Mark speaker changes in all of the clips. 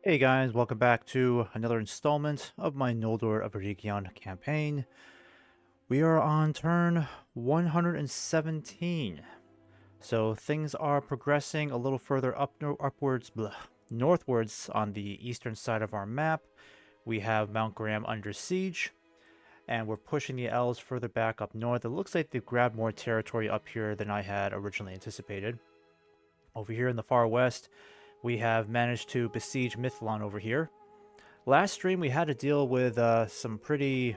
Speaker 1: Hey guys, welcome back to another installment of my Noldor of Eregion campaign. We are on turn 117. So things are progressing a little further northwards on the eastern side of our map. We have Mount Graham under siege, and we're pushing the elves further back up north. It looks like they've grabbed more territory up here than I had originally anticipated. Over here in the far west, we have managed to besiege Mithlon over here. Last stream, we had to deal with some pretty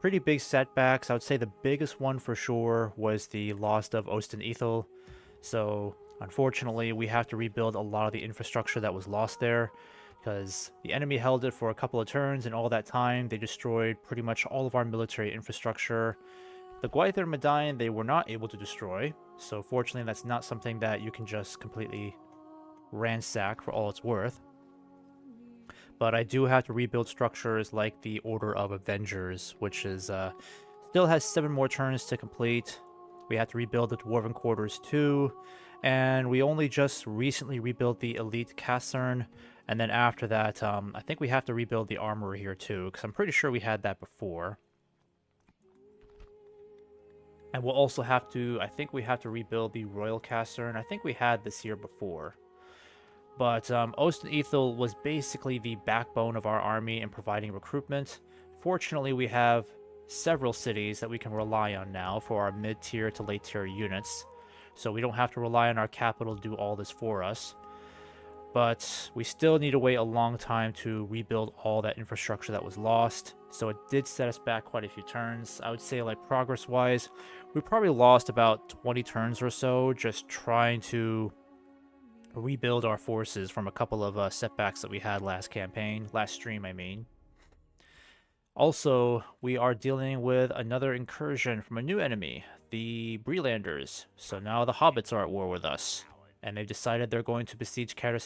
Speaker 1: big setbacks. I would say the biggest one for sure was the loss of Osten Ethel. So, unfortunately, we have to rebuild a lot of the infrastructure that was lost there, because the enemy held it for a couple of turns, and all that time, they destroyed pretty much all of our military infrastructure. The Gwyther and Medine, they were not able to destroy, so fortunately, that's not something that you can just completely ransack for all it's worth. But I do have to rebuild structures like the Order of Avengers, which is still has 7 more turns to complete. We have to rebuild the Dwarven Quarters too, and we only just recently rebuilt the Elite Casern, and then after that, I think we have to rebuild the Armory here too, because I'm pretty sure we had that before. And we'll also have to, I think we have to rebuild the Royal Casern. I think we had this here before. But Osten Ethel was basically the backbone of our army in providing recruitment. Fortunately, we have several cities that we can rely on now for our mid-tier to late-tier units, so we don't have to rely on our capital to do all this for us. But we still need to wait a long time to rebuild all that infrastructure that was lost, so it did set us back quite a few turns. I would say, like, progress-wise, we probably lost about 20 turns or so just trying to rebuild our forces from a couple of setbacks that we had last stream, I mean. Also, we are dealing with another incursion from a new enemy, the Brelanders. So now the Hobbits are at war with us, and they've decided they're going to besiege Kaer.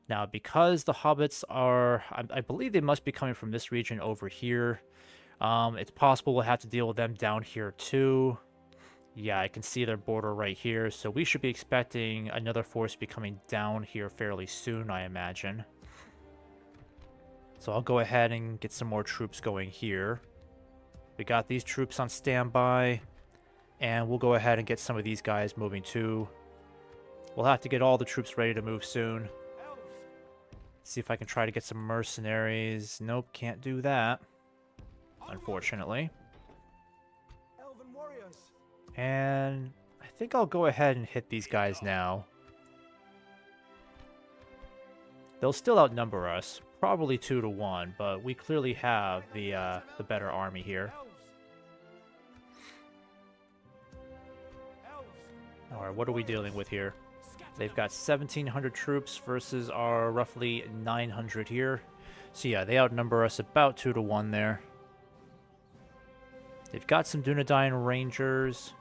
Speaker 1: Now, because the Hobbits are, I believe they must be coming from this region over here, it's possible we'll have to deal with them down here too. Yeah, I can see their border right here, so we should be expecting another force to be coming down here fairly soon, I imagine. So I'll go ahead and get some more troops going here. We got these troops on standby, and we'll go ahead and get some of these guys moving too. We'll have to get all the troops ready to move soon. See if I can try to get some mercenaries. Nope, can't do that, unfortunately. And I think I'll go ahead and hit these guys now. They'll still outnumber us, probably 2 to 1, but we clearly have the better army here. Alright, what are we dealing with here? They've got 1,700 troops versus our roughly 900 here. So yeah, they outnumber us about 2 to 1 there. They've got some Dunedain Rangers.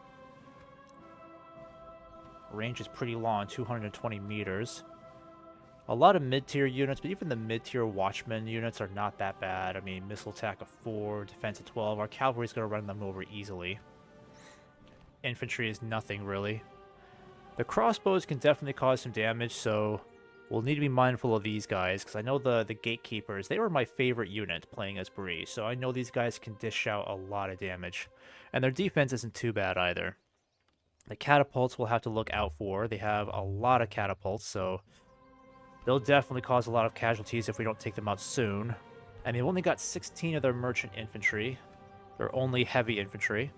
Speaker 1: Range is pretty long, 220 meters. A lot of mid-tier units, but even the mid-tier Watchmen units are not that bad. I mean, missile attack of 4, defense of 12. Our cavalry's going to run them over easily. Infantry is nothing, really. The crossbows can definitely cause some damage, so we'll need to be mindful of these guys, because I know the gatekeepers, they were my favorite unit playing as Bree, so I know these guys can dish out a lot of damage. And their defense isn't too bad either. The catapults we'll have to look out for. They have a lot of catapults, so they'll definitely cause a lot of casualties if we don't take them out soon. And they've only got 16 of their merchant infantry. They're only heavy infantry.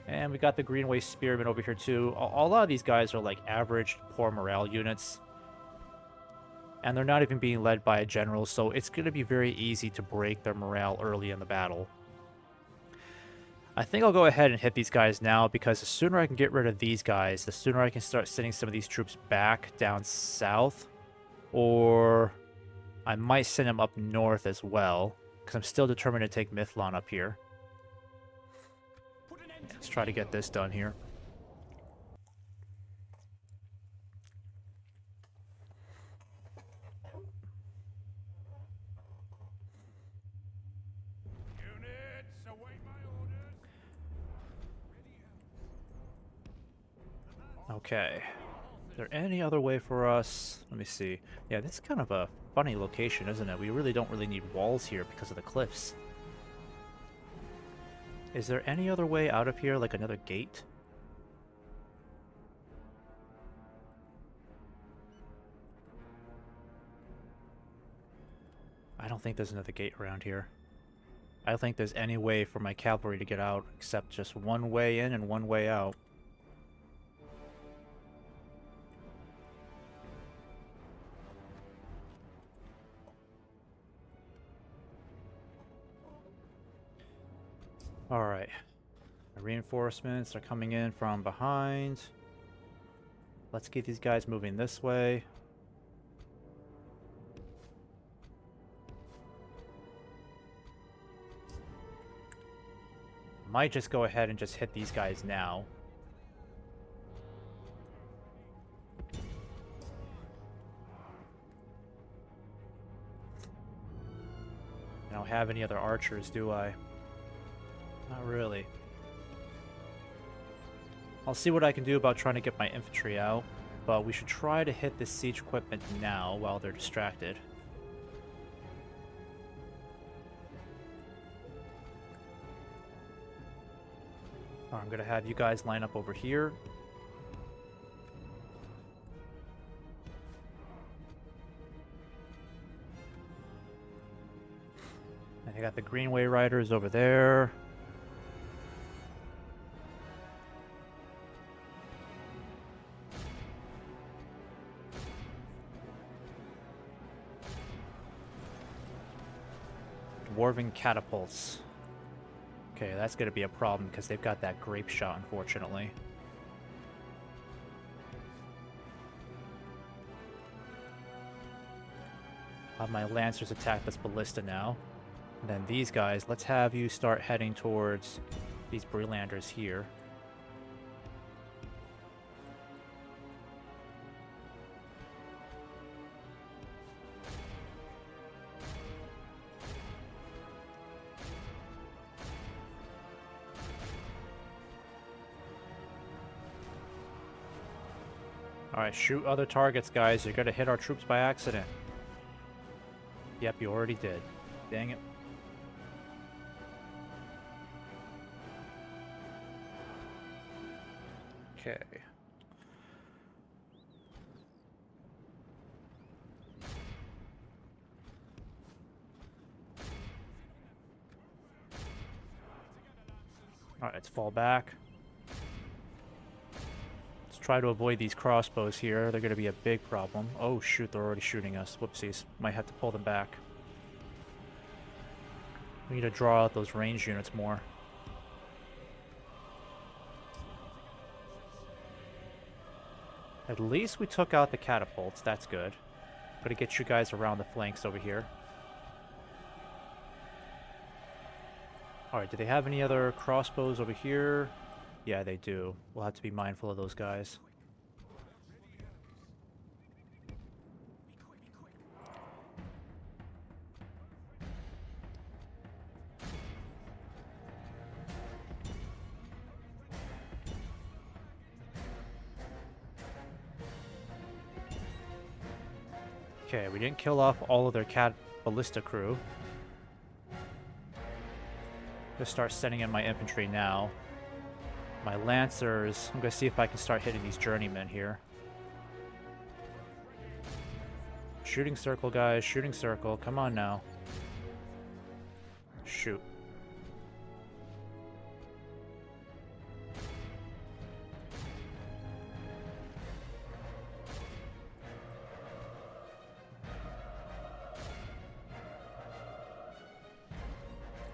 Speaker 1: And we got the Greenway Spearmen over here too. A lot of these guys are like average, poor morale units. And they're not even being led by a general, so it's going to be very easy to break their morale early in the battle. I think I'll go ahead and hit these guys now, because the sooner I can get rid of these guys, the sooner I can start sending some of these troops back down south. Or I might send them up north as well, because I'm still determined to take Mithlon up here. Let's try to get this done here. Okay. Is there any other way for us? Let me see. Yeah, this is kind of a funny location, isn't it? We really don't really need walls here because of the cliffs. Is there any other way out of here, like another gate? I don't think there's another gate around here. I don't think there's any way for my cavalry to get out except just one way in and one way out. Alright. The reinforcements are coming in from behind. Let's get these guys moving this way. Might just go ahead and just hit these guys now. I don't have any other archers, do I? Not really. I'll see what I can do about trying to get my infantry out, but we should try to hit this siege equipment now while they're distracted. I'm going to have you guys line up over here. And I got the Greenway Riders over there. Dwarven catapults. Okay, that's going to be a problem because they've got that grape shot, unfortunately. I'll have my lancers attack this ballista now. And then these guys, let's have you start heading towards these Brelanders here. Alright, shoot other targets, guys. You're gonna hit our troops by accident. Yep, you already did. Dang it. Okay. Alright, let's fall back. Try to avoid these crossbows here. They're going to be a big problem. Oh shoot, they're already shooting us. Whoopsies. Might have to pull them back. We need to draw out those range units more. At least we took out the catapults. That's good. Gotta get you guys around the flanks over here. Alright, do they have any other crossbows over here? Yeah, they do. We'll have to be mindful of those guys. Okay, we didn't kill off all of their ballista crew. Just start sending in my infantry now. My lancers, I'm going to see if I can start hitting these journeymen here. Shooting circle, guys. Shooting circle. Come on now. Shoot.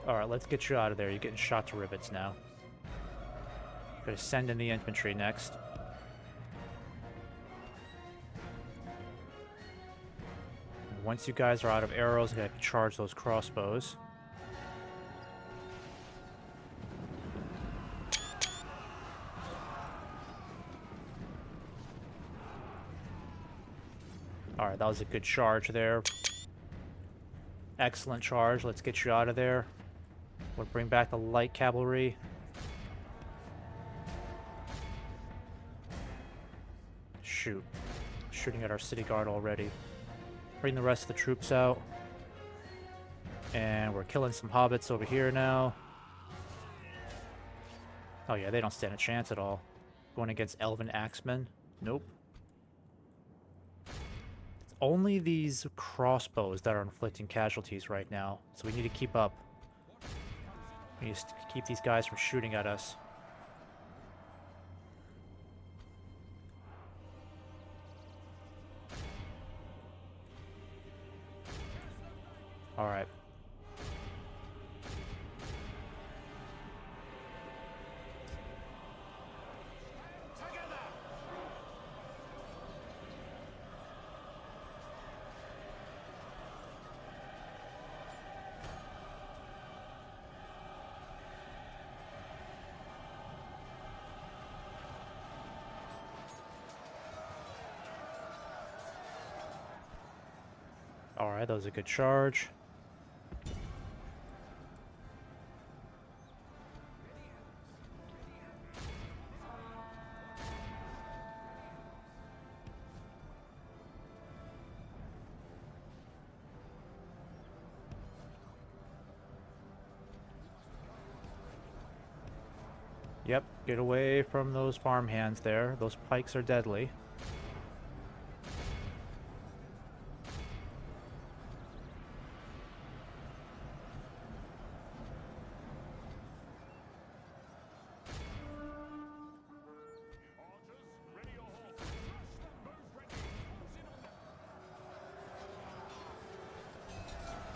Speaker 1: Alright, let's get you out of there. You're getting shot to rivets now. Gonna send in the infantry next. Once you guys are out of arrows, I'm gonna charge those crossbows. Alright, that was a good charge there. Excellent charge. Let's get you out of there. We'll bring back the light cavalry. shoot. Shooting at our city guard already. Bring the rest of the troops out. And we're killing some hobbits over here now. Oh yeah, they don't stand a chance at all. Going against elven axemen? Nope. It's only these crossbows that are inflicting casualties right now, so we need to keep up. We need to keep these guys from shooting at us. Alright. Alright, that was a good charge. Yep, get away from those farmhands there. Those pikes are deadly.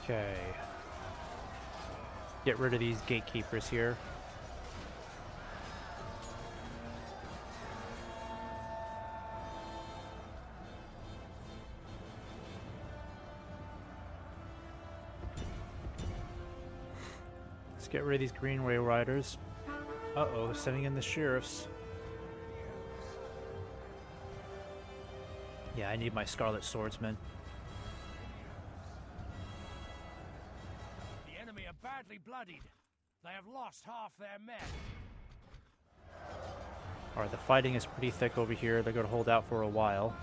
Speaker 1: Okay. Get rid of these gatekeepers here. Let's get rid of these Greenway Riders. Uh-oh, they're sending in the sheriffs. Yeah, I need my Scarlet Swordsman.
Speaker 2: The enemy are badly bloodied. They have lost half their men.
Speaker 1: Alright, the fighting is pretty thick over here. They're going to hold out for a while.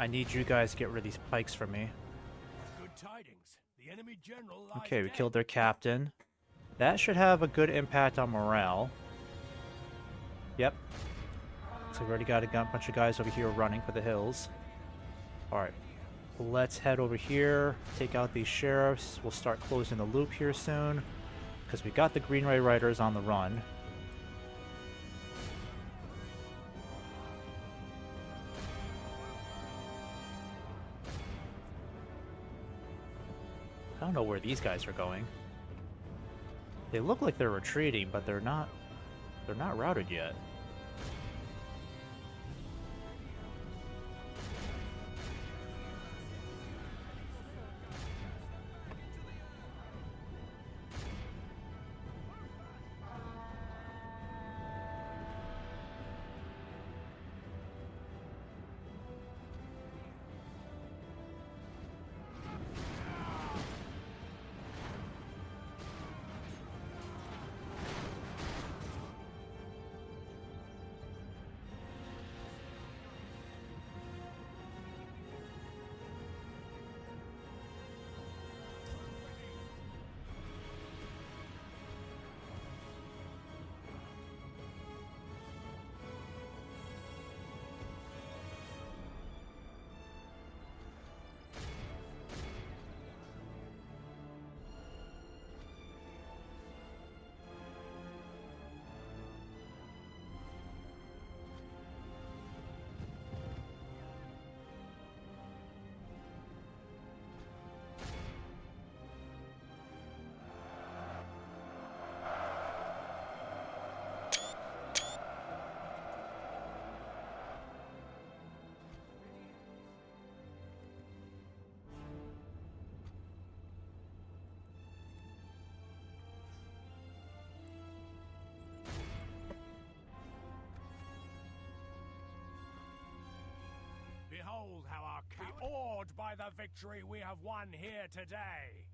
Speaker 1: I need you guys to get rid of these pikes for me.
Speaker 2: Good tidings. The enemy general lies
Speaker 1: Okay, we
Speaker 2: dead.
Speaker 1: killed their captain. That should have a good impact on morale. Yep. So we've already got a bunch of guys over here running for the hills. Alright. Let's head over here, take out these sheriffs. We'll start closing the loop here soon, because we got the Greenway Riders on the run. I don't know where these guys are going. They look like they're retreating, but they're not routed yet.
Speaker 2: Behold how our be awed by the victory we have won here today.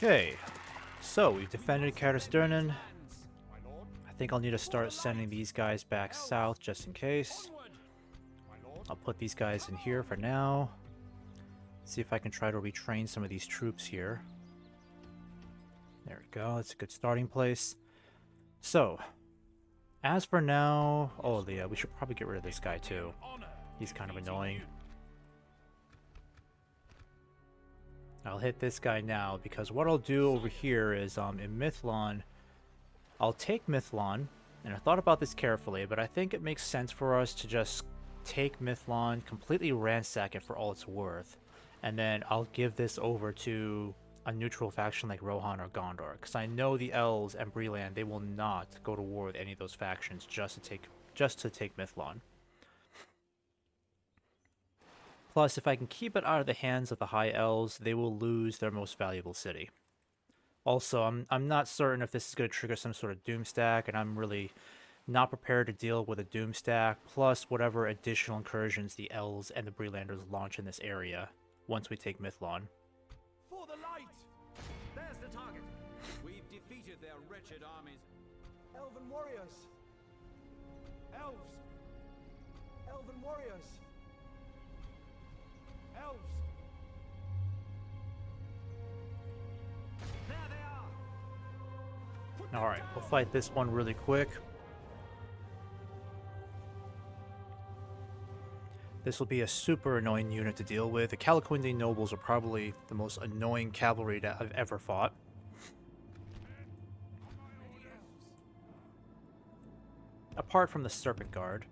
Speaker 1: Okay, so we've defended Katersternen. I think I'll need to start sending these guys back south just in case. I'll put these guys in here for now. See if I can try to retrain some of these troops here. There we go, that's a good starting place. So, as for now... Oh, yeah, we should probably get rid of this guy too. He's kind of annoying. I'll hit this guy now, because what I'll do over here is, in Mithlon, I'll take Mithlon, and I thought about this carefully, but I think it makes sense for us to just take Mithlon, completely ransack it for all it's worth, and then I'll give this over to a neutral faction like Rohan or Gondor, because I know the Elves and Breland, they will not go to war with any of those factions just to take Mithlon. Plus, if I can keep it out of the hands of the High Elves, they will lose their most valuable city. Also, I'm not certain if this is going to trigger some sort of doom stack, and I'm really not prepared to deal with a doom stack, plus whatever additional incursions the Elves and the Brelanders launch in this area once we take Mithlon.
Speaker 3: For the light! There's the target. We've defeated their wretched armies.
Speaker 4: Elven warriors! Elves! Elven warriors! Elves!
Speaker 3: There they are!
Speaker 1: Alright, we'll fight this one really quick. This will be a super annoying unit to deal with. The Calaquindi nobles are probably the most annoying cavalry that I've ever fought. Apart from the Serpent Guard.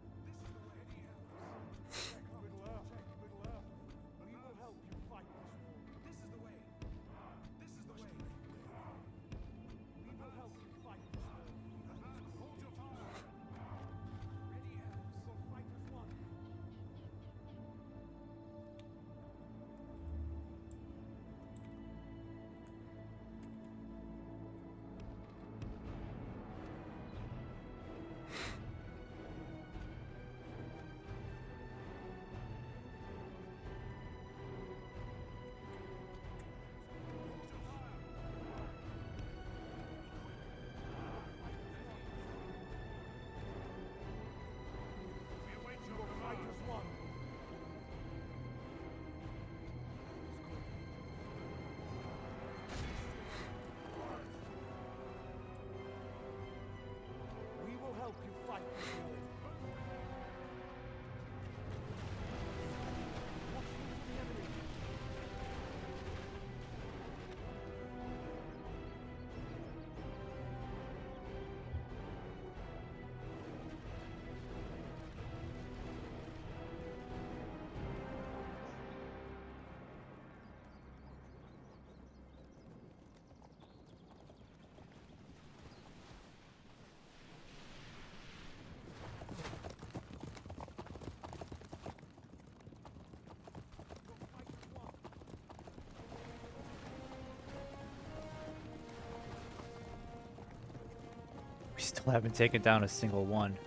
Speaker 1: We still haven't taken down a single one.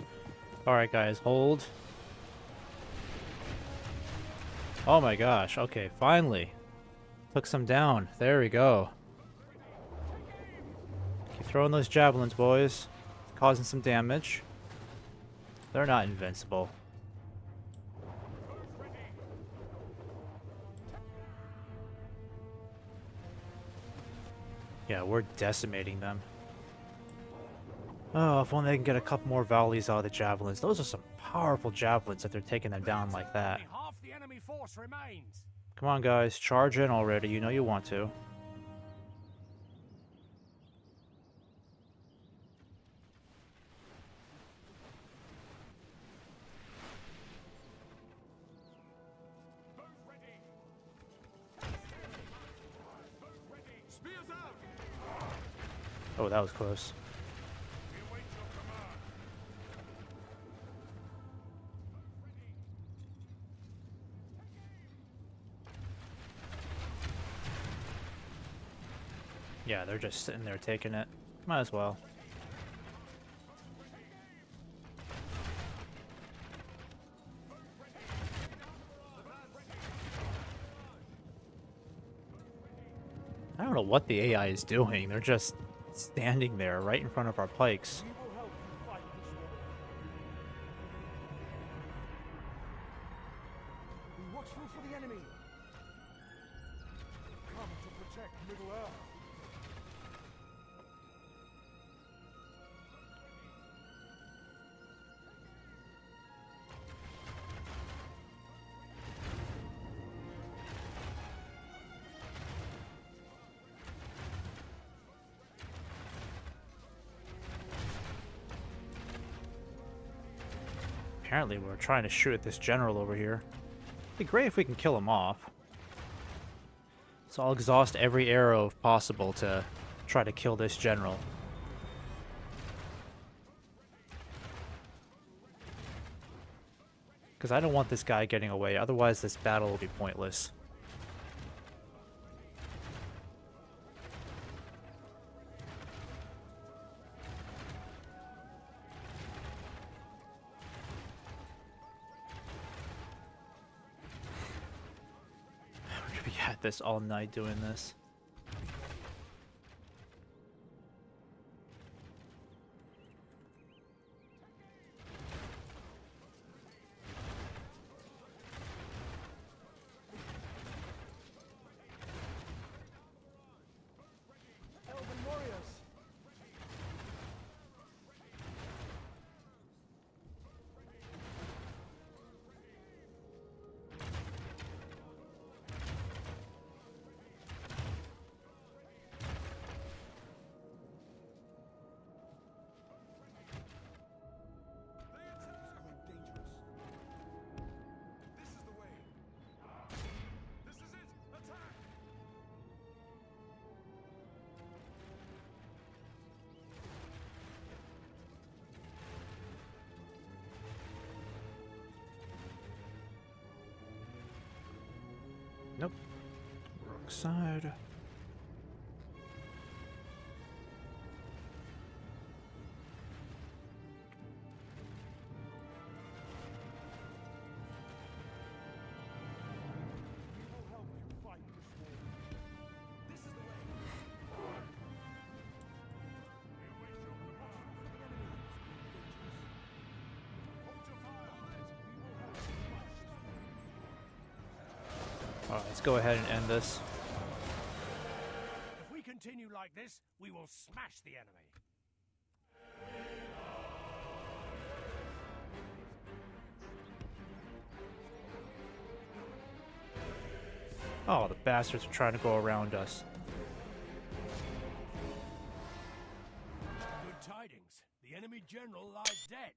Speaker 1: Alright guys, hold. Oh my gosh, okay, finally. Took some down. There we go. Keep throwing those javelins, boys. Causing some damage. They're not invincible. Yeah, we're decimating them. Oh, if only they can get a couple more volleys out of the javelins. Those are some powerful javelins if they're taking them down like that.
Speaker 2: Only half the enemy force remains.
Speaker 1: Come on, guys. Charge in already. You know you want to.
Speaker 3: Spears out!
Speaker 1: Oh, that was close. Yeah, they're just sitting there taking it. Might as well. I don't know what the AI is doing. They're just standing there right in front of our pikes.
Speaker 4: We will help you fight this war. Be watchful for the enemy. Come to protect Middle Earth.
Speaker 1: Apparently we're trying to shoot at this general over here. It'd be great if we can kill him off. So I'll exhaust every arrow if possible to try to kill this general. Because I don't want this guy getting away, otherwise this battle will be pointless. We're gonna be at this all night doing this.
Speaker 4: Elven warriors.
Speaker 3: This is the way. This is it. Attack!
Speaker 1: Nope. Wrong side.
Speaker 4: We will help you fight this war.
Speaker 3: This is the way.
Speaker 1: Alright, let's go ahead and end this.
Speaker 2: If we continue like this, we will smash the enemy.
Speaker 1: Oh, the bastards are trying to go around us.
Speaker 2: Good tidings. The enemy general lies dead.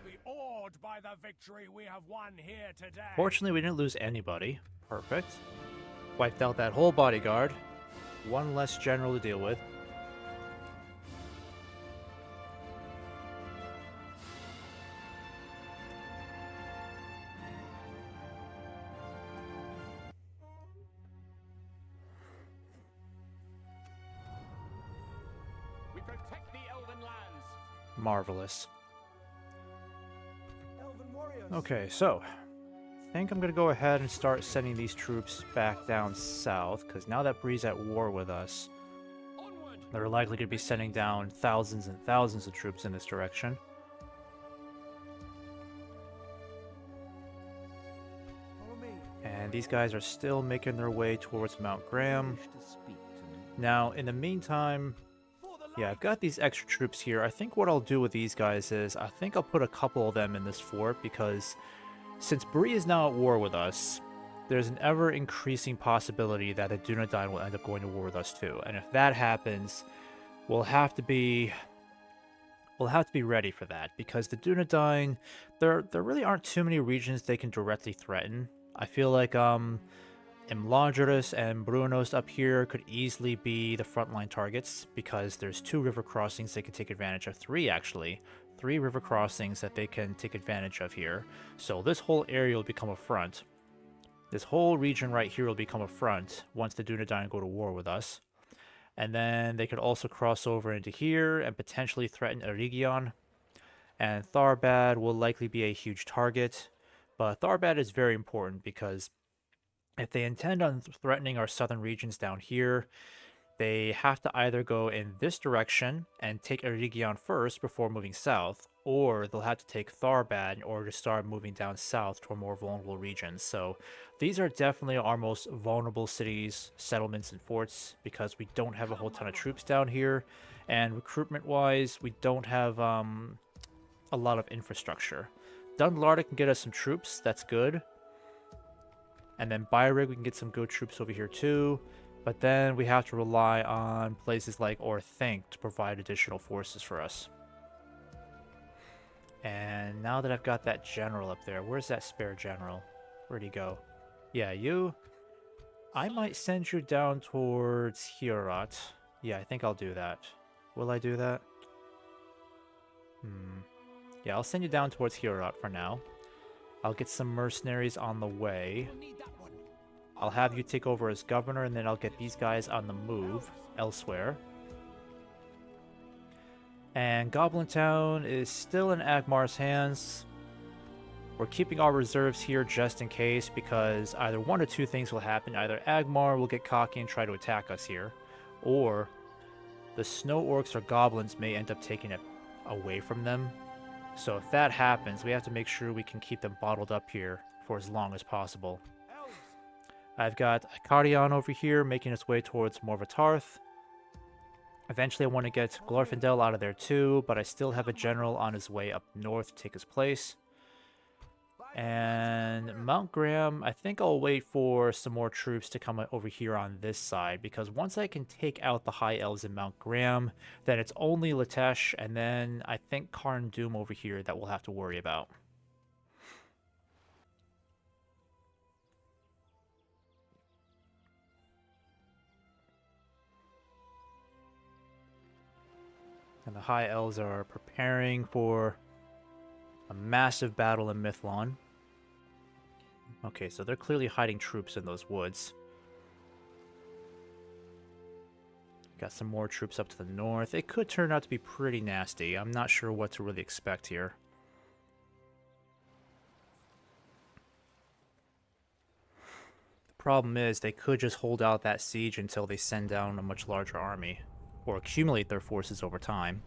Speaker 2: Be awed by the victory we have won here today.
Speaker 1: Fortunately, we didn't lose anybody. Perfect. Wiped out that whole bodyguard. One less general to deal with.
Speaker 3: We protect the Elven lands.
Speaker 1: Marvelous.
Speaker 4: Elven warriors.
Speaker 1: Okay, so I think I'm gonna go ahead and start sending these troops back down south, because now that Bree's at war with us,
Speaker 3: Onward!
Speaker 1: they're likely to be sending down thousands and thousands of troops in this direction.
Speaker 4: Follow me.
Speaker 1: And these guys are still making their way towards Mount Graham. Now, in the meantime, yeah, I've got these extra troops here. I think what I'll do with these guys is, I think I'll put a couple of them in this fort, because since Bree is now at war with us, there's an ever-increasing possibility that the Dunedain will end up going to war with us too. And if that happens, we'll have to be ready for that, because the Dunedain, there really aren't too many regions they can directly threaten. I feel like Imladris and Brunos up here could easily be the frontline targets, because there's 2 river crossings they can take advantage of. 3 actually. 3 river crossings that they can take advantage of here. So this whole area will become a front. This whole region right here will become a front once the Dunedain go to war with us. And then they could also cross over into here and potentially threaten Eregion. And Tharbad will likely be a huge target. But Tharbad is very important because If they intend on threatening our southern regions down here, they have to either go in this direction and take Eregion first before moving south, or they'll have to take Tharbad in order to start moving down south to more vulnerable regions. So these are definitely our most vulnerable cities, settlements, and forts because we don't have a whole ton of troops down here, and recruitment-wise, we don't have a lot of infrastructure. Dunlarda can get us some troops, that's good. And then Byrig, we can get some good troops over here too. But then we have to rely on places like Orthanc to provide additional forces for us. And now that I've got that general up there, where's that spare general? Where'd he go? Yeah, you. I might send you down towards Heorot. Yeah, I think I'll do that. Will I do that? Yeah, I'll send you down towards Heorot for now. I'll get some mercenaries on the way. I'll have you take over as governor, and then I'll get these guys on the move elsewhere. And Goblin Town is still in Agmar's hands. We're keeping our reserves here just in case, because either one or two things will happen. Either Agmar will get cocky and try to attack us here, or the Snow Orcs or Goblins may end up taking it away from them. So if that happens, we have to make sure we can keep them bottled up here for as long as possible. I've got Akarion over here making its way towards Morvatarth. Eventually I want to get Glorfindel out of there too, but I still have a general on his way up north to take his place. And Mount Graham, I think I'll wait for some more troops to come over here on this side, because once I can take out the High Elves in Mount Graham, then it's only Latesh, and then I think Karn Doom over here that we'll have to worry about. And the High Elves are preparing for a massive battle in Mithlon. Okay, so they're clearly hiding troops in those woods. Got some more troops up to the north. It could turn out to be pretty nasty. I'm not sure what to really expect here. The problem is they could just hold out that siege until they send down a much larger army, or accumulate their forces over time.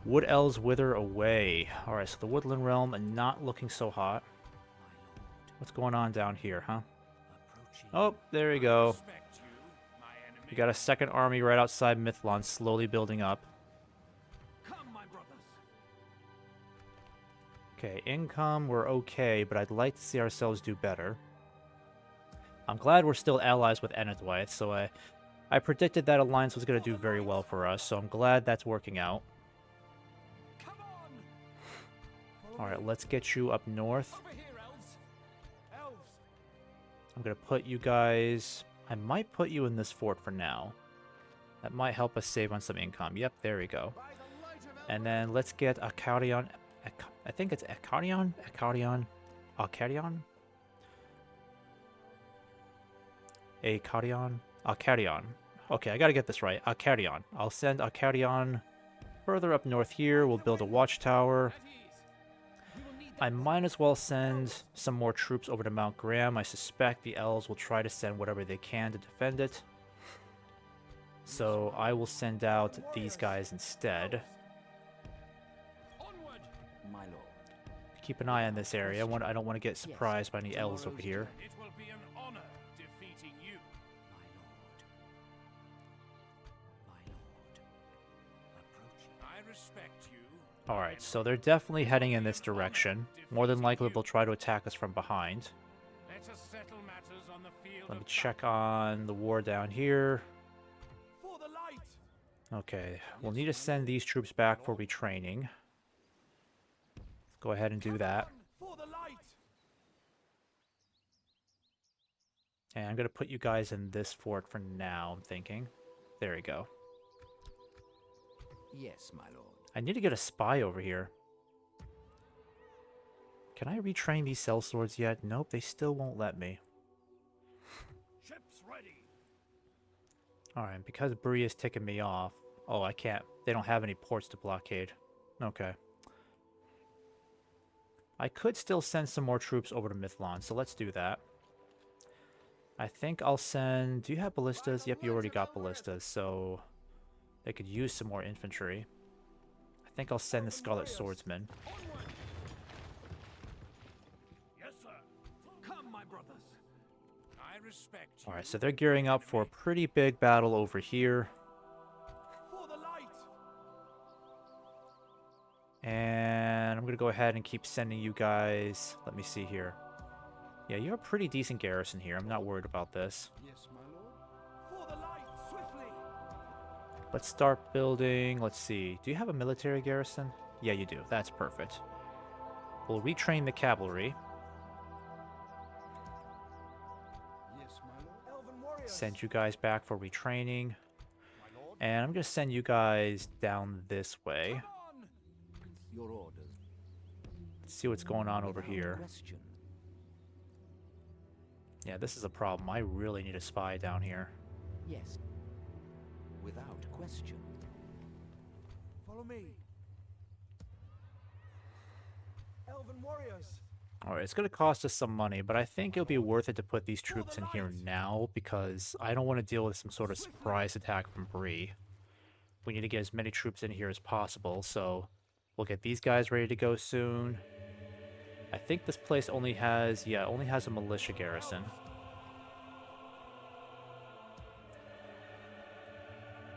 Speaker 1: Wood Elves wither away. Alright, so the Woodland Realm not looking so hot. What's going on down here, huh? Oh, there you go. We got a second army right outside Mithlon, slowly building up. Okay, income, we're okay, but I'd like to see ourselves do better. I'm glad we're still allies with Enedwaith, so I predicted that alliance was going to do very well for us, so I'm glad that's working out. Alright, let's get you up north. I'm going to put you guys... I might put you in this fort for now. That might help us save on some income. Yep, there we go. And then let's get Akarion. I think it's Akarion? Akarion? Akarion? Akarion? Akarion. Okay, I gotta get this right. Akarion. I'll send Akarion further up north here. We'll build a watchtower. I might as well send some more troops over to Mount Graham. I suspect the elves will try to send whatever they can to defend it. So I will send out these guys instead.
Speaker 3: My lord.
Speaker 1: Keep an eye on this area. I don't want to get surprised by any elves over here.
Speaker 2: It will be an honor defeating you.
Speaker 3: My lord. Approaching.
Speaker 2: I respect you.
Speaker 1: Alright, so they're definitely heading in this direction. More than likely they'll try to attack us from behind.
Speaker 2: Let us settle matters on the field.
Speaker 1: Let me check on the war down here.
Speaker 4: For the light!
Speaker 1: Okay, we'll need to send these troops back for retraining. Let's go ahead and do that.
Speaker 4: For the light!
Speaker 1: And I'm going to put you guys in this fort for now, I'm thinking. There we go.
Speaker 3: Yes, my lord.
Speaker 1: I need to get a spy over here. Can I retrain these sellswords yet? Nope, they still won't let me.
Speaker 2: Ships ready.
Speaker 1: Alright, because Bree is ticking me off. Oh, I can't. They don't have any ports to blockade. Okay. I could still send some more troops over to Mithlon, so let's do that. I think I'll send... Do you have ballistas? Yep, you already got ballistas, so they could use some more infantry. I think I'll send the Scarlet Swordsman.
Speaker 2: Yes, sir.
Speaker 3: Come, my brothers.
Speaker 2: I respect you.
Speaker 1: Alright, so they're gearing up for a pretty big battle over here.
Speaker 4: For the light.
Speaker 1: And I'm going to go ahead and keep sending you guys... Let me see here. Yeah, you're a pretty decent garrison here. I'm not worried about this.
Speaker 4: Yes, my lord. For the light, swiftly.
Speaker 1: Let's start building... Let's see. Do you have a military garrison? Yeah, you do. That's perfect. We'll retrain the cavalry.
Speaker 4: Yes, my lord. Elven warriors.
Speaker 1: Send you guys back for retraining.
Speaker 4: My lord.
Speaker 1: And I'm going to send you guys down this way.
Speaker 4: Come on.
Speaker 5: Your orders.
Speaker 1: Let's see what's going on over
Speaker 5: Without
Speaker 1: here.
Speaker 5: question.
Speaker 1: Yeah, this is a problem. I really need a spy down here.
Speaker 5: Yes. Without question.
Speaker 4: Follow me. Elven warriors.
Speaker 1: Alright, it's going to cost us some money, but I think it'll be worth it to put these troops in here now, because I don't want to deal with some sort of surprise attack from Bree. We need to get as many troops in here as possible, so we'll get these guys ready to go soon. I think this place only has, yeah, only has a militia garrison.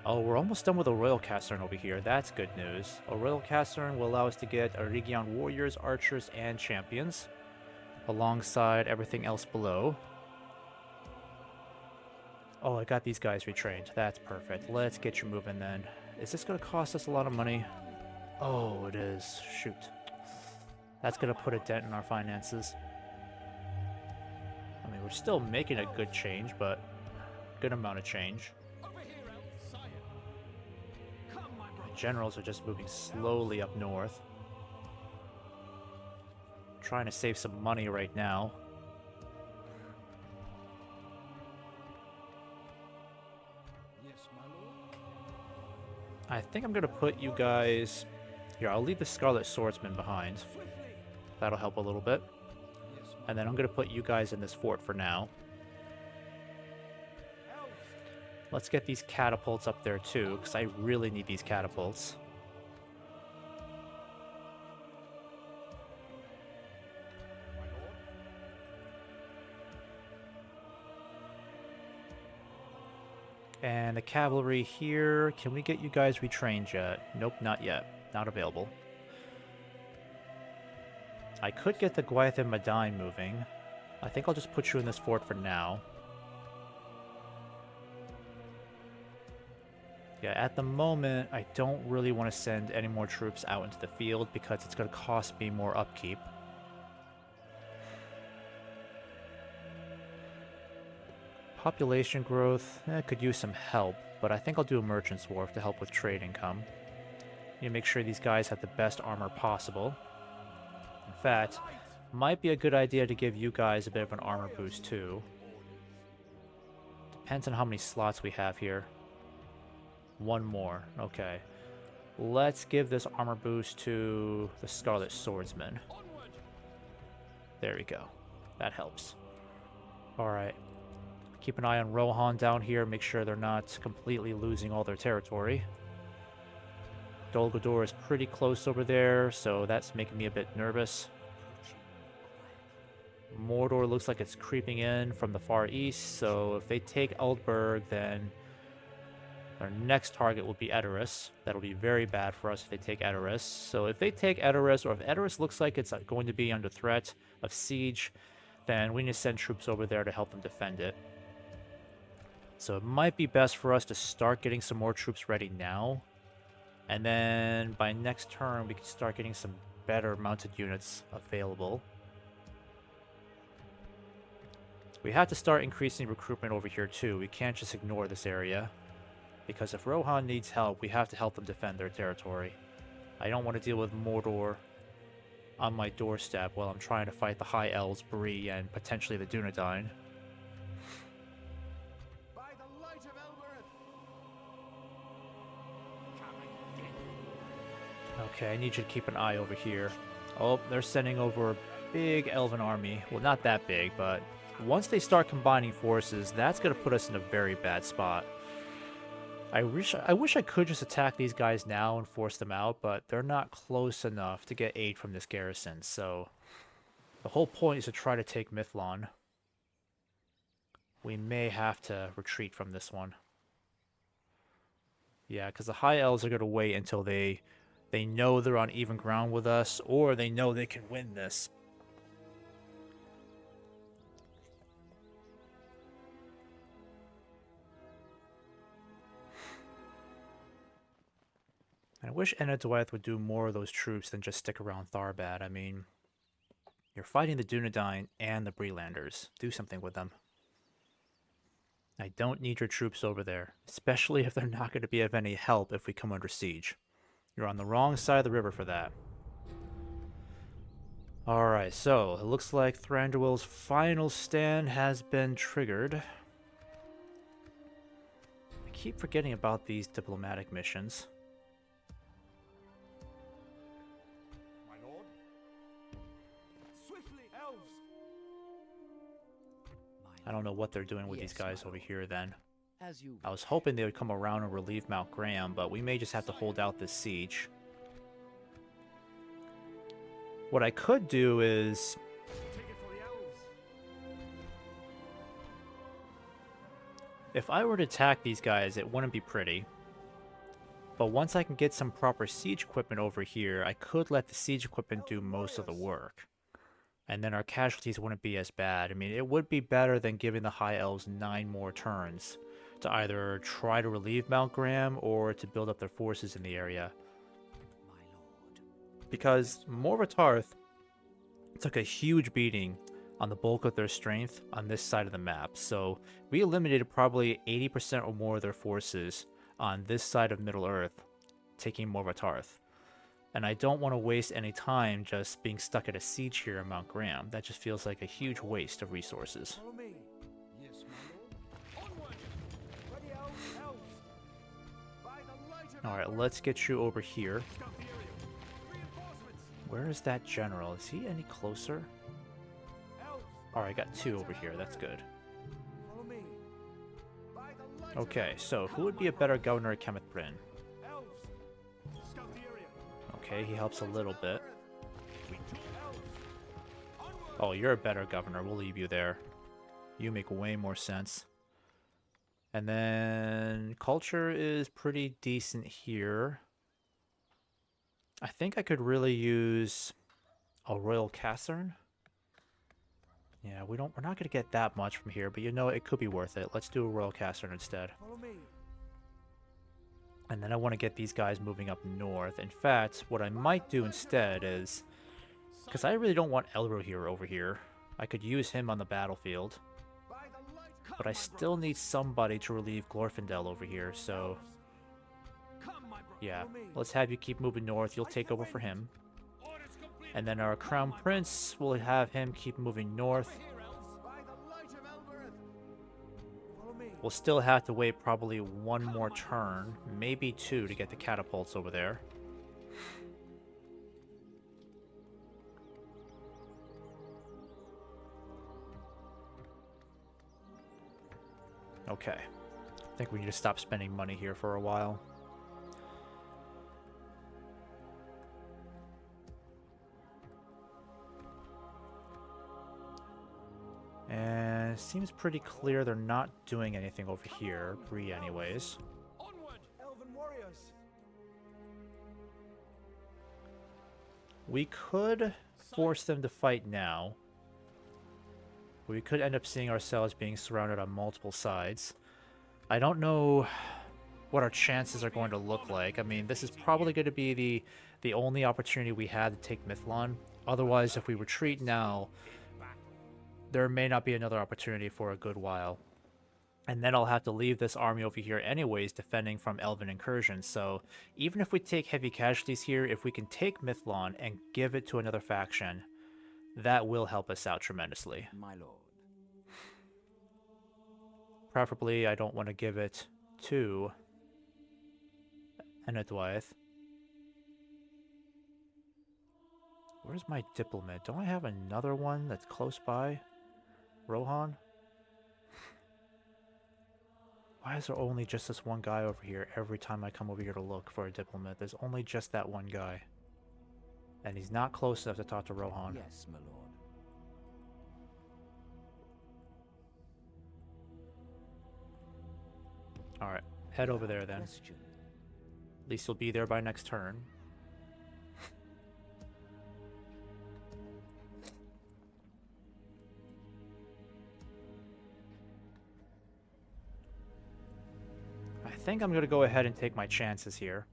Speaker 1: Oh, we're almost done with a royal casern over here. That's good news. A royal casern will allow us to get Eregion warriors, archers, and champions, alongside everything else below. Oh, I got these guys retrained. That's perfect. Let's get you moving then. Is this going to cost us a lot of money? Oh, it is. Shoot. That's going to put a dent in our finances. I mean, we're still making a good change, but good amount of change.
Speaker 3: Over here, elf sire. Come, my brothers.
Speaker 1: Generals are just moving slowly up north. Trying to save some money right now.
Speaker 4: Yes, my lord.
Speaker 1: I think I'm going to put you guys... Here, I'll leave the Scarlet Swordsman behind.
Speaker 4: Swiftly.
Speaker 1: That'll help a little bit.
Speaker 4: Yes, my
Speaker 1: And then I'm going to put you guys in this fort for now.
Speaker 4: elves.
Speaker 1: Let's get these catapults up there too, because I really need these catapults.
Speaker 4: My lord.
Speaker 1: And the cavalry here, can we get you guys retrained yet? Nope, not yet. Not available. I could get the Gwythe and Medine moving. I think I'll just put you in this fort for now. Yeah, at the moment, I don't really want to send any more troops out into the field because it's going to cost me more upkeep. Population growth, could use some help, but I think I'll do a Merchant's Wharf to help with trade income. Need to make sure these guys have the best armor possible. In fact, might be a good idea to give you guys a bit of an armor boost too. Depends on how many slots we have here. One more, okay. Let's give this armor boost to the Scarlet Swordsman. There we go. That helps. Alright. Keep an eye on Rohan down here, make sure they're not completely losing all their territory. Dol Guldur is pretty close over there, so that's making me a bit nervous. Mordor looks like it's creeping in from the far east, so if they take Eldberg, then our next target will be Edoras. That'll be very bad for us if they take Edoras. So if they take Edoras, or if Edoras looks like it's going to be under threat of siege, then we need to send troops over there to help them defend it. So it might be best for us to start getting some more troops ready now. And then by next turn, we can start getting some better mounted units available. We have to start increasing recruitment over here too. We can't just ignore this area. Because if Rohan needs help, we have to help them defend their territory. I don't want to deal with Mordor on my doorstep while I'm trying to fight the High Elves, Bree, and potentially the Dunedain.
Speaker 3: By the light of Elbereth.
Speaker 1: Okay, I need you to keep an eye over here. Oh, they're sending over a big elven army. Well, not that big, but once they start combining forces, that's going to put us in a very bad spot. I wish I could just attack these guys now and force them out, but they're not close enough to get aid from this garrison, so the whole point is to try to take Mithlon. We may have to retreat from this one. Yeah, because the High Elves are going to wait until they know they're on even ground with us, or they know they can win this. I wish Enedwaith would do more of those troops than just stick around Tharbad. I mean, you're fighting the Dunedain and the Brelanders. Do something with them. I don't need your troops over there, especially if they're not going to be of any help if we come under siege. You're on the wrong side of the river for that. Alright, so it looks like Thranduil's final stand has been triggered. I keep forgetting about these diplomatic missions.
Speaker 2: My lord. Swiftly, elves.
Speaker 1: I don't know what they're doing with these guys over here then.
Speaker 5: As you
Speaker 1: I was hoping they would come around and relieve Mount Graham, but we may just have to hold out this siege. What I could do is...
Speaker 2: Take it for the elves.
Speaker 1: if I were to attack these guys, it wouldn't be pretty. But once I can get some proper siege equipment over here, I could let the siege equipment do most of the work. And then our casualties wouldn't be as bad. I mean, it would be better than giving the High Elves 9 more turns to either try to relieve Mount Graham or to build up their forces in the area.
Speaker 5: my lord.
Speaker 1: Because Morvatarth took a huge beating on the bulk of their strength on this side of the map. So we eliminated probably 80% or more of their forces on this side of Middle-earth, taking Morvatarth. And I don't want to waste any time just being stuck at a siege here in Mount Graham. That just feels like a huge waste of resources.
Speaker 4: Follow me. Yes, my lord.
Speaker 2: Onward.
Speaker 4: Ready, elves, elves. By the light of
Speaker 1: Alright, let's get you over here.
Speaker 2: Scout the area. Reinforcements.
Speaker 1: Where is that general? Is he any closer?
Speaker 2: Elves.
Speaker 1: Alright, I got 2 over here. That's good.
Speaker 4: Follow me. By the light
Speaker 1: Okay, so who would be a better governor at Kemeth Bryn?
Speaker 2: Elves. Scout the area.
Speaker 1: Okay, he helps a little bit.
Speaker 2: We do elves. Onward.
Speaker 1: Oh, you're a better governor. We'll leave you there. You make way more sense. And then culture is pretty decent here. I think I could really use a royal casern. Yeah, we're not going to get that much from here, but you know, it could be worth it. Let's do a royal casern instead.
Speaker 4: Follow me.
Speaker 1: And then I want to get these guys moving up north. In fact, what I might do instead is... because I really don't want Elrohir over here. I could use him on the battlefield.
Speaker 4: By the light.
Speaker 1: But I still need somebody to relieve Glorfindel over here, so...
Speaker 2: Come, my brother.
Speaker 1: yeah, let's have you keep moving north. You'll take over for him.
Speaker 2: Orders complete.
Speaker 1: And then our Crown Prince, we'll have him keep moving north.
Speaker 2: Here, elves.
Speaker 4: By the light of Elbereth. Follow me.
Speaker 1: We'll still have to wait probably 1 more turn, maybe 2, to get the catapults over there. Okay. I think we need to stop spending money here for a while. And it seems pretty clear they're not doing anything over here. Bree anyways.
Speaker 2: Onward.
Speaker 4: Elven warriors.
Speaker 1: We could force them to fight now. We could end up seeing ourselves being surrounded on multiple sides. I don't know what our chances are going to look like. I mean, this is probably going to be the only opportunity we had to take Mithlon. Otherwise, if we retreat now, there may not be another opportunity for a good while. And then I'll have to leave this army over here anyways, defending from elven incursions. So even if we take heavy casualties here, if we can take Mithlon and give it to another faction, that will help us out tremendously.
Speaker 5: My lord.
Speaker 1: Preferably, I don't want to give it to Enedwaith. Where's my diplomat? Don't I have another one that's close by? Rohan? Why is there only just this one guy over here every time I come over here to look for a diplomat? There's only just that one guy. And he's not close enough to talk to Rohan.
Speaker 5: Yes, my lord.
Speaker 1: Alright, head over there then.
Speaker 5: Question.
Speaker 1: At least you'll be there by next turn. I think I'm going to go ahead and take my chances here.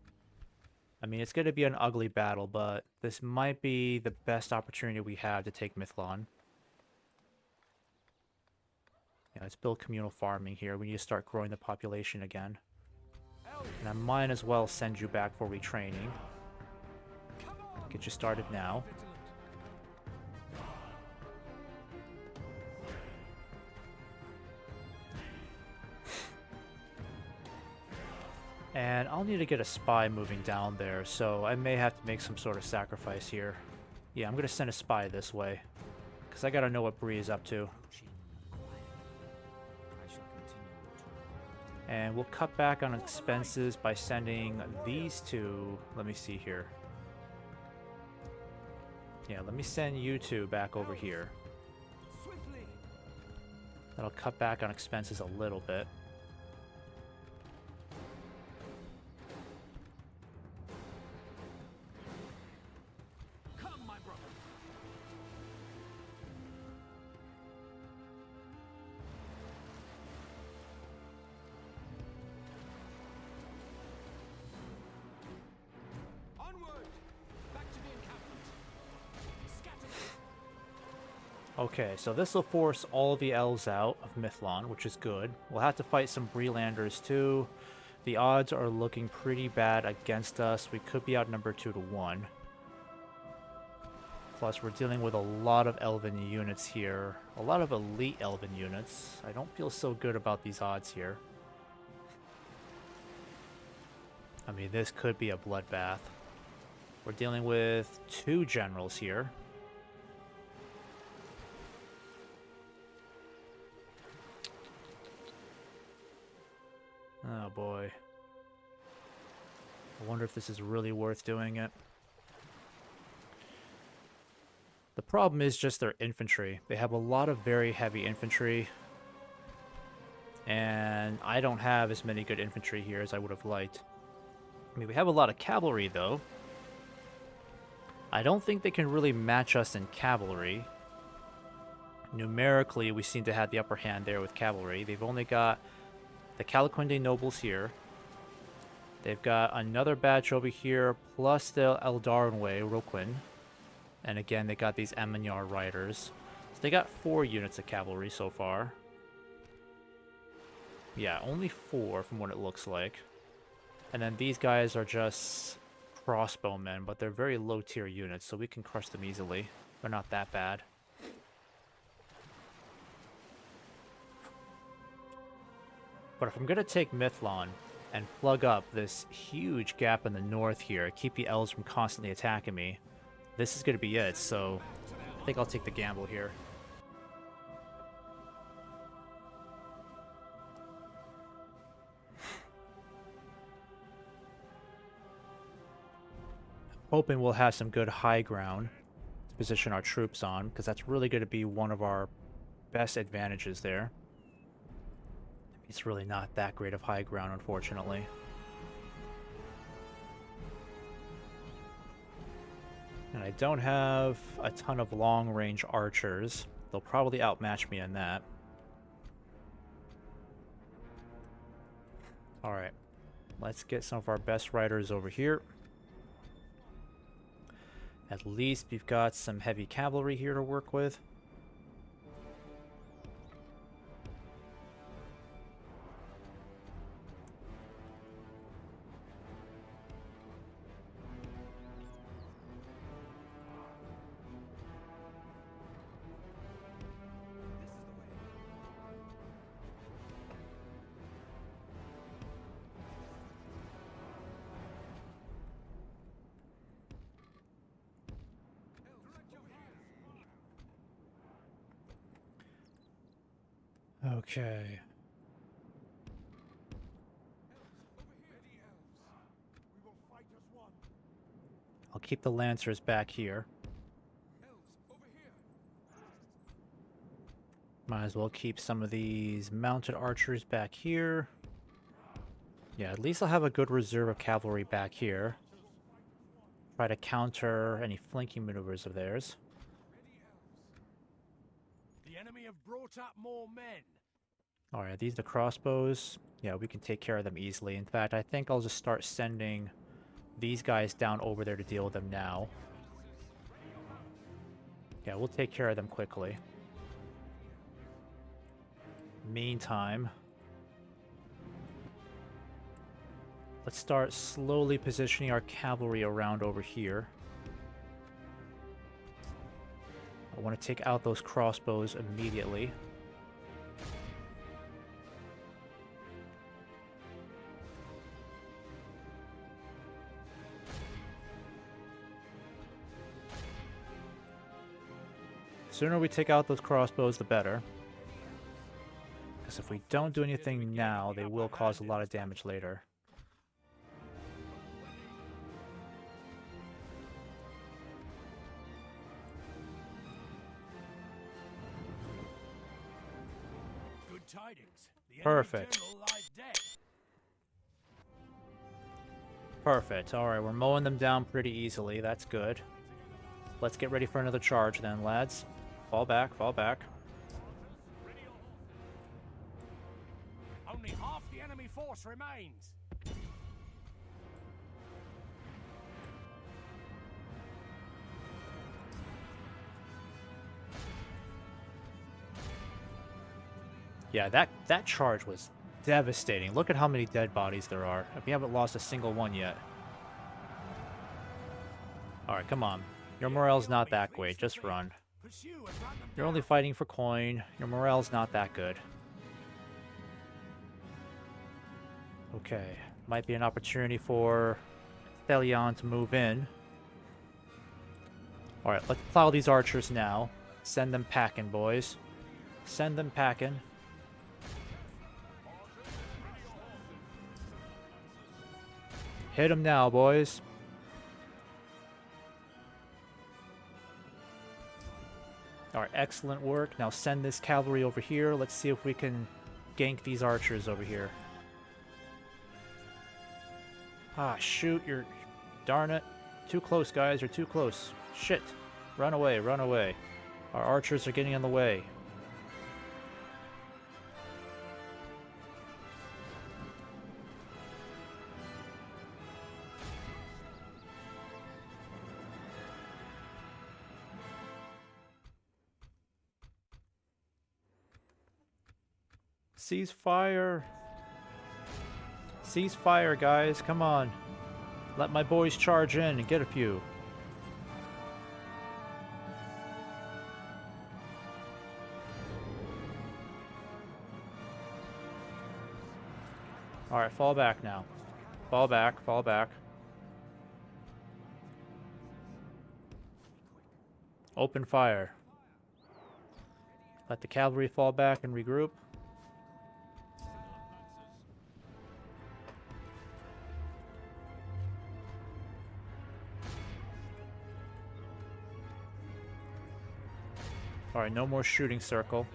Speaker 1: I mean, it's going to be an ugly battle, but this might be the best opportunity we have to take Mithlon. Yeah, let's build communal farming here. We need to start growing the population again. And I might as well send you back for retraining. Get you started now. And I'll need to get a spy moving down there, so I may have to make some sort of sacrifice here. Yeah, I'm going to send a spy this way, because I got to know what Bree is up to.
Speaker 5: I shall continue to...
Speaker 1: And we'll cut back on expenses by sending these two. Let me see here. Yeah, let me send you two back over here.
Speaker 4: Swiftly.
Speaker 1: That'll cut back on expenses a little bit.
Speaker 3: Come, my brother. Onward! Back to the encampment. Scatter!
Speaker 1: Okay, so this will force all the elves out of Mithlon, which is good. We'll have to fight some Brelanders too. The odds are looking pretty bad against us. We could be outnumbered 2-1. Plus, we're dealing with a lot of elven units here. A lot of elite elven units. I don't feel so good about these odds here. I mean, this could be a bloodbath. We're dealing with 2 generals here. Oh boy. I wonder if this is really worth doing it. The problem is just their infantry. They have a lot of very heavy infantry. And I don't have as many good infantry here as I would have liked. I mean, we have a lot of cavalry though. I don't think they can really match us in cavalry. Numerically, we seem to have the upper hand there with cavalry. They've only got the Calaquinde nobles here. They've got another batch over here, plus the Eldarinwe, Roquin. And again, they got these Amenyar riders. So they got 4 units of cavalry so far. Yeah, only 4 from what it looks like. And then these guys are just crossbowmen, but they're very low tier units, so we can crush them easily. They're not that bad. But if I'm going to take Mithlon and plug up this huge gap in the north here, keep the elves from constantly attacking me, this is going to be it, so I think I'll take the gamble here. Hoping we'll have some good high ground to position our troops on, because that's really going to be one of our best advantages there. It's really not that great of high ground, unfortunately. And I don't have a ton of long-range archers. They'll probably outmatch me in that. Alright. Let's get some of our best riders over here. At least we've got some heavy cavalry here to work with. Okay.
Speaker 2: We will fight as one.
Speaker 1: I'll keep the Lancers back here. Might as well keep some of these mounted archers back here. Yeah, at least I'll have a good reserve of cavalry back here. Try to counter any flanking maneuvers of theirs.
Speaker 2: The enemy have brought up more men.
Speaker 1: Alright, these are the crossbows. Yeah, we can take care of them easily. In fact, I think I'll just start sending these guys down over there to deal with them now. Yeah, we'll take care of them quickly. Meantime, let's start slowly positioning our cavalry around over here. I want to take out those crossbows immediately. The sooner we take out those crossbows, the better. Because if we don't do anything now, they will cause a lot of damage later.
Speaker 2: Good tidings. The enemy
Speaker 1: Perfect.
Speaker 2: general lies dead.
Speaker 1: Perfect. Alright, we're mowing them down pretty easily. That's good. Let's get ready for another charge then, lads. Fall back, fall back.
Speaker 2: Only half the enemy force remains.
Speaker 1: Yeah, that charge was devastating. Look at how many dead bodies there are. We haven't lost a single one yet. Alright, come on. Your morale's not that great. Just run.
Speaker 2: Pursue and run them
Speaker 1: You're
Speaker 2: down.
Speaker 1: only fighting for coin. Your morale's not that good. Okay. Might be an opportunity for Thelion to move in. Alright, let's plow these archers now. Send them packing, boys. Send them packing. Hit them now, boys. Alright, excellent work. Now send this cavalry over here. Let's see if we can gank these archers over here. Ah, shoot, you're... Darn it. Too close, guys. You're too close. Shit. Run away, run away. Our archers are getting in the way. Cease fire. Cease fire, guys. Come on. Let my boys charge in and get a few. Alright, fall back now. Fall back, fall back. Open fire. Let the cavalry fall back and regroup. Alright, no more shooting circle.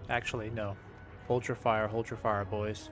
Speaker 1: Actually, no. Hold your fire, boys.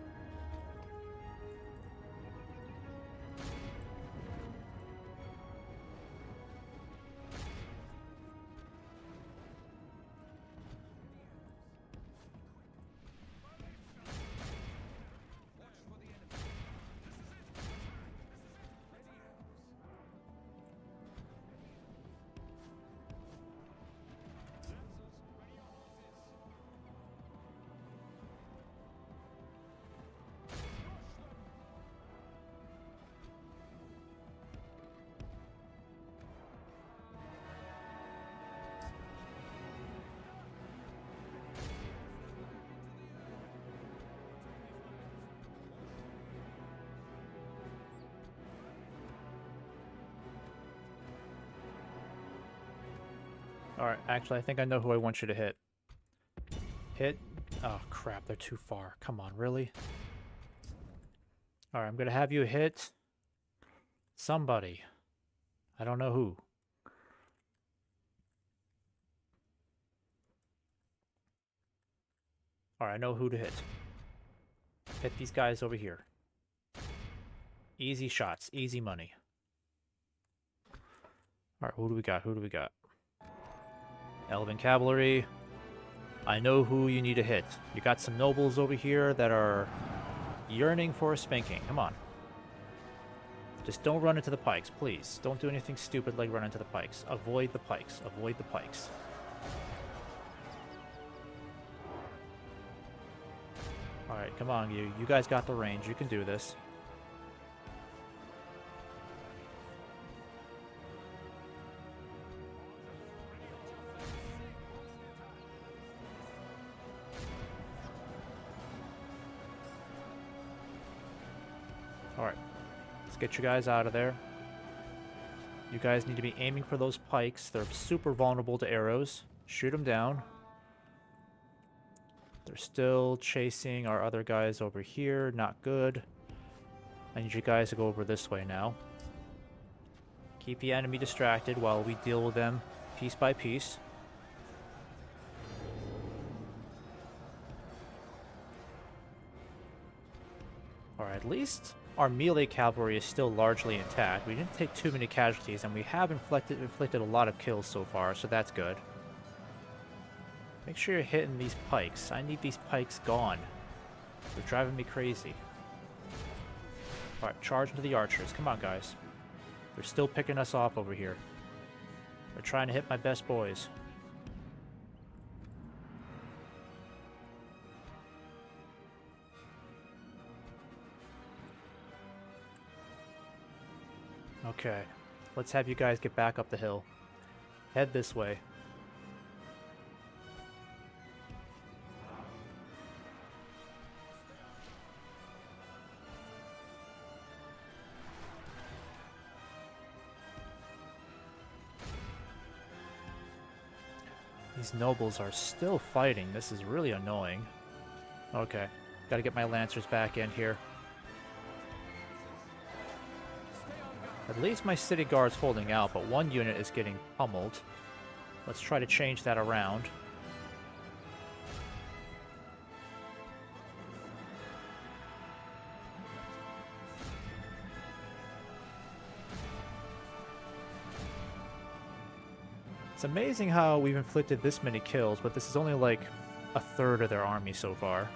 Speaker 1: Alright, actually, I think I know who I want you to hit. Hit. Oh, crap, they're too far. Come on, really? Alright, I'm gonna have you hit somebody. I don't know who. Alright, I know who to hit. Hit these guys over here. Easy shots, easy money. Alright, who do we got? Who do we got? Elven Cavalry. I know who you need to hit. You got some nobles over here that are yearning for a spanking. Come on. Just don't run into the pikes, please. Don't do anything stupid like run into the pikes. Avoid the pikes. Avoid the pikes. Alright, come on, you. You guys got the range. You can do this. Alright. Let's get you guys out of there. You guys need to be aiming for those pikes. They're super vulnerable to arrows. Shoot them down. They're still chasing our other guys over here. Not good. I need you guys to go over this way now. Keep the enemy distracted while we deal with them piece by piece. Alright, at least our melee cavalry is still largely intact. We didn't take too many casualties, and we have inflicted a lot of kills so far, so that's good. Make sure you're hitting these pikes. I need these pikes gone. They're driving me crazy. Alright, charge into the archers. Come on, guys. They're still picking us off over here. They're trying to hit my best boys. Okay, let's have you guys get back up the hill. Head this way. These nobles are still fighting. This is really annoying. Okay, gotta get my lancers back in here. At least my city guard's holding out, but one unit is getting pummeled. Let's try to change that around. It's amazing how we've inflicted this many kills, but this is only like a third of their army so far.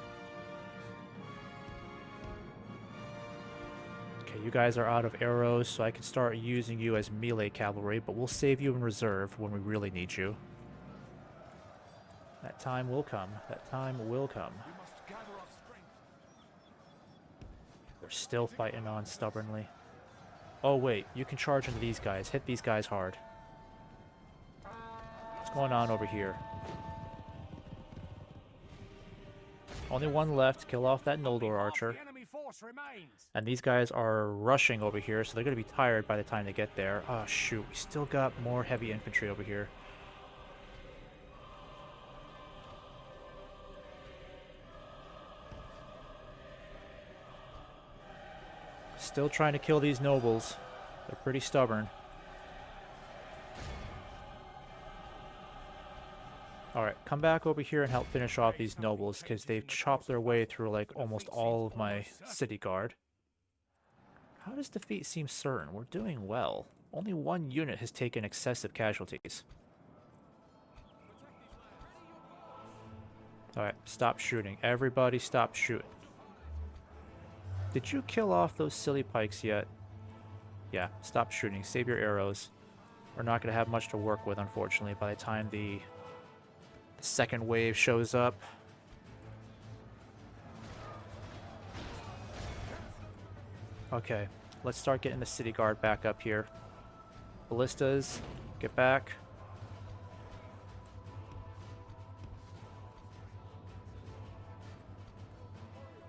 Speaker 1: Okay, you guys are out of arrows, so I can start using you as melee cavalry, but we'll save you in reserve when we really need you. That time will come. That time will come. They're still fighting on stubbornly. Oh wait, you can charge into these guys. Hit these guys hard. What's going on over here? Only one left. Kill off that Noldor archer. And these guys are rushing over here, so they're going to be tired by the time they get there. Oh shoot, we still got more heavy infantry over here. Still trying to kill these nobles. They're pretty stubborn. Alright, come back over here and help finish off these nobles, because they've chopped their way through like almost all of my city guard. How does defeat seem certain? We're doing well. Only one unit has taken excessive casualties. Alright, stop shooting. Everybody stop shooting. Did you kill off those silly pikes yet? Yeah, stop shooting. Save your arrows. We're not going to have much to work with, unfortunately, by the time the second wave shows up. Okay, let's start getting the city guard back up here. Ballistas, get back.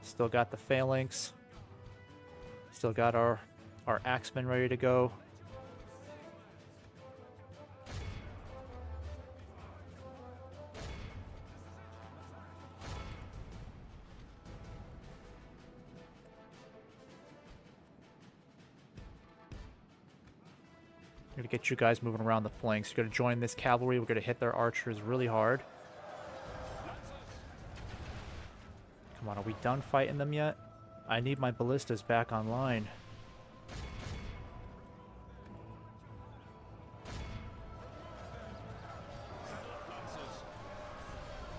Speaker 1: Still got the phalanx. Still got our axemen ready to go. We're gonna get you guys moving around the flanks. You're gonna join this cavalry. We're gonna hit their archers really hard. Come on, are we done fighting them yet? I need my ballistas back online.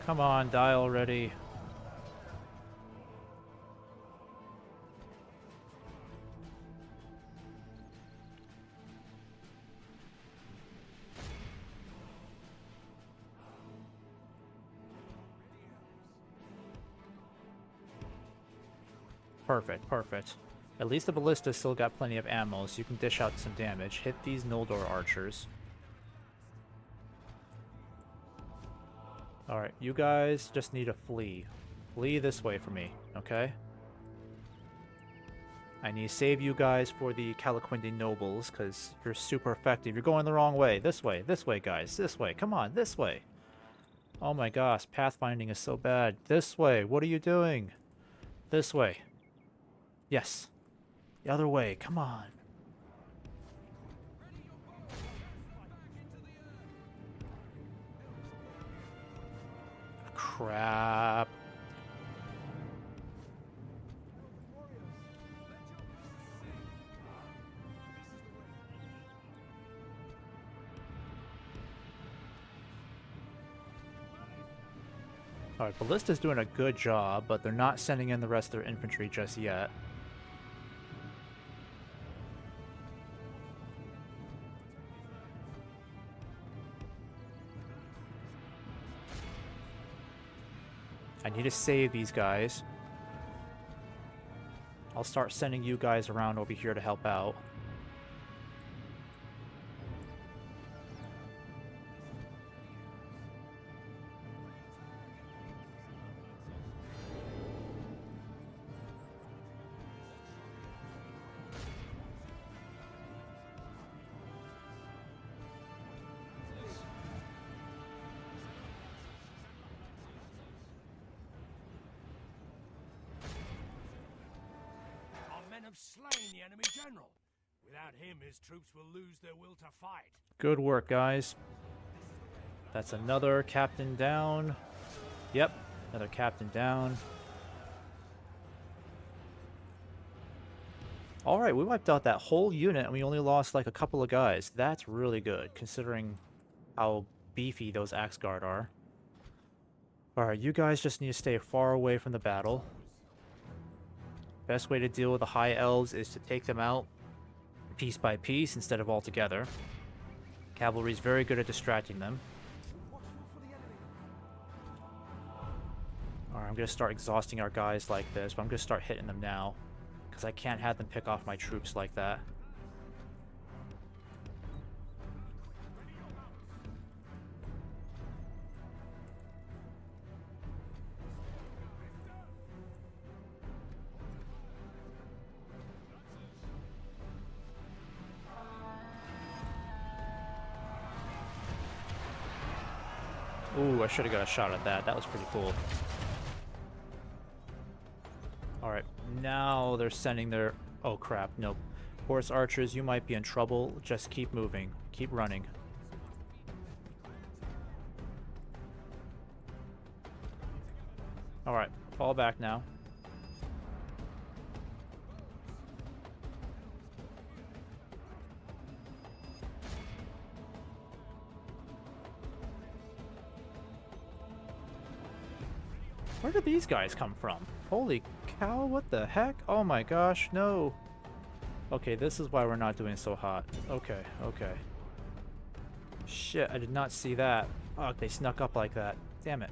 Speaker 1: Come on, die already. Perfect, perfect. At least the ballista still got plenty of ammo, so you can dish out some damage. Hit these Noldor archers. Alright, you guys just need to flee. Flee this way for me, okay? I need to save you guys for the Calaquindi nobles, because you're super effective. You're going the wrong way. This way, guys. This way. Come on, this way. Oh my gosh, pathfinding is so bad. This way. What are you doing? This way. Yes. The other way. Come on. Crap. Alright, Ballista's doing a good job, but they're not sending in the rest of their infantry just yet. I need to save these guys. I'll start sending you guys around over here to help out.
Speaker 2: Have slain the enemy general. Without him, his troops will lose their will to fight.
Speaker 1: Good work, guys. That's another captain down. Yep, another captain down. Alright, we wiped out that whole unit and we only lost like a couple of guys. That's really good, considering how beefy those Axe Guard are. Alright, you guys just need to stay far away from the battle. Best way to deal with the High Elves is to take them out piece by piece instead of all together. Cavalry's very good at distracting them. Alright, I'm going to start exhausting our guys like this, but I'm going to start hitting them now. Because I can't have them pick off my troops like that. Ooh, I should have got a shot at that. That was pretty cool. Alright, now they're sending their... Oh crap, nope. Horse archers, you might be in trouble. Just keep moving. Keep running. Alright, fall back now. Where did these guys come from? Holy cow, what the heck? Oh my gosh, no. Okay, this is why we're not doing so hot. Okay, okay. Shit, I did not see that. Fuck, they snuck up like that. Damn it.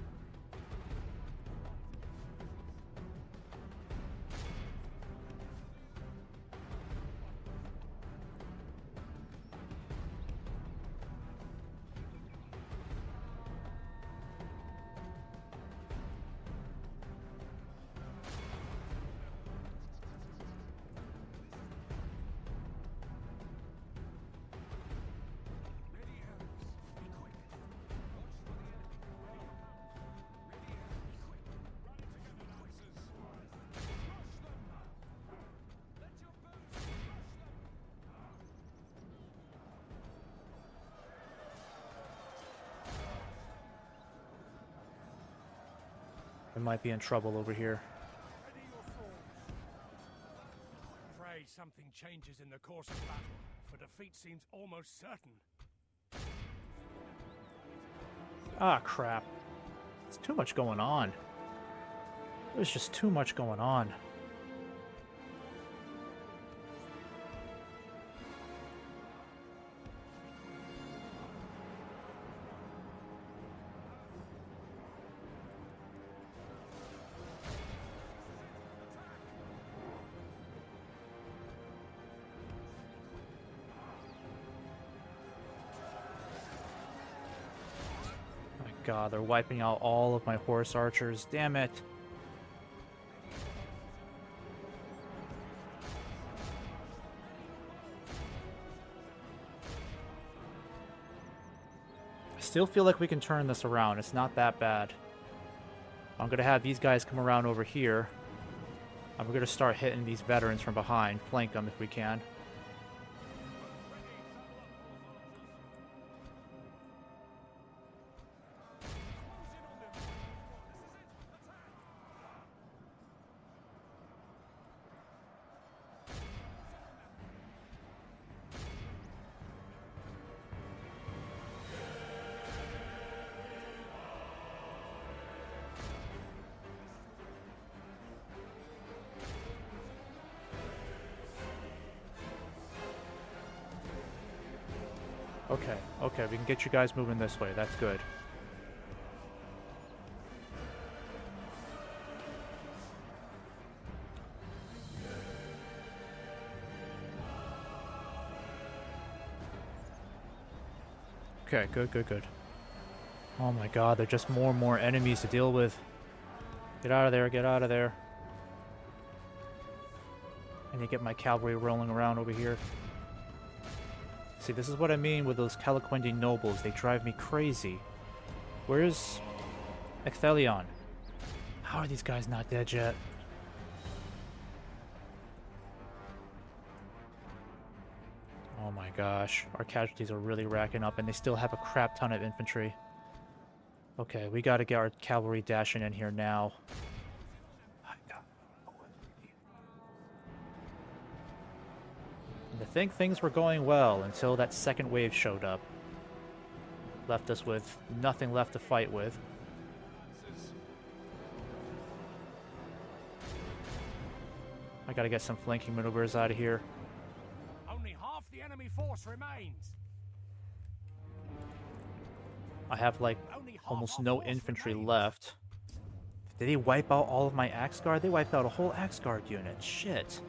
Speaker 1: We might be in trouble over here.
Speaker 2: Ready your swords. Pray something changes in the course of battle, for defeat seems almost certain.
Speaker 1: Ah, crap. There's too much going on. There's just too much going on. God, they're wiping out all of my horse archers. Damn it. I still feel like we can turn this around. It's not that bad. I'm going to have these guys come around over here. And we're going to start hitting these veterans from behind. Flank them if we can. Okay, we can get you guys moving this way. That's good. Okay, good. Oh my god, they're just more and more enemies to deal with. Get out of there, get out of there. I need to get my cavalry rolling around over here. See, this is what I mean with those Calaquendi nobles. They drive me crazy. Where's Ecthelion? How are these guys not dead yet? Oh my gosh. Our casualties are really racking up, and they still have a crap ton of infantry. Okay, we gotta get our cavalry dashing in here now. I think things were going well until that second wave showed up. Left us with nothing left to fight with. I gotta get some flanking maneuvers out of here.
Speaker 2: Only half the enemy force remains.
Speaker 1: I have like
Speaker 2: Only half
Speaker 1: almost
Speaker 2: our
Speaker 1: no
Speaker 2: force
Speaker 1: infantry
Speaker 2: remains.
Speaker 1: left. Did they wipe out all of my Axe Guard? They wiped out a whole Axe Guard unit. Shit.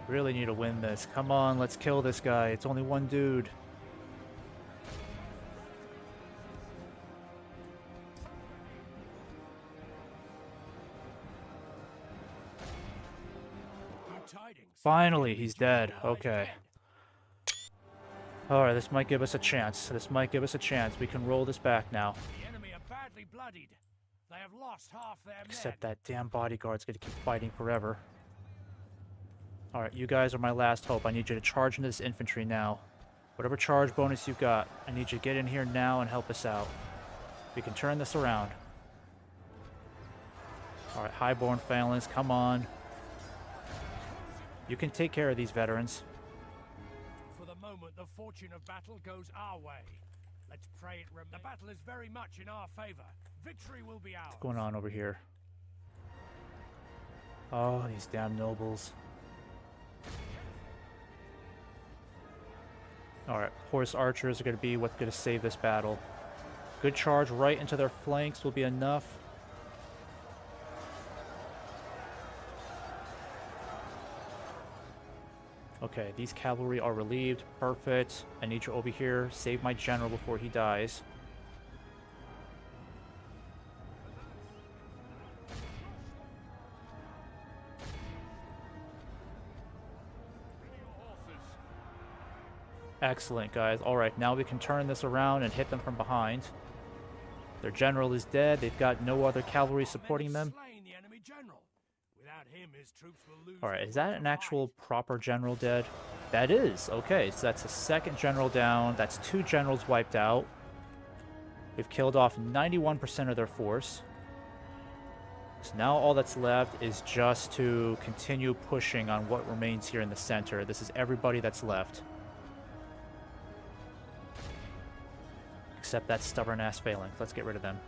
Speaker 1: Really need to win this. Come on, let's kill this guy. It's only one dude.
Speaker 2: Good tidings.
Speaker 1: Finally, he's dead. Okay. Alright, this might give us a chance. We can roll this back now.
Speaker 2: The enemy are badly bloodied. They have lost half their
Speaker 1: Except
Speaker 2: men.
Speaker 1: that damn bodyguard's gonna keep fighting forever. Alright, you guys are my last hope. I need you to charge into this infantry now. Whatever charge bonus you've got, I need you to get in here now and help us out. We can turn this around. Alright, highborn phalanx, come on. You can take care of these veterans.
Speaker 2: For the moment, the fortune of battle goes our way. Let's pray it remains. The battle is very much in our favor. Victory will be ours.
Speaker 1: What's going on over here? Oh, these damn nobles. Alright, horse archers are going to be what's going to save this battle. Good charge right into their flanks will be enough. Okay, these cavalry are relieved. Perfect. I need you over here. Save my general before he dies. Excellent, guys. Alright, now we can turn this around and hit them from behind. Their general is dead. They've got no other cavalry supporting them.
Speaker 2: Slain the enemy general. With Without him, his troops will lose.
Speaker 1: Alright,
Speaker 2: the
Speaker 1: is
Speaker 2: will
Speaker 1: that
Speaker 2: to
Speaker 1: an actual
Speaker 2: fight.
Speaker 1: proper general dead? That is. Okay, so that's a second general down. That's 2 generals wiped out. We've killed off 91% of their force. So now all that's left is just to continue pushing on what remains here in the center. This is everybody that's left. Except that stubborn-ass phalanx. Let's get rid of them.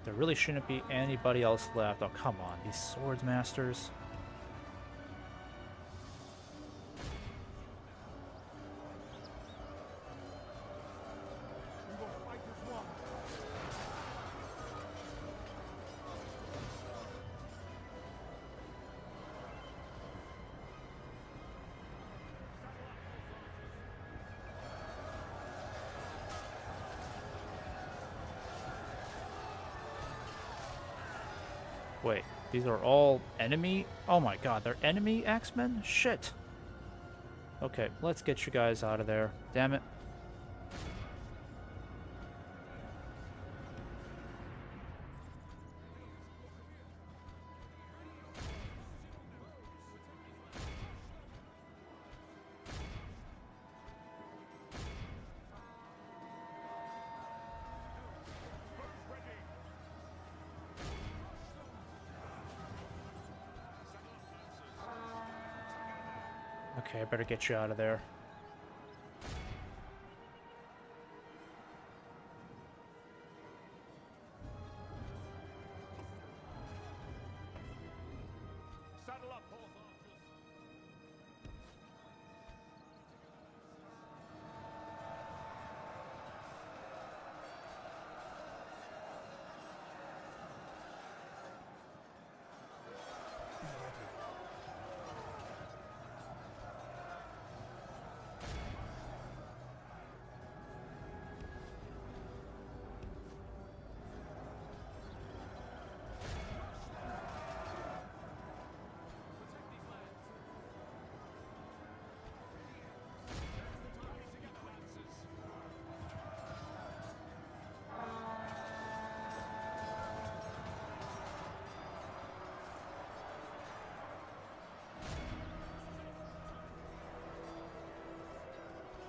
Speaker 1: There really shouldn't be anybody else left. Oh, come on. These swords masters.
Speaker 4: We will fight as one.
Speaker 1: Wait, these are all enemy? Oh my god, they're enemy X-Men? Shit. Okay, let's get you guys out of there. Damn it. Okay, I better get you out of there.
Speaker 4: Saddle up, horse archers.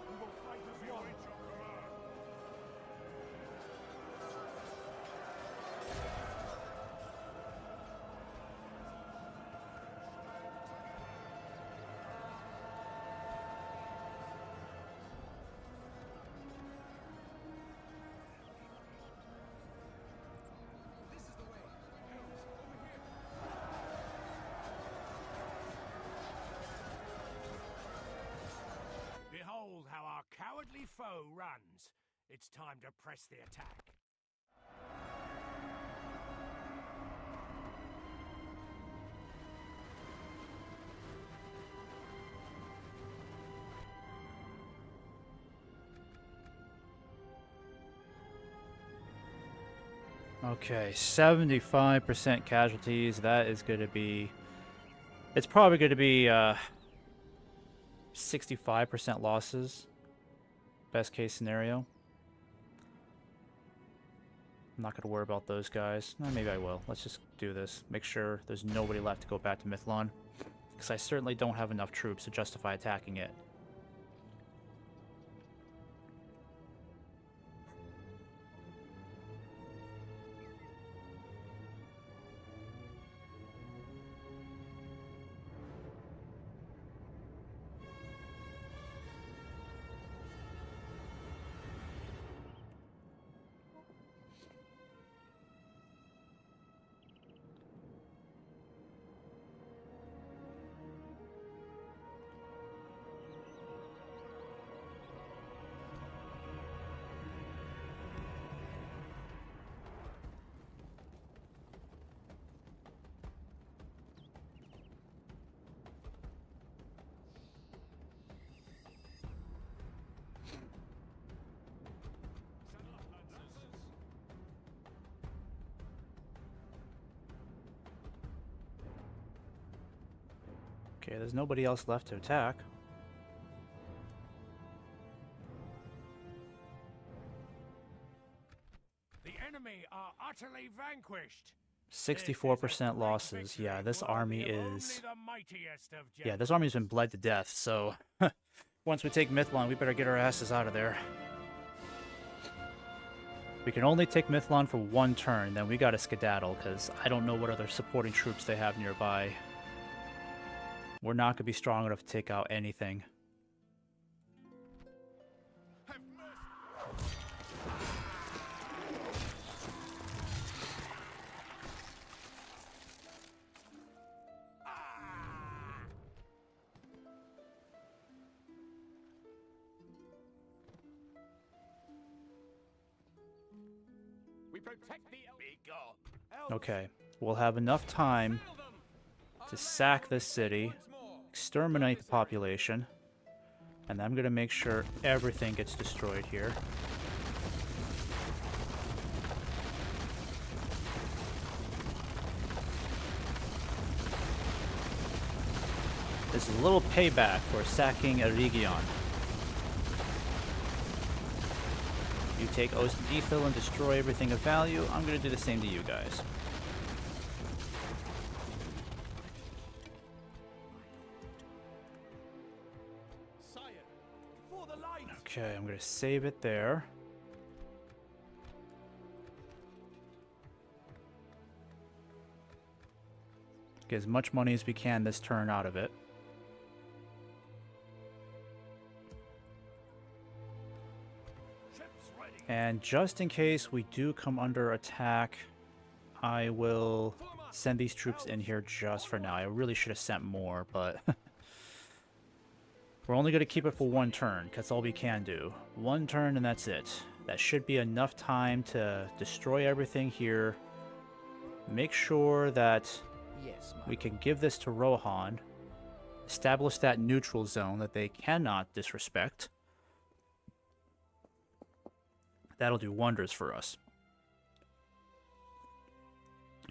Speaker 4: We will fight as one.
Speaker 3: This is the way. Elves, over here.
Speaker 2: Behold how our cowardly foe runs. It's time to press the attack.
Speaker 1: Okay, 75% casualties. That is going to be... It's probably going to be 65% losses. Best case scenario. I'm not going to worry about those guys. Maybe I will. Let's just do this. Make sure there's nobody left to go back to Mithlon. Because I certainly don't have enough troops to justify attacking it. Okay, there's nobody else left to attack.
Speaker 2: The enemy are utterly vanquished.
Speaker 1: 64% losses. Yeah, this army is...
Speaker 2: Only the mightiest of
Speaker 1: Yeah, this army's been bled to death, so... Once we take Mithlon, we better get our asses out of there. We can only take Mithlon for one turn, then we gotta skedaddle, because I don't know what other supporting troops they have nearby. We're not gonna be strong enough to take out anything.
Speaker 3: We protect the Be gone.
Speaker 1: Okay, we'll have enough time to sack this city, exterminate the population, and I'm gonna make sure everything gets destroyed here. This is a little payback for sacking Eregion. You take Ost-Ethel and destroy everything of value. I'm gonna do the same to you guys.
Speaker 4: Sire, for the light.
Speaker 1: Okay, I'm gonna save it there. Get as much money as we can this turn out of it.
Speaker 2: Ships ready.
Speaker 1: And just in case we do come under attack, I will send these troops in here just for now. I really should have sent more, but we're only going to keep it for one turn, because that's all we can do. One turn and that's it. That should be enough time to destroy everything here. Make sure that
Speaker 5: Yes, my
Speaker 1: we can give this to Rohan. Establish that neutral zone that they cannot disrespect. That'll do wonders for us.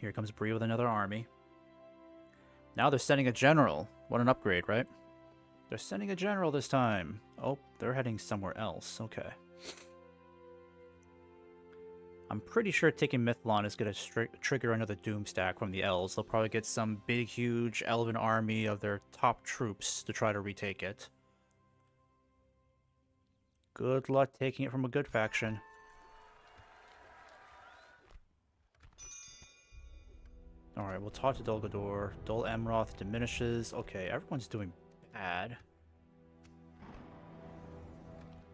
Speaker 1: Here comes Bree with another army. Now they're sending a general. What an upgrade, right? They're sending a general this time. Oh, they're heading somewhere else. Okay. I'm pretty sure taking Mithlon is going to trigger another doom stack from the elves. They'll probably get some big, huge elven army of their top troops to try to retake it. Good luck taking it from a good faction. Alright, we'll talk to Dol Guldur. Dol Amroth diminishes. Okay, everyone's doing bad.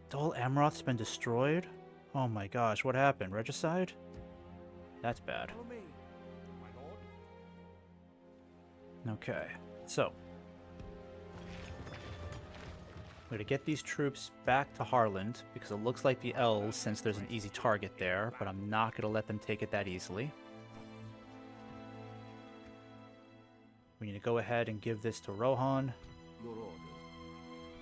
Speaker 1: Dol Amroth's been destroyed? Oh my gosh, what happened? Regicide? That's bad.
Speaker 4: Follow me, my lord.
Speaker 1: Okay, so we're gonna get these troops back to Harland because it looks like the elves, since there's an easy target there, but I'm not gonna let them take it that easily. We need to go ahead and give this to Rohan.
Speaker 5: Your orders.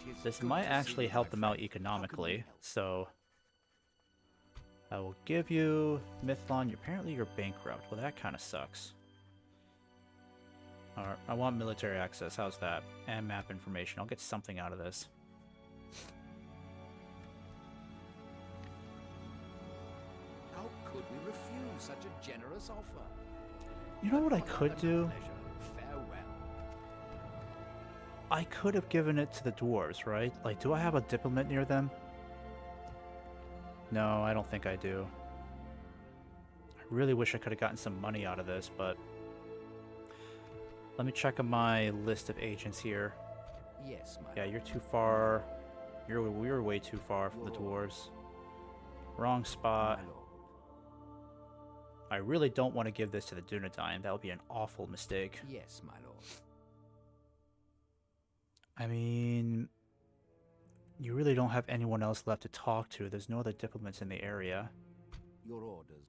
Speaker 5: 'Tis
Speaker 1: This
Speaker 5: good
Speaker 1: might
Speaker 5: to
Speaker 1: actually
Speaker 5: see you,
Speaker 1: help
Speaker 5: my
Speaker 1: them out
Speaker 5: friend. How can we
Speaker 1: economically,
Speaker 5: help?
Speaker 1: so I will give you Mithlon. Apparently you're bankrupt. Well, that kind of sucks. Alright, I want military access. How's that? And map information. I'll get something out of this.
Speaker 5: How could we refuse such a generous offer?
Speaker 1: You know what I
Speaker 5: Upon
Speaker 1: could
Speaker 5: our
Speaker 1: do?
Speaker 5: pleasure, farewell.
Speaker 1: I could have given it to the dwarves, right? Like, do I have a diplomat near them? No, I don't think I do. I really wish I could have gotten some money out of this, but let me check on my list of agents here.
Speaker 5: Yes, my
Speaker 1: Yeah, you're too far. We're way too far from the dwarves. Wrong spot.
Speaker 5: my lord.
Speaker 1: I really don't want to give this to the Dunedain. That would be an awful mistake.
Speaker 5: Yes, my lord.
Speaker 1: I mean, you really don't have anyone else left to talk to. There's no other diplomats in the area.
Speaker 5: Your orders.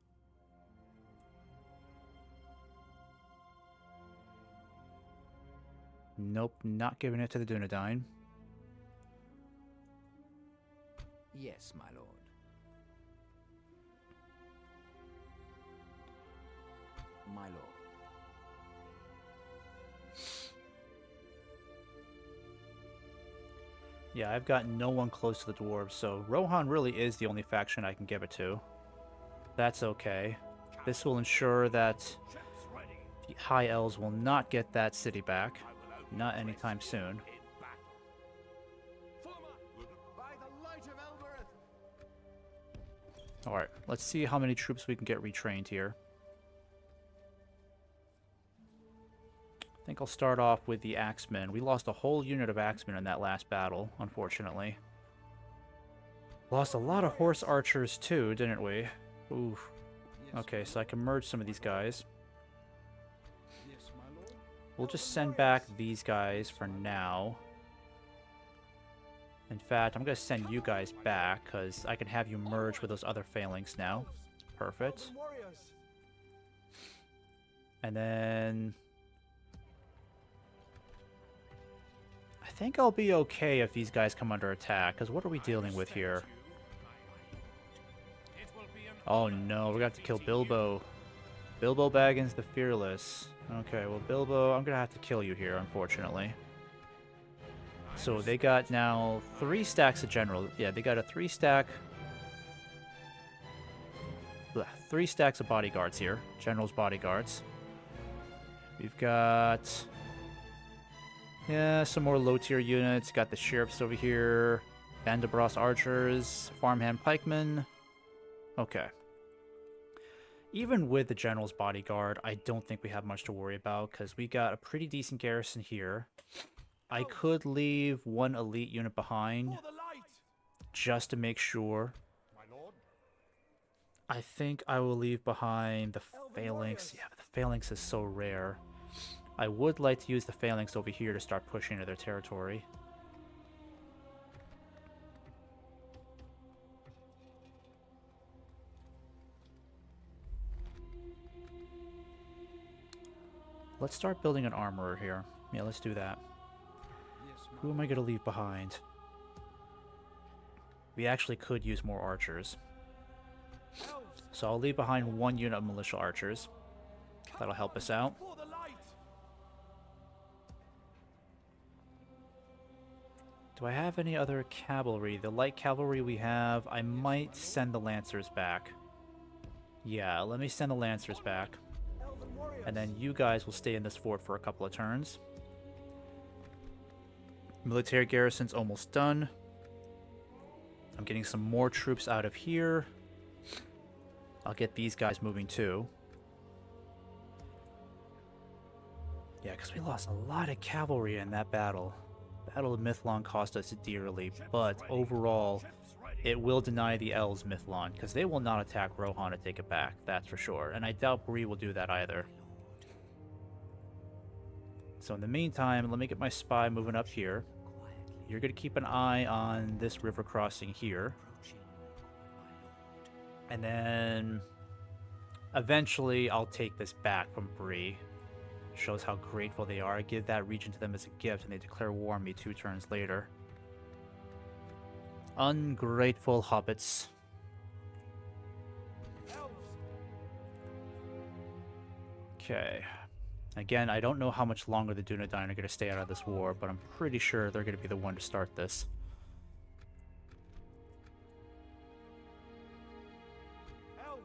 Speaker 1: Nope, not giving it to the Dunedain.
Speaker 5: Yes, my lord. My lord.
Speaker 1: Yeah, I've got no one close to the dwarves, so Rohan really is the only faction I can give it to. That's okay. This will ensure that
Speaker 2: Ships ready.
Speaker 1: the High Elves will not get that city back.
Speaker 2: I will only
Speaker 1: Not
Speaker 2: press
Speaker 1: anytime soon.
Speaker 2: in battle.
Speaker 3: Form up!
Speaker 5: By the light of Elbereth!
Speaker 1: Alright, let's see how many troops we can get retrained here. I think I'll start off with the Axemen. We lost a whole unit of Axemen in that last battle, unfortunately. Lost a lot of horse archers too, didn't we? Oof. Okay, so I can merge some of these guys.
Speaker 5: Yes, my lord.
Speaker 1: We'll just send back these guys for now. In fact, I'm going to send you guys back, because I can have you merge with those other phalanx now. Perfect.
Speaker 4: Elven warriors.
Speaker 1: And then... I think I'll be okay if these guys come under attack, because what are we dealing with here?
Speaker 2: It will be an
Speaker 1: Oh
Speaker 2: honor
Speaker 1: no, we're
Speaker 2: to
Speaker 1: gonna have to kill
Speaker 2: defeat
Speaker 1: Bilbo. Bilbo Baggins the Fearless. Okay, well Bilbo, I'm gonna have to kill you here, unfortunately. So they got now 3 stacks of general. Yeah, they got a 3 stack... 3 stacks of bodyguards here. General's bodyguards. We've got... yeah, some more low-tier units. Got the sheriffs over here. Bandabros archers. Farmhand pikemen. Okay. Even with the general's bodyguard, I don't think we have much to worry about, because we got a pretty decent garrison here. I could leave 1 elite unit behind,
Speaker 4: For the light.
Speaker 1: just to make sure.
Speaker 3: My lord?
Speaker 1: I think I will leave behind the
Speaker 4: Elven
Speaker 1: phalanx.
Speaker 4: warriors.
Speaker 1: Yeah, but the phalanx is so rare. I would like to use the phalanx over here to start pushing into their territory. Let's start building an armorer here. Yeah, let's do that.
Speaker 5: Yes, my
Speaker 1: Who am I going to leave behind? We actually could use more archers.
Speaker 4: Elves.
Speaker 1: So I'll leave behind 1 unit of militia archers. That'll help us out.
Speaker 4: For the light.
Speaker 1: Do I have any other cavalry? The light cavalry we have, I might send the lancers back. Yeah, let me send the lancers back.
Speaker 4: Elven warriors.
Speaker 1: And then you guys will stay in this fort for a couple of turns. Military garrison's almost done. I'm getting some more troops out of here. I'll get these guys moving too. Yeah, because we lost a lot of cavalry in that battle. Battle of Mithlon cost us dearly, but overall,
Speaker 2: ships ready.
Speaker 1: it will deny the elves Mithlon, because they will not attack Rohan to take it back, that's for sure. And I doubt Bree will do that either. So in the meantime, let me get my spy moving up here. You're going to keep an eye on this river crossing here. And then eventually I'll take this back from Bree. Shows how grateful they are. I give that region to them as a gift and they declare war on me 2 turns later. Ungrateful hobbits.
Speaker 4: Elves.
Speaker 1: Okay. Again, I don't know how much longer the Dunedain are going to stay out of this war, but I'm pretty sure they're going to be the one to start this.
Speaker 4: Elves.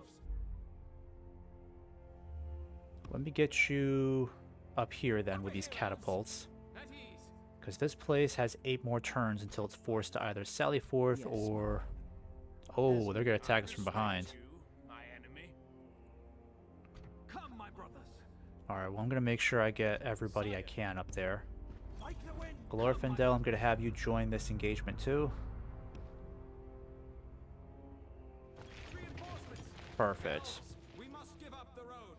Speaker 1: Let me get you up here then with these catapults.
Speaker 3: At ease.
Speaker 1: Because this place has 8 more turns until it's forced to either sally forth
Speaker 5: Yes.
Speaker 1: or... Oh, they're going to attack us from behind.
Speaker 2: You, my enemy.
Speaker 3: Come, my brothers.
Speaker 1: Alright, well I'm going to make sure I get everybody I can up there.
Speaker 4: Like the wind.
Speaker 1: Glorfindel, I'm going to have you join this engagement too.
Speaker 3: Reinforcements.
Speaker 1: Perfect.
Speaker 3: We must give up the road.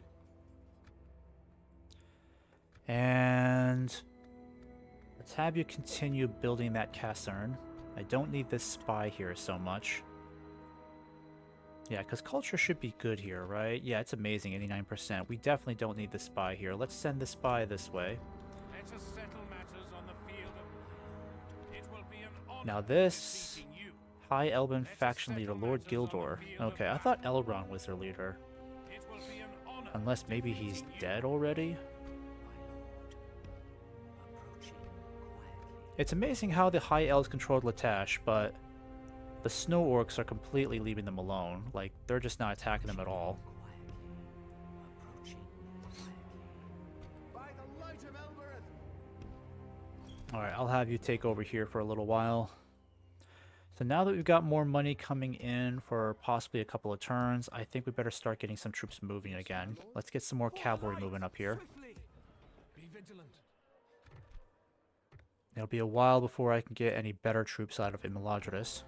Speaker 1: And let's have you continue building that casern. I don't need this spy here so much. Yeah, because culture should be good here, right? Yeah, it's amazing, 89%. We definitely don't need the spy here. Let's send the spy this way.
Speaker 2: Let us settle matters on the field of... It will be an honor
Speaker 1: Now this
Speaker 2: defeating you.
Speaker 1: High Elven faction leader, Lord Gildor. Okay, I thought Elrond was their leader.
Speaker 2: It will be an honor
Speaker 1: Unless maybe he's
Speaker 2: defeating you.
Speaker 1: dead already? It's amazing how the High Elves controlled Latash, but the Snow Orcs are completely leaving them alone. Like, they're just not attacking them at all.
Speaker 3: By the light of Elbereth!
Speaker 1: Alright, I'll have you take over here for a little while. So now that we've got more money coming in for possibly a couple of turns, I think we better start getting some troops moving again. Let's get some more cavalry moving up here.
Speaker 3: Be vigilant.
Speaker 1: It'll be a while before I can get any better troops out of Imladris.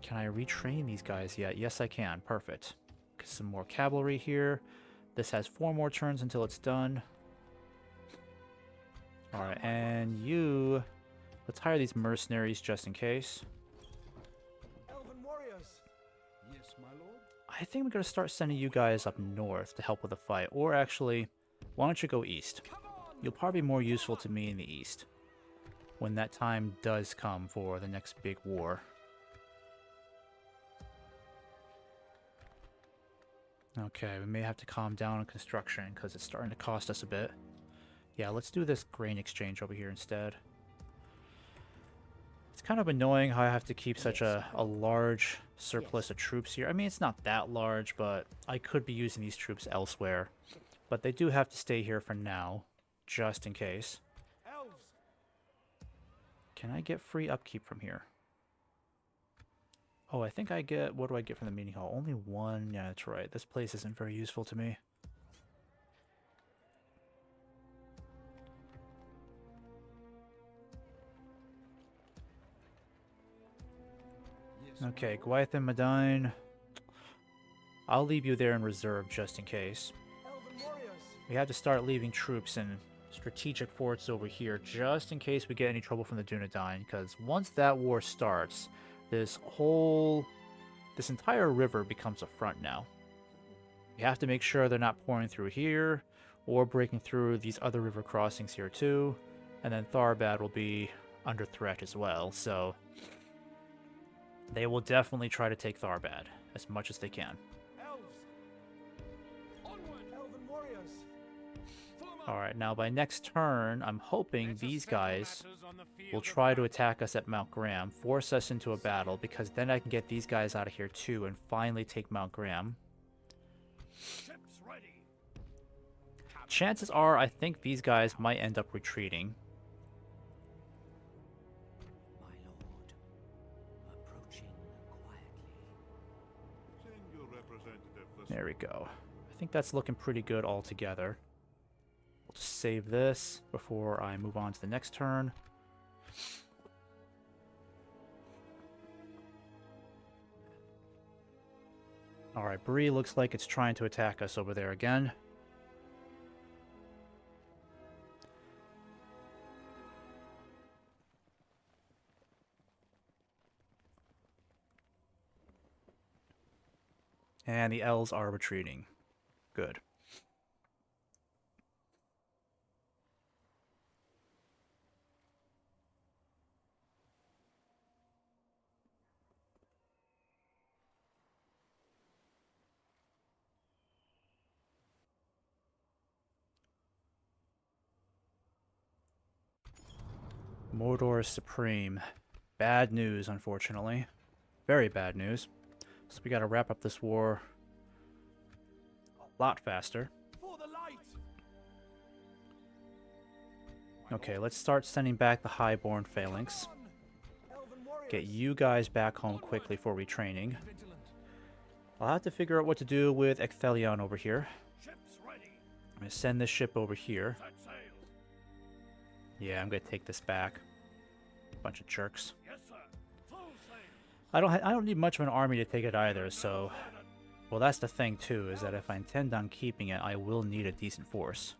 Speaker 1: Can I retrain these guys yet? Yes, I can. Perfect. Get some more cavalry here. This has 4 more turns until it's done. Alright, and you... Let's hire these mercenaries just in case.
Speaker 4: Elven warriors.
Speaker 3: Yes, my lord.
Speaker 1: I think we're going to start sending you guys up north to help with the fight. Or actually, why don't you go east? You'll probably be more useful to me in the east when that time does come for the next big war. Okay, we may have to calm down on construction because it's starting to cost us a bit. Yeah, let's do this grain exchange over here instead. It's kind of annoying how I have to keep such a large surplus of troops here. I mean, it's not that large, but I could be using these troops elsewhere. But they do have to stay here for now, just in case.
Speaker 4: Elves.
Speaker 1: Can I get free upkeep from here? Oh, I think I get... What do I get from the meeting hall? Only 1? Yeah, that's right. This place isn't very useful to me.
Speaker 3: Yes,
Speaker 1: Okay, Gwythe and Medine. I'll leave you there in reserve just in case.
Speaker 4: Elven warriors.
Speaker 1: We have to start leaving troops in strategic forts over here just in case we get any trouble from the Dunedain, because once that war starts, this entire river becomes a front now. You have to make sure they're not pouring through here or breaking through these other river crossings here too, and then Tharbad will be under threat as well, so they will definitely try to take Tharbad as much as they can.
Speaker 4: Elves.
Speaker 3: Onward!
Speaker 4: Elven warriors.
Speaker 1: Alright, now by next turn, I'm hoping these guys will try to attack us at Mount Graham, force us into a battle, because then I can get these guys out of here too and finally take Mount Graham.
Speaker 2: Ships ready.
Speaker 1: Chances are, I think these guys might end up retreating.
Speaker 5: My lord, approaching quietly.
Speaker 1: There we go. I think that's looking pretty good altogether. We'll just save this before I move on to the next turn. Alright, Bree looks like it's trying to attack us over there again. And the elves are retreating. Good. Mordor is supreme. Bad news, unfortunately. Very bad news. So we gotta wrap up this war a lot faster.
Speaker 4: For the light.
Speaker 1: Okay, let's start sending back the Highborn Phalanx.
Speaker 4: Elven warriors.
Speaker 1: Get you guys back home quickly for retraining.
Speaker 3: Vigilant.
Speaker 1: I'll have to figure out what to do with Ecthelion over here.
Speaker 2: Ships ready.
Speaker 1: I'm gonna send this ship over here.
Speaker 2: Set sail.
Speaker 1: Yeah, I'm gonna take this back. Bunch of jerks.
Speaker 2: Yes, sir. Full sail.
Speaker 1: I don't need much of an army to take it either, so... Well, that's the thing, too, is that if I intend on keeping it, I will need a decent force.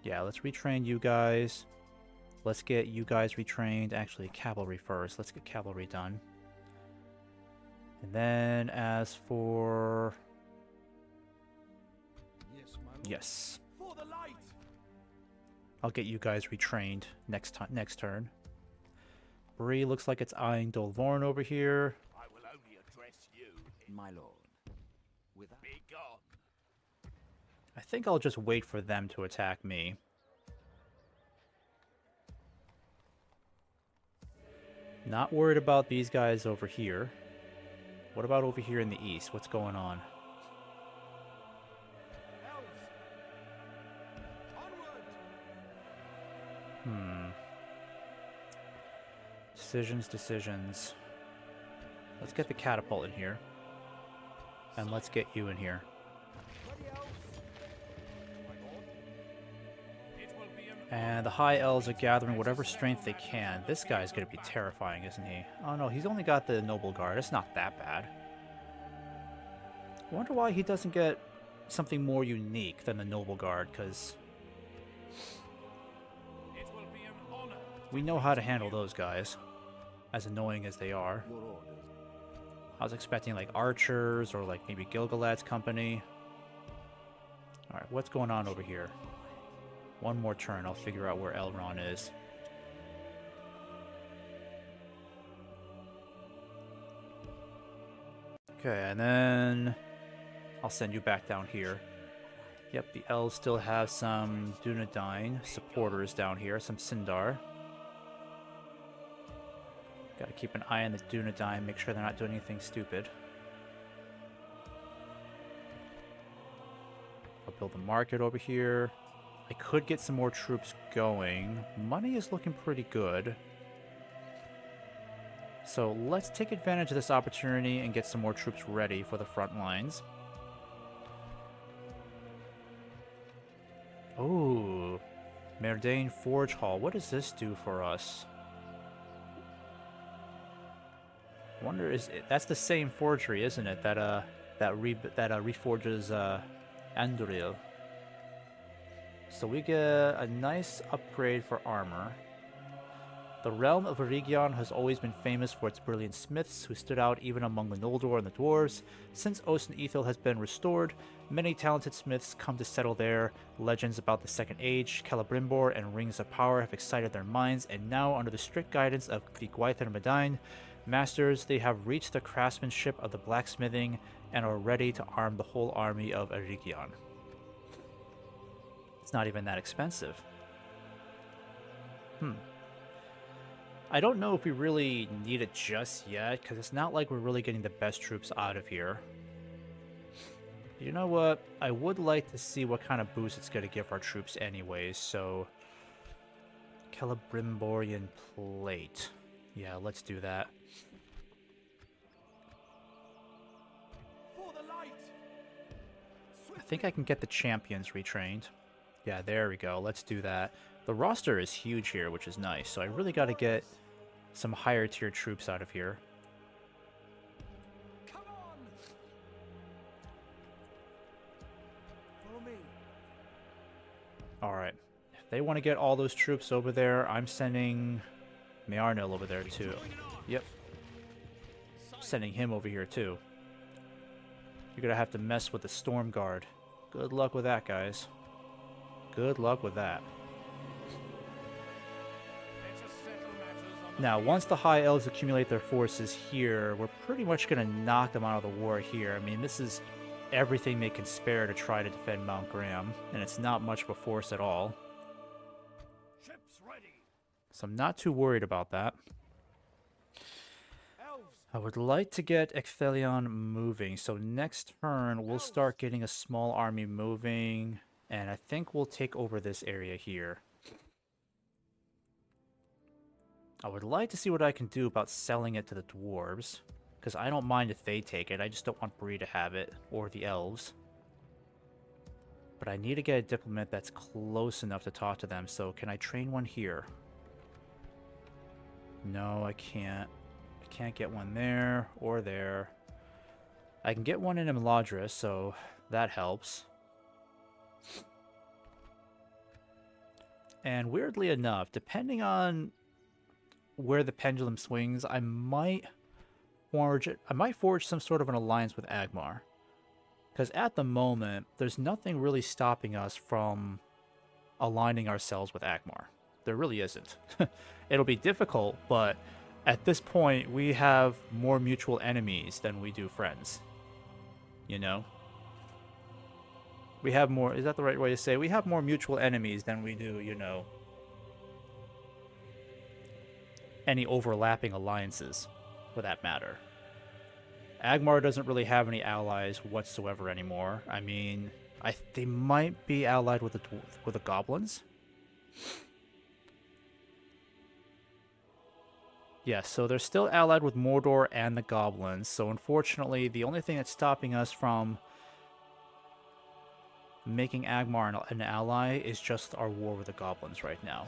Speaker 1: Yeah, let's retrain you guys. Let's get you guys retrained. Actually, cavalry first. Let's get cavalry done. And then, as for...
Speaker 3: Yes, my lord.
Speaker 1: Yes.
Speaker 4: For the light.
Speaker 1: I'll get you guys retrained next turn. Bree looks like it's eyeing Dolvorn over here.
Speaker 2: I will only address you.
Speaker 5: My lord. Without
Speaker 2: Be gone.
Speaker 1: I think I'll just wait for them to attack me. Not worried about these guys over here. What about over here in the east? What's going on? Decisions. Let's get the catapult in here. And let's get you in here. And the high elves are gathering whatever strength they can. This guy's going to be terrifying, isn't he? Oh no, he's only got the noble guard. It's not that bad. I wonder why he doesn't get something more unique than the noble guard, because we know how to handle those guys, as annoying as they are. I was expecting like archers or like maybe Gilgalad's company. Alright, what's going on over here? One more turn, I'll figure out where Elrond is. Okay, and then I'll send you back down here. Yep, the elves still have some Dunedain supporters down here, some Sindar. Gotta keep an eye on the Dunedain, make sure they're not doing anything stupid. I'll build a market over here. I could get some more troops going. Money is looking pretty good. So let's take advantage of this opportunity and get some more troops ready for the front lines. Oh, Merdane Forge Hall. What does this do for us? Wonder that's the same forgery, isn't it? That reforges Anduril. So we get a nice upgrade for armor. The realm of Eregion has always been famous for its brilliant smiths who stood out even among the Noldor and the dwarves. Since Ost and Ethel has been restored, many talented smiths come to settle there. Legends about the Second Age, Celebrimbor, and Rings of Power have excited their minds, and now under the strict guidance of the Gwaithir Medain masters, they have reached the craftsmanship of the blacksmithing and are ready to arm the whole army of Eregion. It's not even that expensive. I don't know if we really need it just yet, because it's not like we're really getting the best troops out of here. You know what? I would like to see what kind of boost it's going to give our troops anyways, so... Celebrimborian Plate. Yeah, let's do that. I think I can get the champions retrained. Yeah, there we go. Let's do that. The roster is huge here, which is nice. So I really got to get some higher tier troops out of here.
Speaker 4: Come on. Follow me.
Speaker 1: Alright. If they want to get all those troops over there, I'm sending Mearnil over there too. Yep. Sending him over here too. You're going to have to mess with the Storm Guard. Good luck with that, guys. Good luck with that. Now, once the High Elves accumulate their forces here, we're pretty much going to knock them out of the war here. I mean, this is everything they can spare to try to defend Mount Graham, and it's not much of a force at all.
Speaker 2: Ships ready.
Speaker 1: So I'm not too worried about that. I would like to get Ecthelion moving, so next turn we'll start getting a small army moving, and I think we'll take over this area here. I would like to see what I can do about selling it to the dwarves, because I don't mind if they take it, I just don't want Bree to have it, or the elves. But I need to get a diplomat that's close enough to talk to them, so can I train one here? No, I can't. I can't get one there, or there. I can get one in Imladris, so that helps. And weirdly enough, depending on where the pendulum swings, I might forge some sort of an alliance with Agmar. Because at the moment, there's nothing really stopping us from aligning ourselves with Agmar. There really isn't. It'll be difficult, but at this point, we have more mutual enemies than we do friends. You know? We have more, is that the right way to say? We have more mutual enemies than we do, you know, any overlapping alliances, for that matter. Agmar doesn't really have any allies whatsoever anymore. I mean, they might be allied with the goblins. Yes, so they're still allied with Mordor and the goblins. So unfortunately, the only thing that's stopping us from making Agmar an ally is just our war with the goblins right now.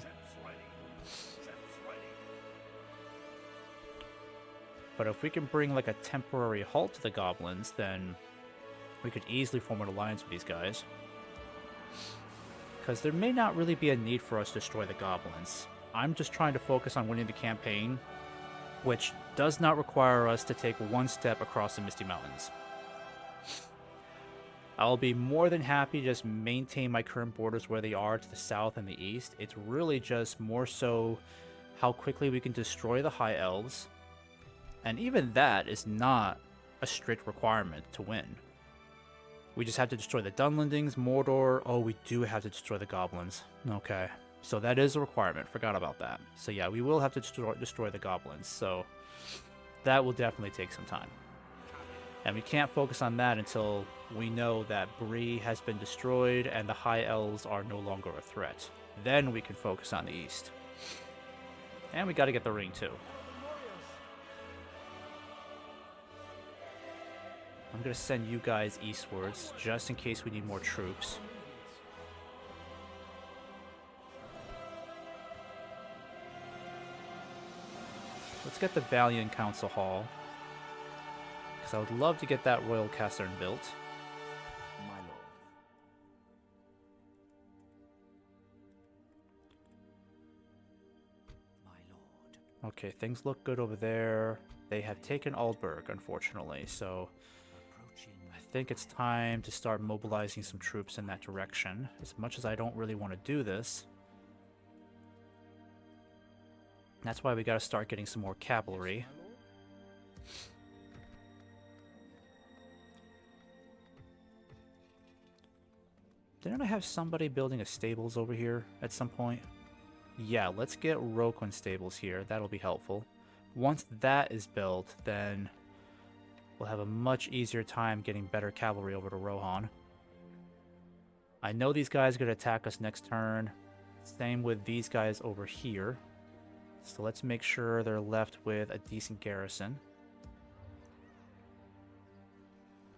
Speaker 1: But if we can bring like a temporary halt to the goblins, then we could easily form an alliance with these guys. Because there may not really be a need for us to destroy the goblins. I'm just trying to focus on winning the campaign, which does not require us to take one step across the Misty Mountains. I'll be more than happy to just maintain my current borders where they are to the south and the east. It's really just more so how quickly we can destroy the High Elves. And even that is not a strict requirement to win. We just have to destroy the Dunlendings, Mordor. Oh, we do have to destroy the goblins. Okay. So that is a requirement. Forgot about that. So yeah, we will have to destroy the goblins. So that will definitely take some time. And we can't focus on that until we know that Bree has been destroyed and the High Elves are no longer a threat. Then we can focus on the east. And we got to get the ring too. I'm going to send you guys eastwards just in case we need more troops. Let's get the Valiant Council Hall, because I would love to get that Royal Caserne built.
Speaker 5: My lord. My lord.
Speaker 1: Okay, things look good over there. They have taken Aldburg, unfortunately, so I think it's time to start mobilizing some troops in that direction. As much as I don't really want to do this, that's why we got to start getting some more cavalry. Didn't I have somebody building a stables over here at some point? Yeah, let's get Roquan stables here. That'll be helpful. Once that is built, then we'll have a much easier time getting better cavalry over to Rohan. I know these guys are going to attack us next turn. Same with these guys over here. So let's make sure they're left with a decent garrison.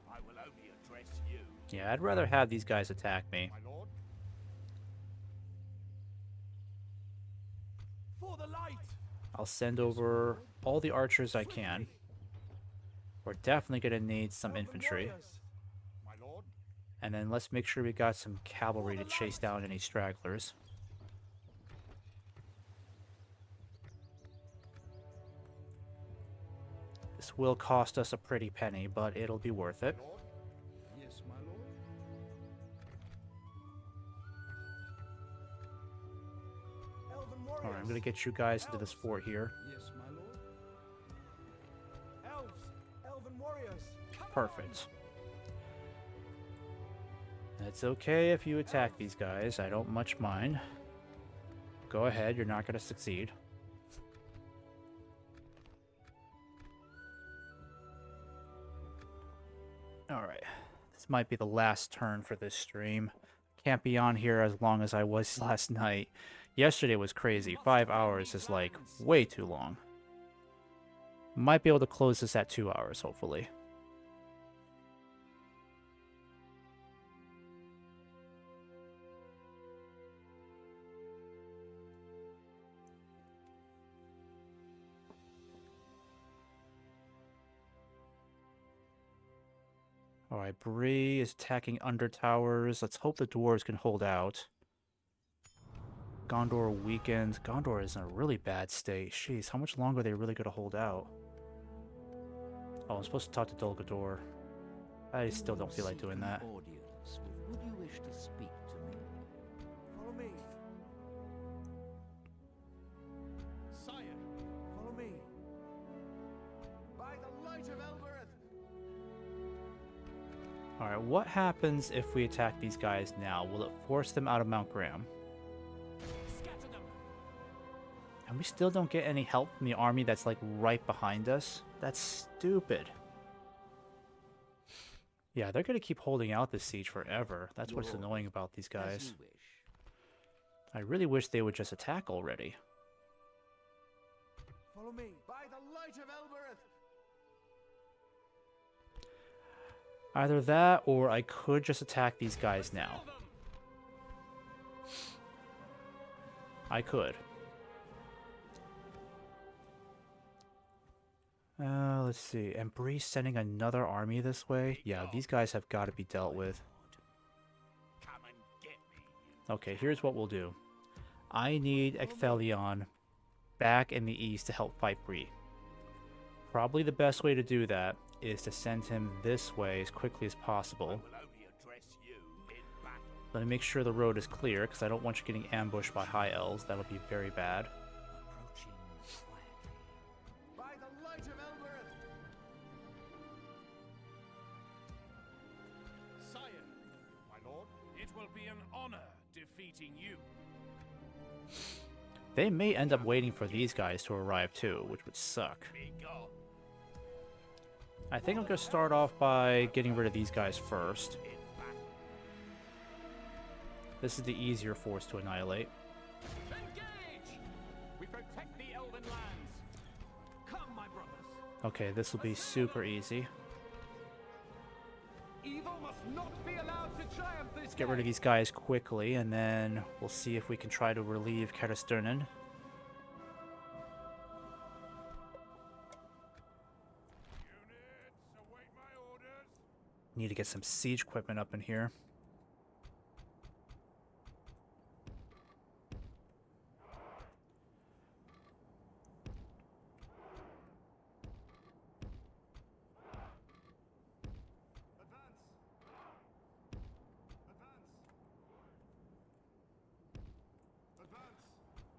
Speaker 4: I will only address you.
Speaker 1: Yeah, I'd rather have these guys attack me.
Speaker 4: My lord. For the light.
Speaker 1: I'll send over all the archers I can. We're definitely going to need some infantry.
Speaker 4: My lord.
Speaker 1: And then let's make sure we got some cavalry to chase down any stragglers. This will cost us a pretty penny, but it'll be worth it.
Speaker 5: Yes, my lord.
Speaker 1: Alright, I'm going to get you guys into this fort here.
Speaker 5: Yes, my lord.
Speaker 4: Elves. Elven warriors.
Speaker 1: Perfect. It's okay if you attack these guys. I don't much mind. Go ahead, you're not going to succeed. Alright. This might be the last turn for this stream. Can't be on here as long as I was last night. Yesterday was crazy. 5 hours is like way too long. Might be able to close this at 2 hours, hopefully. Alright, Bree is attacking under towers. Let's hope the dwarves can hold out. Gondor weakens. Gondor is in a really bad state. Jeez, how much longer are they really going to hold out? Oh, I'm supposed to talk to Dol Guldur. I still don't feel like doing that.
Speaker 5: Audience. With who do you wish to speak to me?
Speaker 4: Follow me.
Speaker 3: Sire,
Speaker 4: Follow me.
Speaker 3: by the light of Elbereth.
Speaker 1: Alright, what happens if we attack these guys now? Will it force them out of Mount Graham?
Speaker 2: Scatter them.
Speaker 1: And we still don't get any help from the army that's like right behind us? That's stupid. Yeah, they're gonna keep holding out this siege forever. That's what's annoying about these
Speaker 5: As
Speaker 1: guys.
Speaker 5: you wish.
Speaker 1: I really wish they would just attack already.
Speaker 4: Follow me.
Speaker 3: By the light of Elbereth!
Speaker 1: Either that, or I could just attack these guys now. I could. Let's see. And Bree's sending another army this way? Yeah, these guys have got to be dealt with.
Speaker 3: Come and get me.
Speaker 1: Okay, here's what we'll do. I need Ecthelion back in the east to help fight Bree. Probably the best way to do that is to send him this way as quickly as possible.
Speaker 3: Will only address you in battle.
Speaker 1: Let me make sure the road is clear, because I don't want you getting ambushed by high elves. That'll be very bad.
Speaker 5: Approaching quietly.
Speaker 3: By the light of Elbereth! Sire, my lord.
Speaker 2: It will be an honor defeating you.
Speaker 1: They may end up waiting for these guys to arrive too, which would suck.
Speaker 3: Be gone.
Speaker 1: I think I'm going to start off by getting rid of these guys first.
Speaker 3: In battle.
Speaker 1: This is the easier force to annihilate.
Speaker 3: Engage! We protect the Elven lands. Come, my brothers.
Speaker 1: Okay, this will be super easy.
Speaker 3: Evil must not be allowed to triumph this
Speaker 1: Let's get rid of these guys quickly, and then we'll see if we can try to relieve Kerasturnen.
Speaker 2: Units, await my orders.
Speaker 1: Need to get some siege equipment up in here.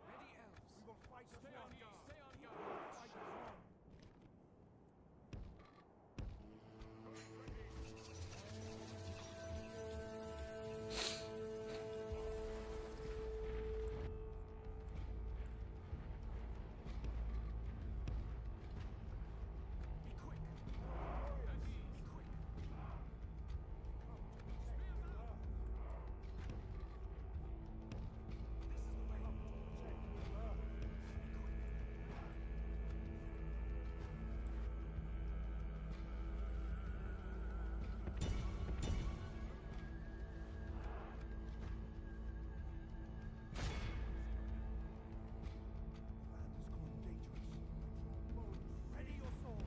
Speaker 4: Ready, elves. We will fight as one. Stay on guard. Fight as one. Be quick. Be quick. Ready your swords.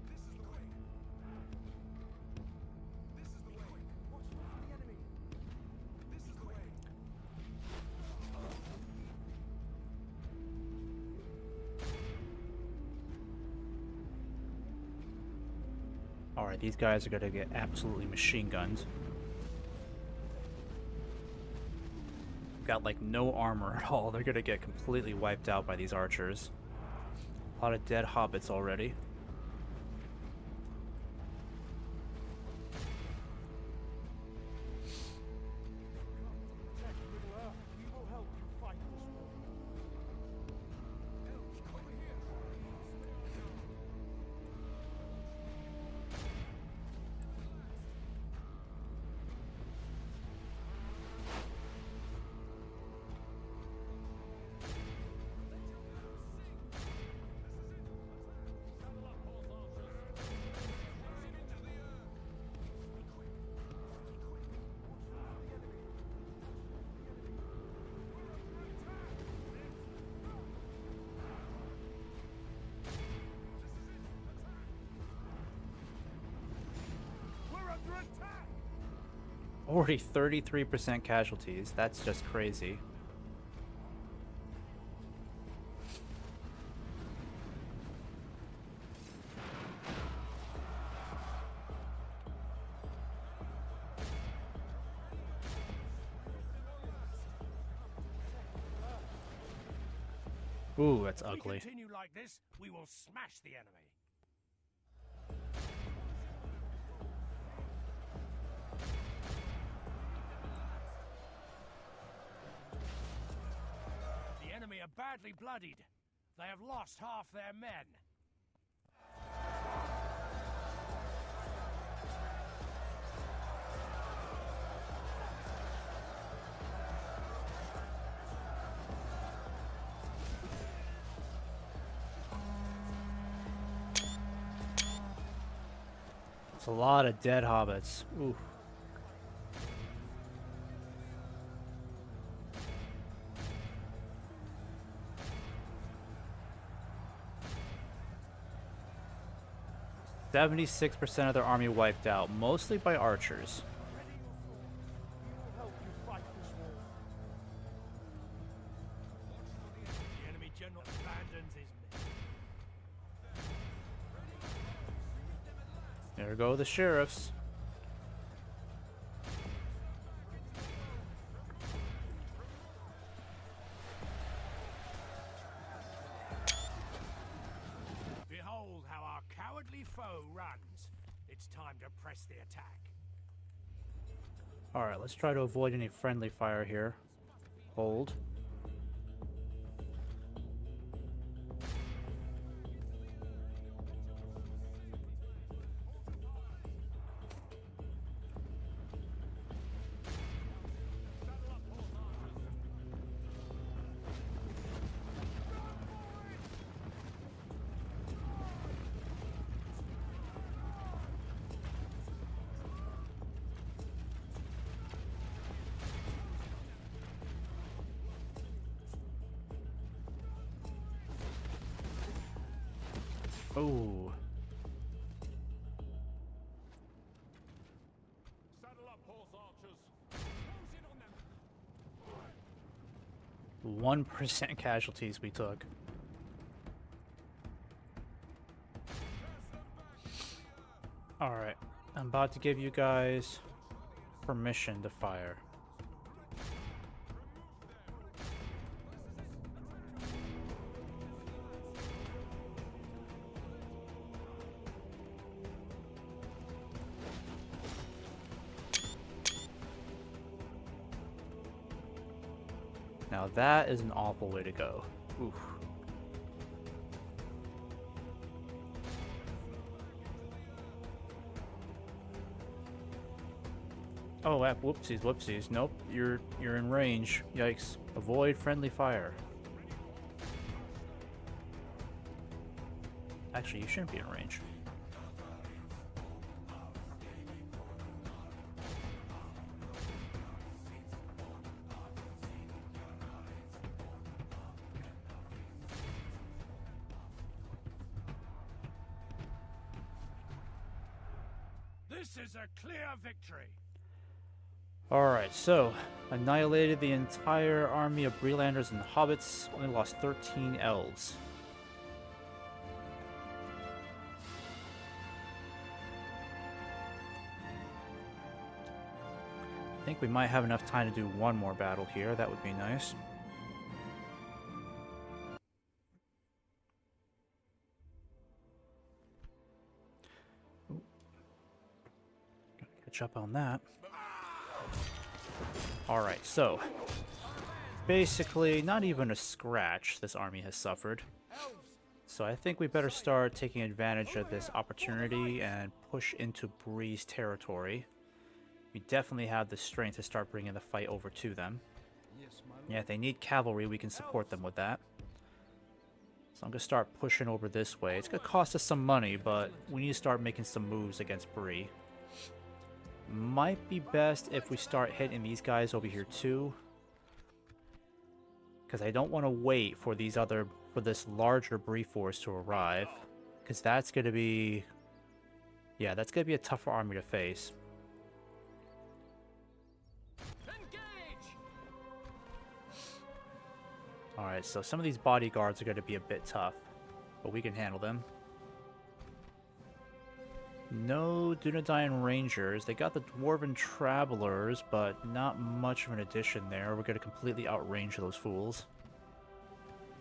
Speaker 4: This is the way. This is the way. Watchful for the enemy. This is the way.
Speaker 1: Alright, these guys are going to get absolutely machine gunned. Got like no armor at all. They're going to get completely wiped out by these archers. A lot of dead hobbits already.
Speaker 4: Protect Middle Earth. We will help you fight this war. Elves, over here.
Speaker 2: We're under attack.
Speaker 1: Already 33% casualties. That's just crazy. Ooh, that's
Speaker 2: If we
Speaker 1: ugly.
Speaker 2: continue like this, we will smash the enemy. are badly bloodied. They have lost half their men.
Speaker 1: It's a lot of dead hobbits. Ooh. "76% of their army wiped out, mostly by archers."
Speaker 4: Ready your sword. We will help you fight this war.
Speaker 2: The enemy general abandons his men.
Speaker 1: There go the sheriffs.
Speaker 2: Behold how our cowardly foe runs. It's time to press the attack.
Speaker 1: Alright, let's try to avoid any friendly fire here. Hold. Oh.
Speaker 3: Saddle up, horse archers. Close in on them.
Speaker 1: 1% casualties we took. Alright, I'm about to give you guys permission to fire. Now that is an awful way to go. Oof. Oh, whoopsies, whoopsies. Nope, you're in range. Yikes. Avoid friendly fire. Actually, you shouldn't be in range.
Speaker 2: This is a clear victory.
Speaker 1: Alright, so annihilated the entire army of Brelanders and Hobbits, only lost 13 elves. I think we might have enough time to do one more battle here, that would be nice. Ooh. Gotta catch up on that. Alright, so basically not even a scratch this army has suffered. So I think we better start taking advantage of this opportunity and push into Bree's territory. We definitely have the strength to start bringing the fight over to them. Yeah, if they need cavalry, we can support them with that. So I'm going to start pushing over this way. It's going to cost us some money, but we need to start making some moves against Bree. Might be best if we start hitting these guys over here too. Because I don't want to wait for this larger Bree force to arrive. Because that's going to be... yeah, that's going to be a tougher army to face. Alright, so some of these bodyguards are going to be a bit tough, but we can handle them. No Dunedain Rangers. They got the Dwarven Travelers, but not much of an addition there. We're going to completely outrange those fools.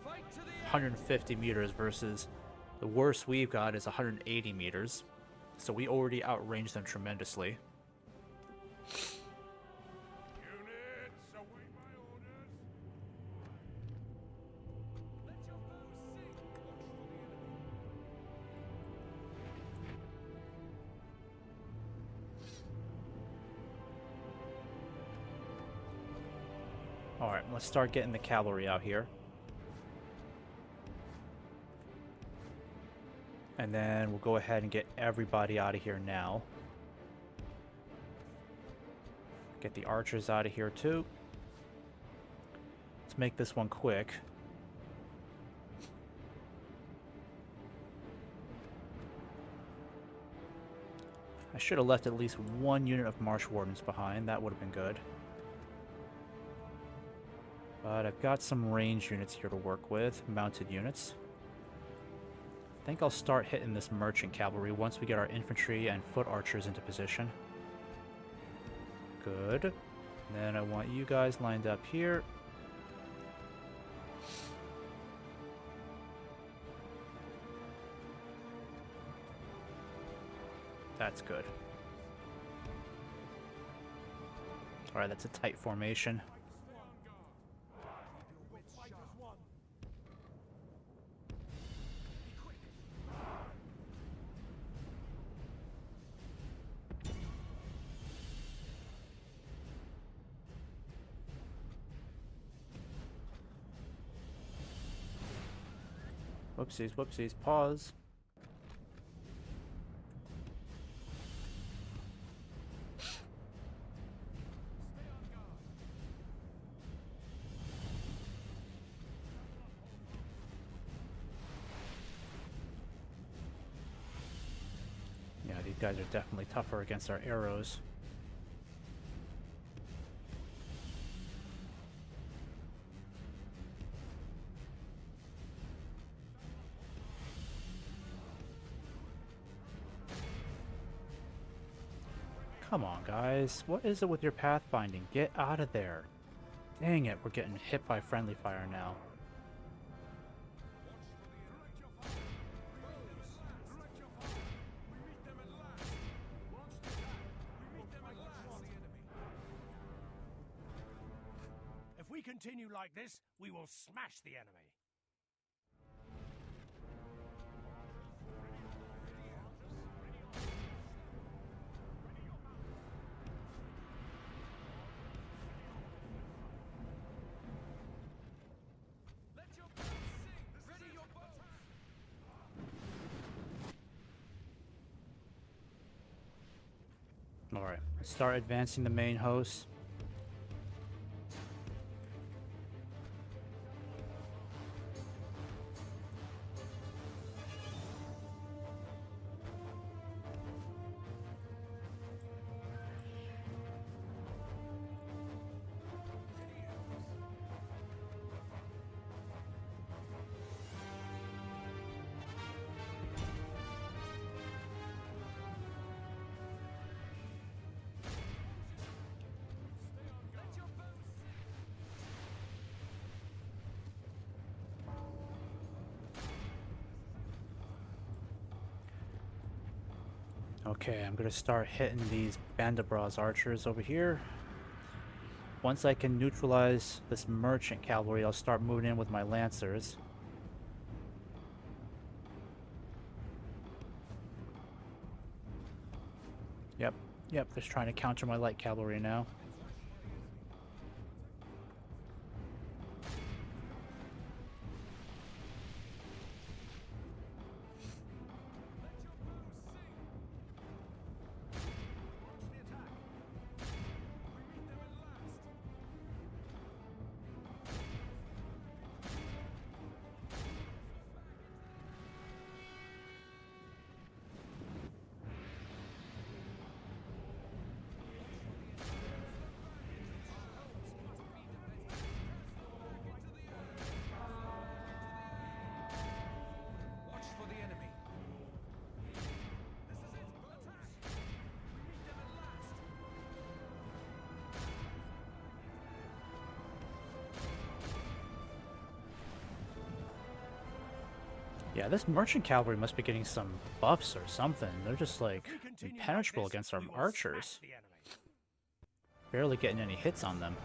Speaker 1: 150 meters versus the worst we've got is 180 meters. So we already outranged them tremendously.
Speaker 3: Units, await my orders.
Speaker 1: Alright, let's start getting the cavalry out here. And then we'll go ahead and get everybody out of here now. Get the archers out of here too. Let's make this one quick. I should have left at least one unit of marsh wardens behind. That would have been good. But I've got some range units here to work with, mounted units. I think I'll start hitting this merchant cavalry once we get our infantry and foot archers into position. Good. And then I want you guys lined up here. That's good. Alright, that's a tight formation. Whoopsies, whoopsies, pause. Yeah, these guys are definitely tougher against our arrows. Come on, guys. What is it with your pathfinding? Get out of there. Dang it, we're getting hit by friendly fire now.
Speaker 2: If we continue like this, we will smash the enemy.
Speaker 1: Alright, let's start advancing the main host. Okay, I'm gonna start hitting these Bandabras archers over here. Once I can neutralize this merchant cavalry, I'll start moving in with my lancers. Yep, they're trying to counter my light cavalry now. Yeah, this merchant cavalry must be getting some buffs or something. They're just like impenetrable against our archers. Barely getting any hits on them.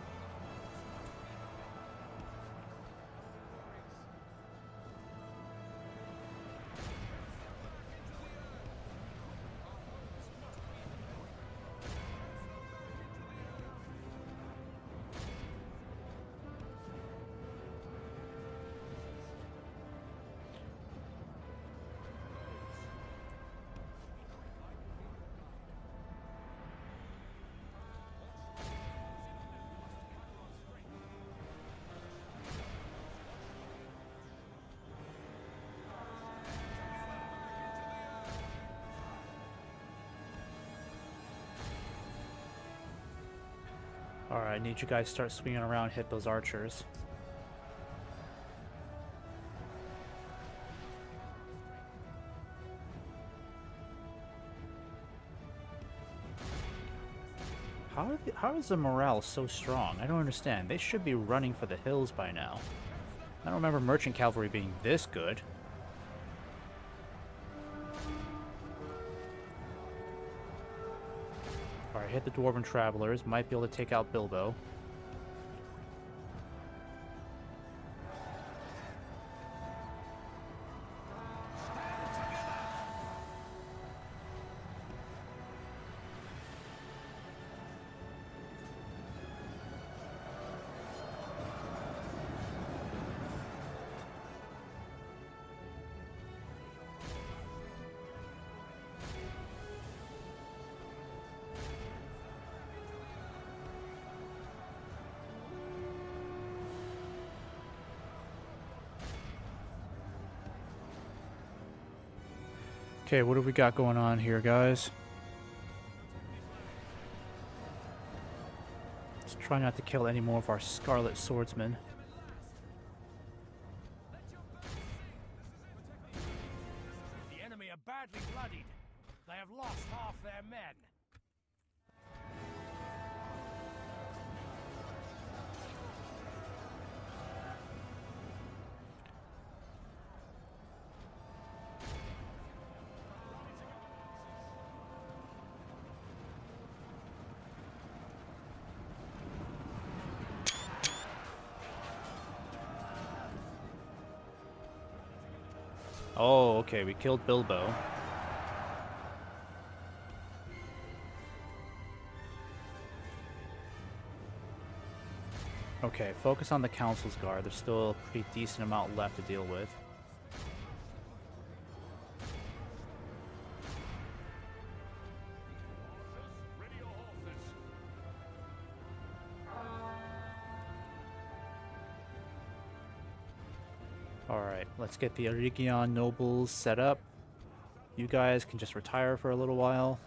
Speaker 1: Alright, I need you guys to start swinging around, hit those archers. How is the morale so strong? I don't understand. They should be running for the hills by now. I don't remember merchant cavalry being this good. Alright, hit the dwarven travelers. Might be able to take out Bilbo. Okay, what do we got going on here, guys? Let's try not to kill any more of our Scarlet Swordsmen.
Speaker 2: The enemy are badly bloodied. They have lost half their men.
Speaker 1: Oh, okay, we killed Bilbo. Okay, focus on the Council's Guard. There's still a pretty decent amount left to deal with.
Speaker 3: Ready your horses.
Speaker 1: Alright, let's get the Eregion nobles set up. You guys can just retire for a little while.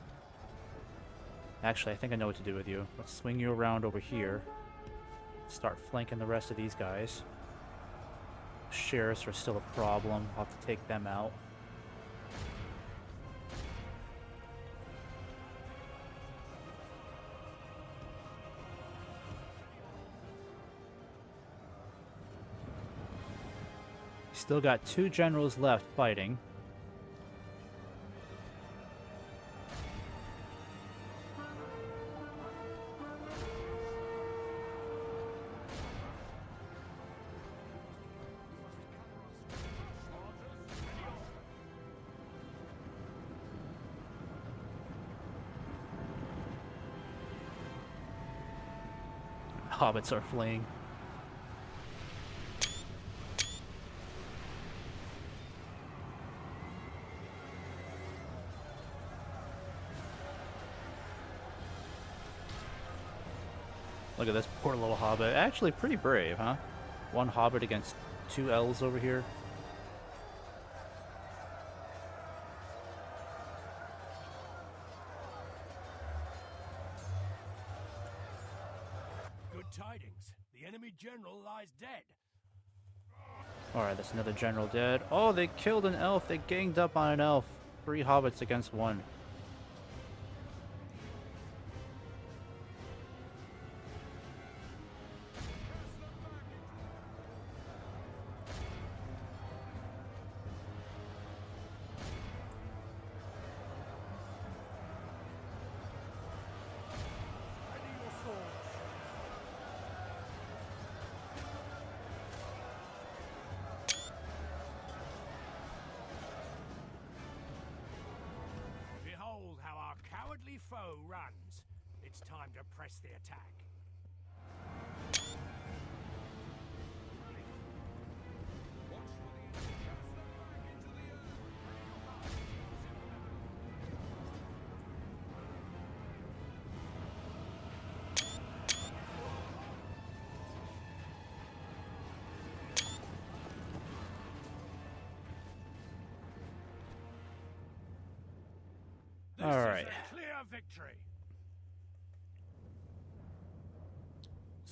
Speaker 1: Actually, I think I know what to do with you. Let's swing you around over here. Start flanking the rest of these guys. Sheriffs are still a problem. I'll have to take them out. Still got 2 generals left fighting. Hobbits are fleeing. Look at this poor little hobbit. Actually pretty brave, huh? 1 hobbit against 2 elves over here.
Speaker 2: Good tidings. The enemy general lies dead.
Speaker 1: Alright, that's another general dead. Oh, they killed an elf. They ganged up on an elf. 3 hobbits against 1.
Speaker 2: Ready your swords. Behold how our cowardly foe runs. It's time to press the attack. This
Speaker 1: All right.
Speaker 2: is a clear victory.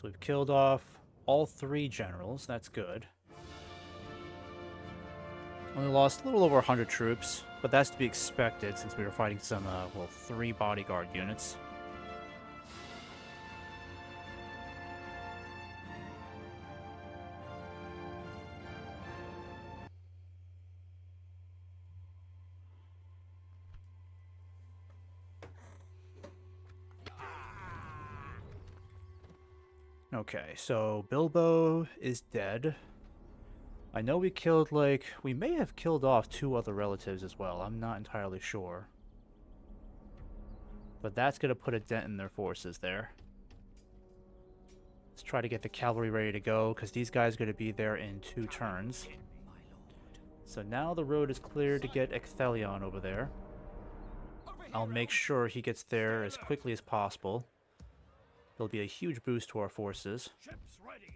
Speaker 1: So we've killed off all 3 generals. That's good. Only lost a little over 100 troops, but that's to be expected since we were fighting some, well, 3 bodyguard units. Okay, so Bilbo is dead. I know we killed, like, we may have killed off 2 other relatives as well. I'm not entirely sure. But that's going to put a dent in their forces there. Let's try to get the cavalry ready to go, because these guys are going to be there in 2 turns. So now the road is clear to get Ecthelion over there. I'll make sure he gets there as quickly as possible. There'll be a huge boost to our forces.
Speaker 2: Ships ready.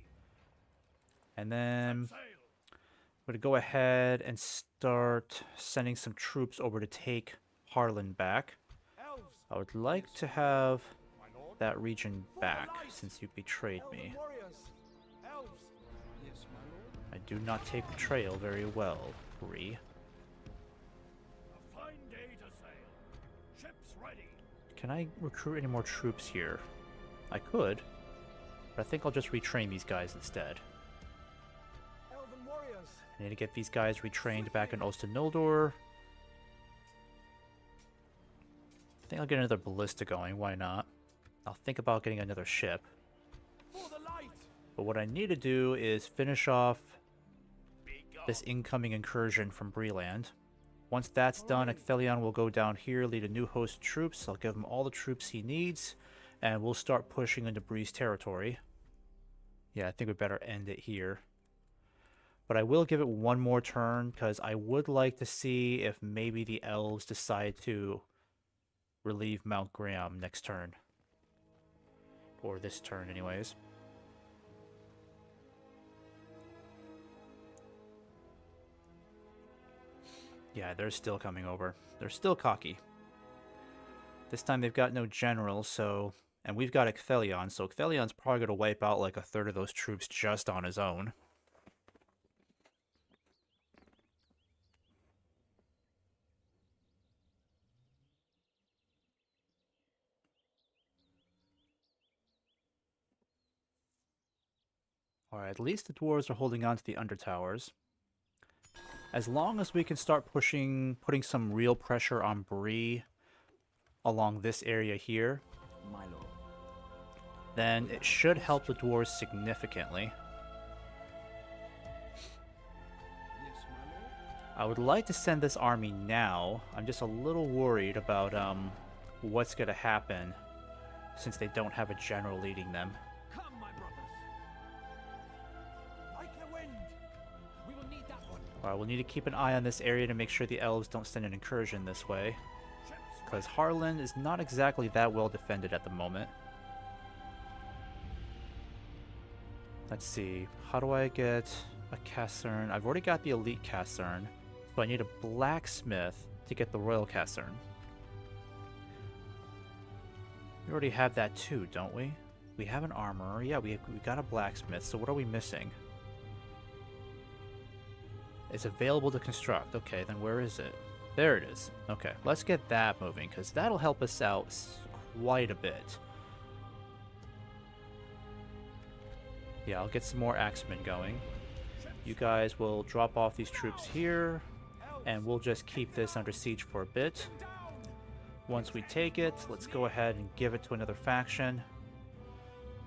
Speaker 1: And then
Speaker 2: Sail.
Speaker 1: I'm going to go ahead and start sending some troops over to take Harlan back.
Speaker 4: Elves,
Speaker 1: I would like to have
Speaker 4: my lord.
Speaker 1: that region
Speaker 4: For the
Speaker 1: back
Speaker 4: light.
Speaker 1: since you betrayed
Speaker 4: Elven
Speaker 1: me.
Speaker 4: warriors. Elves. Yes, my lord.
Speaker 1: I do not take betrayal very well, Bree.
Speaker 2: A fine day to sail. Ships ready.
Speaker 1: Can I recruit any more troops here? I could, but I think I'll just retrain these guys instead.
Speaker 4: Elven warriors.
Speaker 1: I need to get these guys retrained back in Ost and Noldor. I think I'll get another ballista going, why not? I'll think about getting another ship.
Speaker 4: For the light.
Speaker 1: But what I need to do is finish off this incoming incursion from Breland. Once that's done, Ecthelion will go down here, lead a new host of troops. I'll give him all the troops he needs, and we'll start pushing into Bree's territory. Yeah, I think we better end it here. But I will give it one more turn, because I would like to see if maybe the elves decide to relieve Mount Graham next turn. Or this turn, anyways. Yeah, they're still coming over. They're still cocky. This time they've got no generals, so... And we've got Ecthelion, so Ecthelion's probably going to wipe out like a third of those troops just on his own. Alright, at least the dwarves are holding on to the undertowers. As long as we can start putting some real pressure on Bree along this area here,
Speaker 5: My lord.
Speaker 1: then it should help the dwarves significantly.
Speaker 5: Yes, my lord.
Speaker 1: I would like to send this army now. I'm just a little worried about what's going to happen since they don't have a general leading them.
Speaker 3: Come, my brothers.
Speaker 4: Like the wind.
Speaker 3: We will need that one.
Speaker 1: Alright, we'll need to keep an eye on this area to make sure the elves don't send an incursion this way, because Harlan is not exactly that well defended at the moment. Let's see, how do I get a Cassern? I've already got the elite Cassern, so I need a blacksmith to get the royal Cassern. We already have that too, don't we? We have an armorer. Yeah, we got a blacksmith, so what are we missing? It's available to construct. Okay, then where is it? There it is. Okay, let's get that moving, because that'll help us out quite a bit. Yeah, I'll get some more axemen going. You guys will drop off these troops here, and we'll just keep this under siege for a bit. Once we take it, let's go ahead and give it to another faction.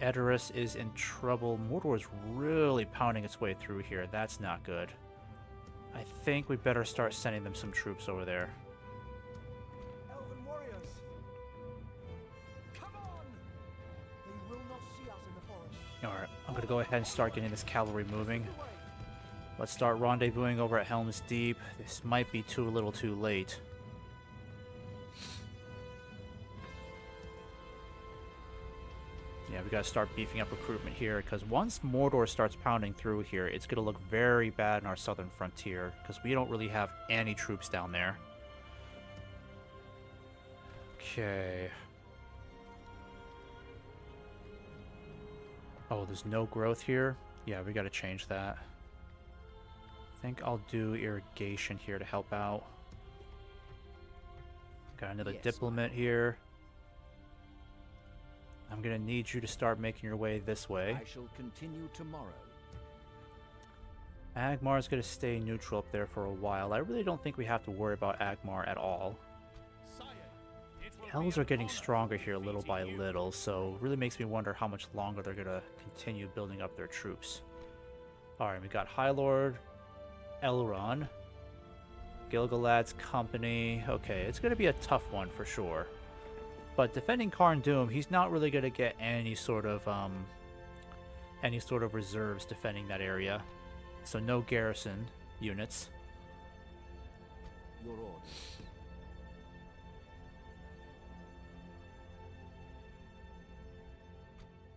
Speaker 1: Edoras is in trouble. Mordor is really pounding its way through here. That's not good. I think we better start sending them some troops over there.
Speaker 4: Elven warriors. Come on. They will not see us in the forest.
Speaker 1: Alright, I'm going to go ahead and start getting this cavalry moving. Let's start rendezvousing over at Helm's Deep. This might be a little too late. Yeah, we gotta start beefing up recruitment here, because once Mordor starts pounding through here, it's gonna look very bad in our southern frontier, because we don't really have any troops down there. Okay. Oh, there's no growth here? Yeah, we gotta change that. I think I'll do irrigation here to help out. Got another
Speaker 5: Yes,
Speaker 1: diplomat here. I'm gonna need you to start making your way this way.
Speaker 5: I shall continue tomorrow.
Speaker 1: Agmar's gonna stay neutral up there for a while. I really don't think we have to worry about Agmar at all.
Speaker 3: Sire,
Speaker 2: It will
Speaker 1: The
Speaker 2: be
Speaker 1: elves
Speaker 2: an
Speaker 1: are getting
Speaker 2: honor
Speaker 1: stronger here little by
Speaker 2: defeating you.
Speaker 1: little, so it really makes me wonder how much longer they're gonna continue building up their troops. Alright, we got High Lord Elrond, Gilgalad's company. Okay, it's gonna be a tough one for sure. But defending Karn Doom, he's not really gonna get any sort of reserves defending that area. So no garrison units.
Speaker 5: Your orders.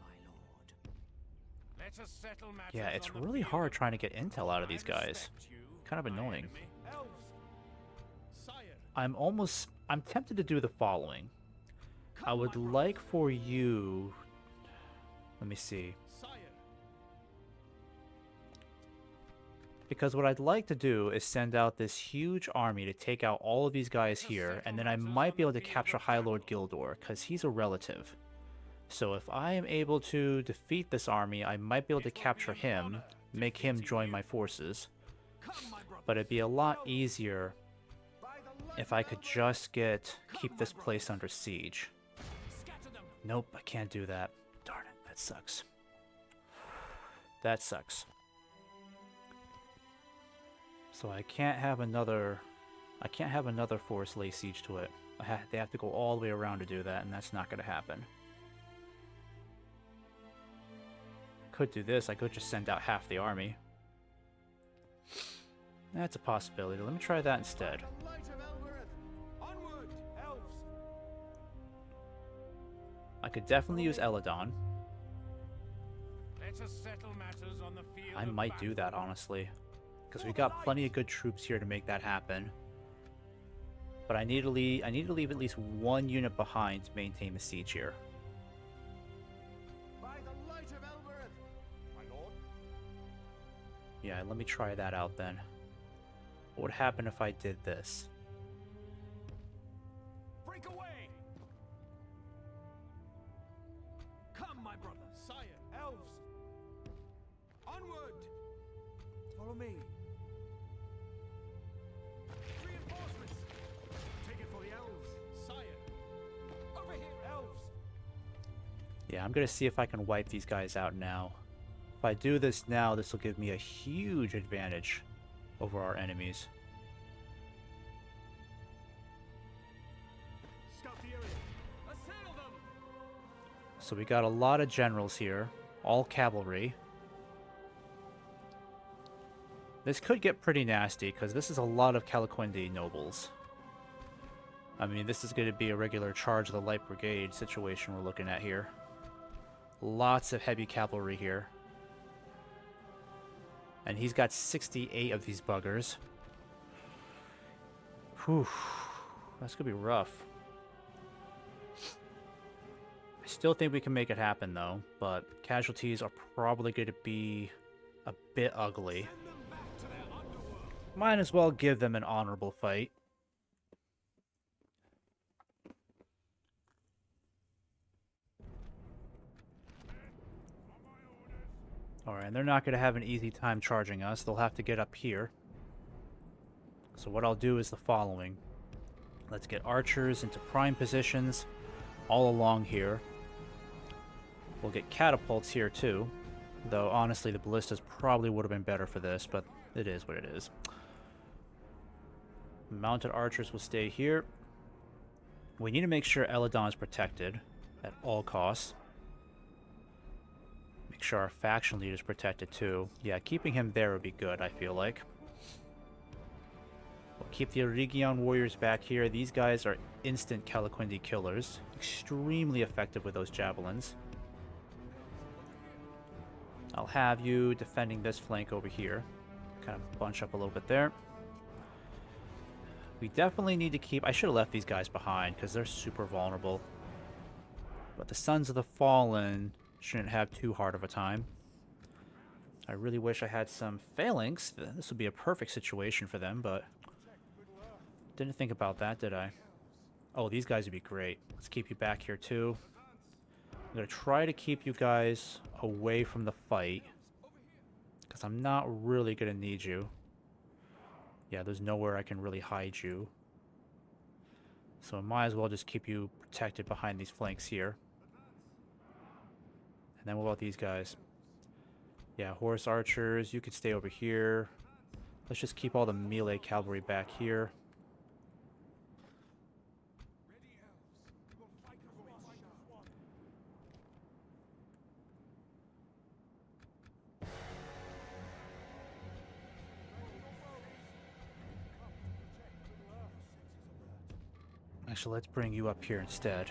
Speaker 5: My lord.
Speaker 2: Let us settle matters
Speaker 1: Yeah, it's
Speaker 2: on the
Speaker 1: really
Speaker 2: field
Speaker 1: hard
Speaker 2: of
Speaker 1: trying to get
Speaker 2: battle.
Speaker 1: intel out of
Speaker 2: I
Speaker 1: these guys.
Speaker 2: respect you,
Speaker 1: Kind of
Speaker 2: my
Speaker 1: annoying.
Speaker 2: enemy.
Speaker 3: Elves. Sire,
Speaker 1: I'm tempted to do the following. I
Speaker 3: come,
Speaker 1: would
Speaker 3: my
Speaker 1: like
Speaker 3: brothers.
Speaker 1: for you, let me see.
Speaker 3: Sire,
Speaker 1: Because what I'd like to do is send out this huge army to take out all of these guys here, and then I might be able to capture High Lord Gildor, because he's a relative. So if I am able to defeat this army, I might be able to capture him, make him join my forces.
Speaker 3: come, my brothers.
Speaker 1: But it'd be a lot easier if I could just keep this place under siege.
Speaker 3: Scatter them.
Speaker 1: Nope, I can't do that. Darn it, that sucks. That sucks. So I can't have another force lay siege to it. They have to go all the way around to do that, and that's not going to happen. Could do this. I could just send out half the army. That's a possibility. Let me try that instead.
Speaker 3: The light of Elbereth. Onward, elves.
Speaker 1: I could definitely use Eladon.
Speaker 2: Let us settle matters on the field
Speaker 1: I
Speaker 2: of
Speaker 1: might do that,
Speaker 2: battle.
Speaker 1: honestly. Because we got plenty of good troops here to make that happen. But I need to leave at least one unit behind to maintain the siege here.
Speaker 3: By the light of Elbereth. My lord.
Speaker 1: Yeah, let me try that out then. What would happen if I did this?
Speaker 3: Break away. Come, my brother. Sire, elves. Onward.
Speaker 4: Follow me.
Speaker 3: Reinforcements.
Speaker 4: Take it for the elves.
Speaker 3: Sire. Over here, elves.
Speaker 1: Yeah, I'm gonna see if I can wipe these guys out now. If I do this now, this will give me a huge advantage over our enemies.
Speaker 4: Scout the area.
Speaker 3: Assail them.
Speaker 1: So we got a lot of generals here, all cavalry. This could get pretty nasty, because this is a lot of Calaquendi nobles. I mean, this is going to be a regular charge of the Light Brigade situation we're looking at here. Lots of heavy cavalry here. And he's got 68 of these buggers. Whew. That's going to be rough. I still think we can make it happen, though. But casualties are probably going to be a bit ugly.
Speaker 3: Send them back to their underworld.
Speaker 1: Might as well give them an honorable fight. Alright, and they're not going to have an easy time charging us. They'll have to get up here. So what I'll do is the following. Let's get archers into prime positions all along here. We'll get catapults here too. Though, honestly, the ballistas probably would have been better for this, but it is what it is. Mounted archers will stay here. We need to make sure Eladon is protected at all costs. Make sure our faction leader is protected too. Yeah, keeping him there would be good, I feel like. We'll keep the Eregion warriors back here. These guys are instant Calaquendi killers. Extremely effective with those javelins. I'll have you defending this flank over here. Kind of bunch up a little bit there. We definitely need to keep... I should have left these guys behind because they're super vulnerable. But the Sons of the Fallen Shouldn't have too hard of a time. I really wish I had some phalanx. This would be a perfect situation for them, but didn't think about that, did I? Oh, these guys would be great. Let's keep you back here too. I'm going to try to keep you guys away from the fight, because I'm not really going to need you. Yeah, there's nowhere I can really hide you. So I might as well just keep you protected behind these flanks here. And then what about these guys? Yeah, horse archers, you could stay over here. Let's just keep all the melee cavalry back here. Actually, let's bring you up here instead.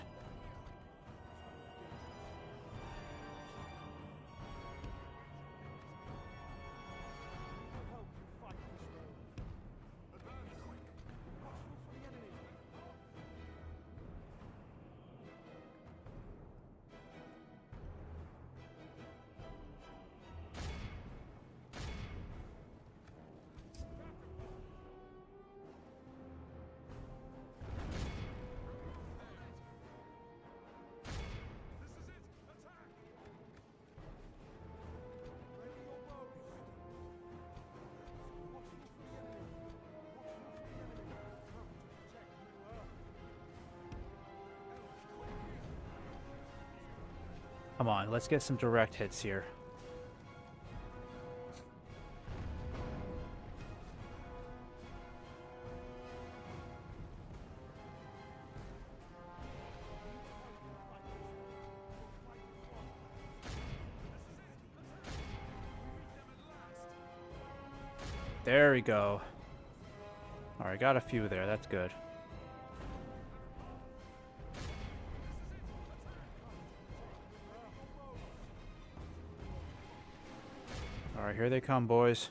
Speaker 1: Come on, let's get some direct hits here. There we go. Alright, got a few there, that's good. Alright, here they come, boys.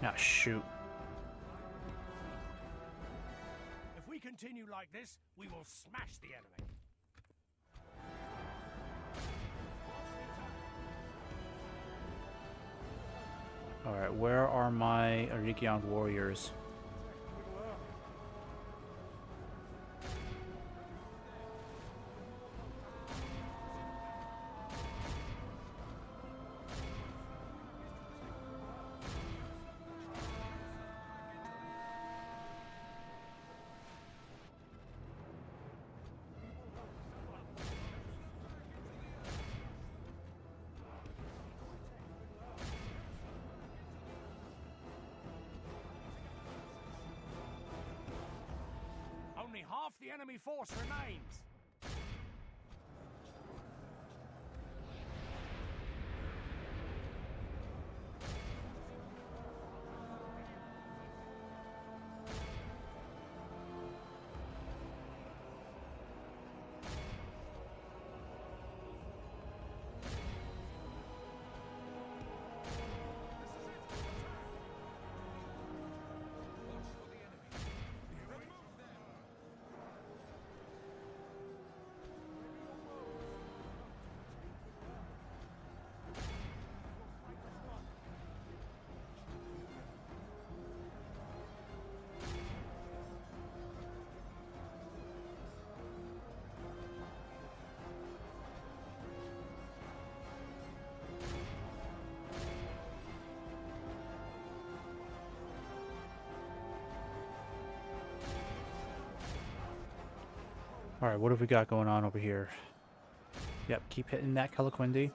Speaker 1: Ah, shoot.
Speaker 2: If we continue like this, we will smash the enemy.
Speaker 1: Alright, where are my Eregion warriors?
Speaker 2: Only half the enemy force remains.
Speaker 1: Alright, what have we got going on over here? Yep, keep hitting that Calaquindi.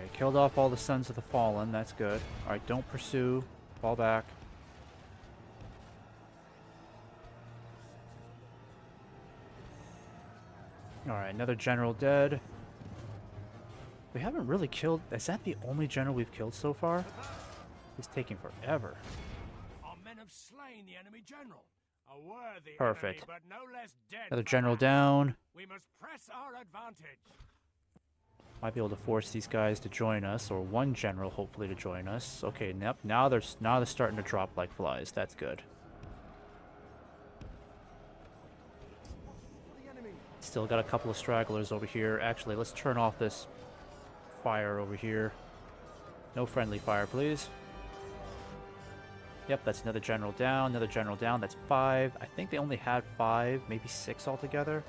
Speaker 1: Alright, killed off all the Sons of the Fallen. That's good. Alright, don't pursue. Fall back. Alright, another general dead. We haven't really killed... Is that the only general we've killed so far? It's taking forever.
Speaker 2: Our men have slain the enemy general. A worthy
Speaker 1: Perfect.
Speaker 2: enemy, but no less dead
Speaker 1: Another
Speaker 2: for
Speaker 1: general
Speaker 2: that.
Speaker 1: down.
Speaker 2: We must press our advantage.
Speaker 1: Might be able to force these guys to join us, or one general hopefully to join us. Okay, now they're starting to drop like flies. That's good. Still got a couple of stragglers over here. Actually, let's turn off this fire over here. No friendly fire, please. Yep, that's another general down. Another general down. That's 5. I think they only had 5, maybe 6 altogether.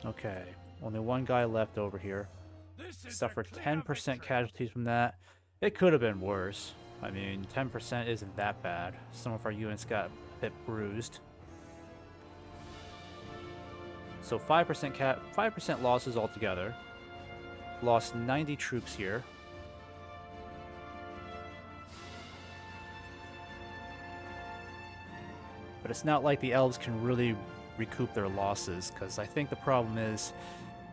Speaker 1: Okay, only one guy left over here.
Speaker 2: This is
Speaker 1: Suffered
Speaker 2: a clear
Speaker 1: 10%
Speaker 2: victory.
Speaker 1: casualties from that. It could have been worse. I mean, 10% isn't that bad. Some of our units got a bit bruised. So 5% losses altogether. Lost 90 troops here. But it's not like the elves can really recoup their losses, because I think the problem is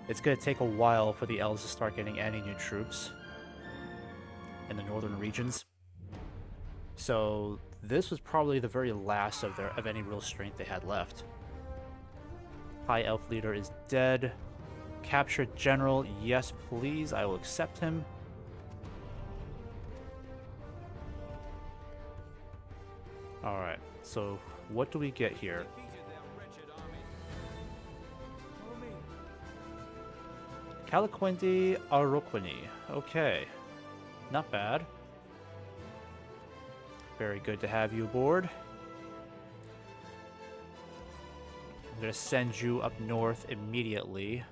Speaker 1: it's going to take a while for the elves to start getting any new troops in the northern regions. So this was probably the very last of any real strength they had left. High elf leader is dead. Captured general, yes please, I will accept him. Alright, so what do we get here? Calaquendi Aroquini. Okay. Not bad. Very good to have you aboard. I'm going to send you up north immediately.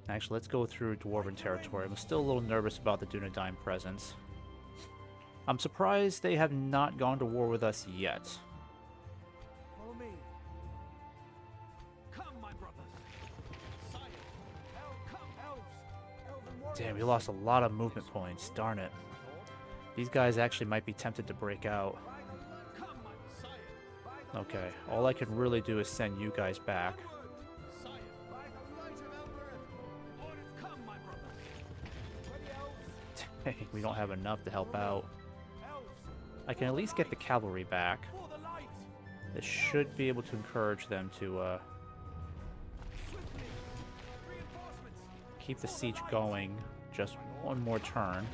Speaker 1: Actually, let's go through Dwarven territory. I'm still a little nervous about the Dunedain presence. I'm surprised they have not gone to war with us yet.
Speaker 4: Follow me.
Speaker 3: Come, my brothers. Sire. Come, elves.
Speaker 4: Elven warriors.
Speaker 1: Damn, we lost a lot of movement points. Darn it. These guys actually might be tempted to break out.
Speaker 3: Come, my sire.
Speaker 1: Okay, all I can really do is send you guys back.
Speaker 3: Sire. By the light of Elbereth. Orders come, my brothers.
Speaker 4: Ready, elves.
Speaker 1: Hey, we don't have enough to help out.
Speaker 4: Elves.
Speaker 1: I can at least get the cavalry back.
Speaker 4: For the light.
Speaker 1: This should be able to encourage them to
Speaker 4: Swiftly. Reinforcements.
Speaker 1: keep the siege going just one more turn.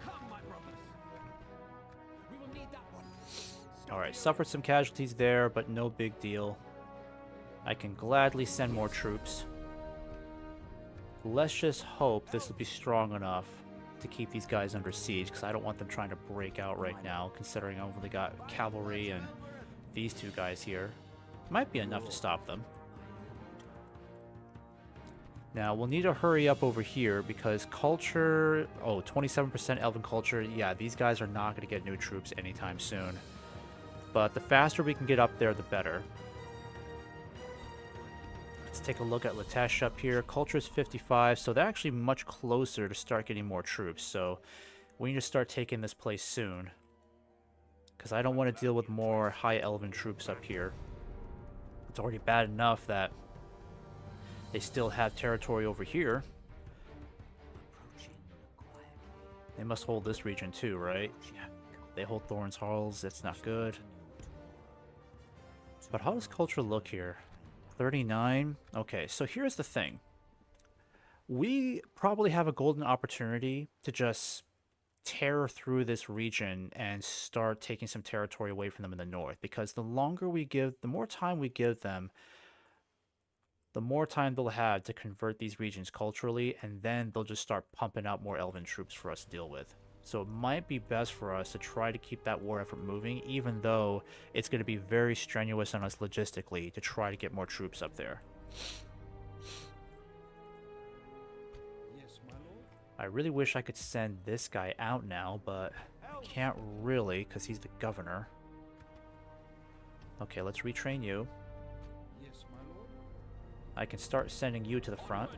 Speaker 3: Come, my brothers. We will need that one.
Speaker 1: Alright, suffered some casualties there, but no big deal. I can gladly send more troops. Let's just hope this will be strong enough to keep these guys under siege, because I don't want them trying to break out right now, considering I've only got cavalry and these two guys here. Might be enough to stop them. Now, we'll need to hurry up over here, because culture... Oh, 27% elven culture. Yeah, these guys are not going to get new troops anytime soon. But the faster we can get up there, the better. Let's take a look at Latesh up here. Culture is 55, so they're actually much closer to start getting more troops. So we need to start taking this place soon, because I don't want to deal with more high elven troops up here. It's already bad enough that they still have territory over here. They must hold this region too, right? Yeah. They hold Thorn's Halls. That's not good. But how does culture look here? 39? Okay, so here's the thing. We probably have a golden opportunity to just tear through this region and start taking some territory away from them in the north, because the more time we give them, the more time they'll have to convert these regions culturally, and then they'll just start pumping out more elven troops for us to deal with. So it might be best for us to try to keep that war effort moving, even though it's going to be very strenuous on us logistically to try to get more troops up there.
Speaker 4: Yes, my lord.
Speaker 1: I really wish I could send this guy out now, but I can't really because he's the governor. Okay, let's retrain you.
Speaker 4: Yes, my lord.
Speaker 1: I can start sending you to the front.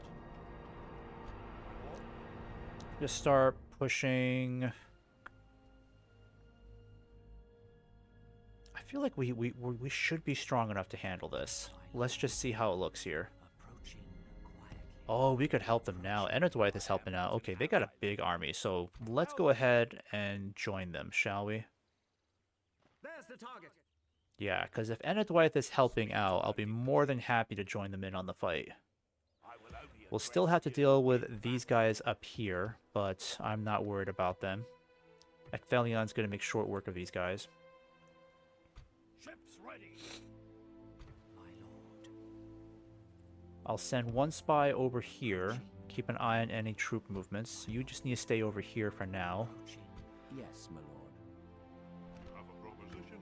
Speaker 1: Just start pushing. I feel like we should be strong enough to handle this. Let's just see how it looks here. Oh, we could help them now. Enerdwyth is helping out. Okay, they got a big army, so let's go ahead and join them, shall we?
Speaker 3: There's the target.
Speaker 1: Yeah, because if Enerdwyth is helping out, I'll be more than happy to join them in on the fight. We'll still have to deal with these guys up here, but I'm not worried about them. Ecthelion's going to make short work of these guys.
Speaker 2: Ships ready.
Speaker 1: I'll send one spy over here. Keep an eye on any troop movements. You just need to stay over here for now.
Speaker 5: Yes, my lord.
Speaker 6: Have a proposition?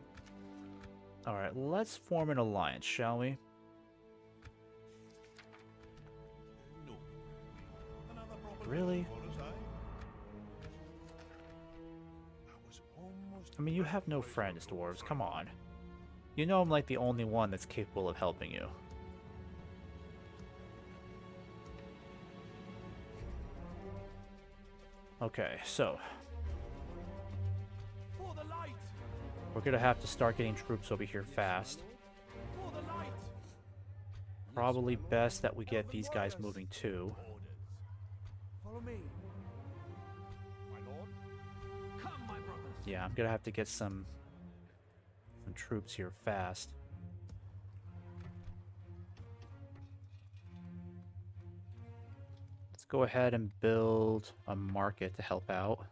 Speaker 1: Alright, let's form an alliance, shall we?
Speaker 6: No. Another proposition
Speaker 1: Really?
Speaker 6: for us, aye? I was almost
Speaker 1: I mean, you have no friends, dwarves. Come on. You know I'm like the only one that's capable of helping you. Okay, so
Speaker 2: For the light.
Speaker 1: we're gonna have to start getting troops over here fast.
Speaker 2: For the light.
Speaker 1: Probably best that we get these guys moving too.
Speaker 4: Follow me.
Speaker 3: My lord. Come, my brothers.
Speaker 1: Yeah, I'm gonna have to get some troops here fast. Let's go ahead and build a market to help out.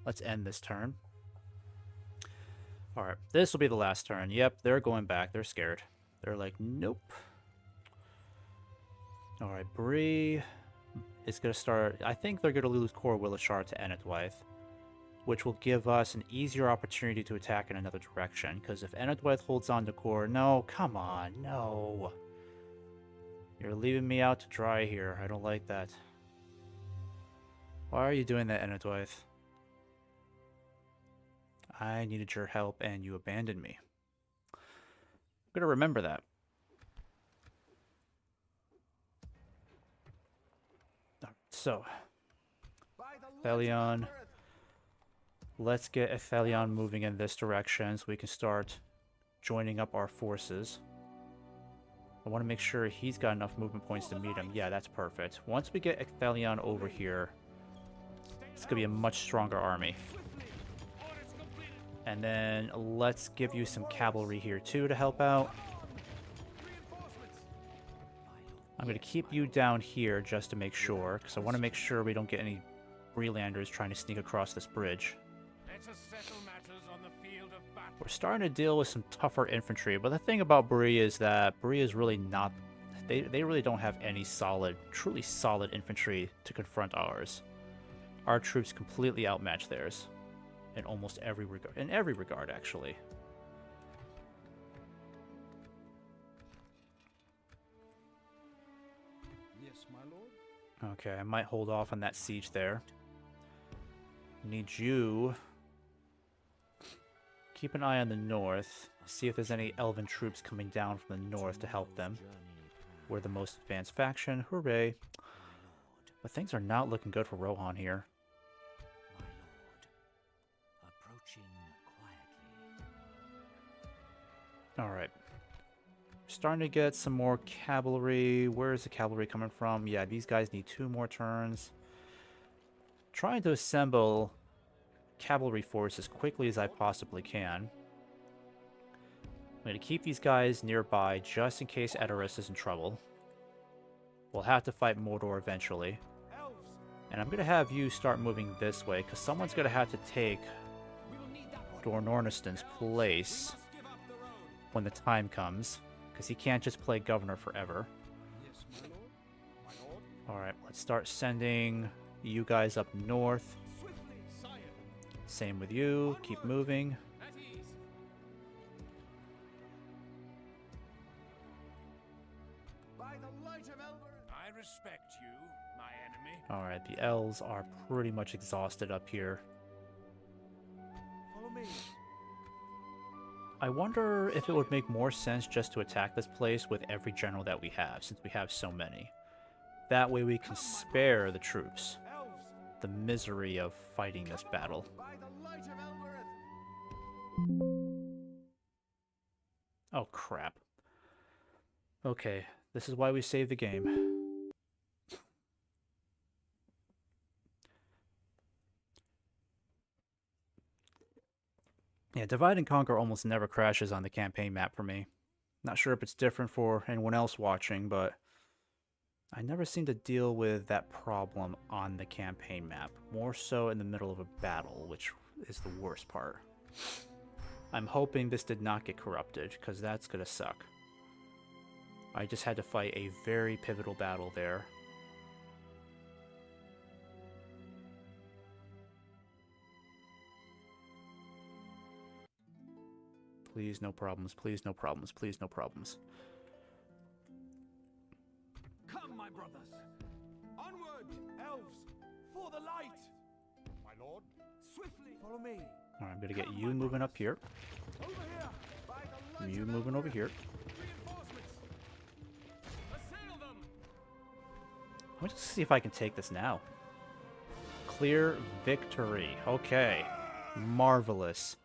Speaker 1: Let's end this turn. Alright, this will be the last turn. Yep, they're going back. They're scared. They're like, nope. Alright, Bree is going to start... I think they're going to lose Core Willishar to Enedwyth, which will give us an easier opportunity to attack in another direction, because if Enedwyth holds on to Core... No, come on, no. You're leaving me out to dry here. I don't like that. Why are you doing that, Enedwyth? I needed your help and you abandoned me. I'm going to remember that. So, Ecthelion. Let's get Ecthelion moving in this direction so we can start joining up our forces. I want to make sure he's got enough movement points to meet him. Yeah, that's perfect. Once we get Ecthelion over here, it's going to be a much stronger army. And then let's give you some cavalry here too to help out. I'm going to keep you down here just to make sure, because I want to make sure we don't get any Brelanders trying to sneak across this bridge.
Speaker 2: Let us settle matters on the field of battle.
Speaker 1: We're starting to deal with some tougher infantry, but the thing about Bree is that Bree is really not... They really don't have any solid, truly solid infantry to confront ours. Our troops completely outmatch theirs. In almost every regard. In every regard, actually.
Speaker 4: Yes, my lord.
Speaker 1: Okay, I might hold off on that siege there. Need you... Keep an eye on the north. See if there's any elven troops coming down from the north to help them. We're the most advanced faction. Hooray. But things are not looking good for Rohan here. Alright. Starting to get some more cavalry. Where is the cavalry coming from? Yeah, these guys need 2 more turns. Trying to assemble cavalry force as quickly as I possibly can. I'm going to keep these guys nearby just in case Edoras is in trouble. We'll have to fight Mordor eventually. And I'm going to have you start moving this way, because someone's going to have to take Dornorniston's place when the time comes, because he can't just play governor forever.
Speaker 4: Yes, my lord. My lord.
Speaker 1: Alright, let's start sending you guys up north.
Speaker 4: Swiftly, sire.
Speaker 1: Same with you. Keep moving.
Speaker 3: At ease.
Speaker 5: By the light of Elbereth.
Speaker 2: I respect you, my enemy.
Speaker 1: Alright, the elves are pretty much exhausted up here.
Speaker 4: Follow me.
Speaker 1: I wonder if it would make more sense just to attack this place with every general that we have, since we have so many. That way we can spare the troops
Speaker 4: Elves.
Speaker 1: the misery of fighting this battle.
Speaker 5: By the light of Elbereth.
Speaker 1: Oh crap. Okay, this is why we save the game. Yeah, Divide and Conquer almost never crashes on the campaign map for me. Not sure if it's different for anyone else watching, but I never seem to deal with that problem on the campaign map. More so in the middle of a battle, which is the worst part. I'm hoping this did not get corrupted, because that's gonna suck. I just had to fight a very pivotal battle there. Please, no problems. Please, no problems. Please, no problems.
Speaker 3: Come, my brothers. Onward.
Speaker 4: Elves. For the light.
Speaker 6: My lord,
Speaker 3: Swiftly.
Speaker 4: Follow me.
Speaker 1: Alright, I'm gonna get you moving up here.
Speaker 4: Over here.
Speaker 5: By the light
Speaker 1: You
Speaker 5: of
Speaker 1: moving over here.
Speaker 3: Reinforcements. Assail them.
Speaker 1: Let me just see if I can take this now. Clear victory. Okay. Marvelous.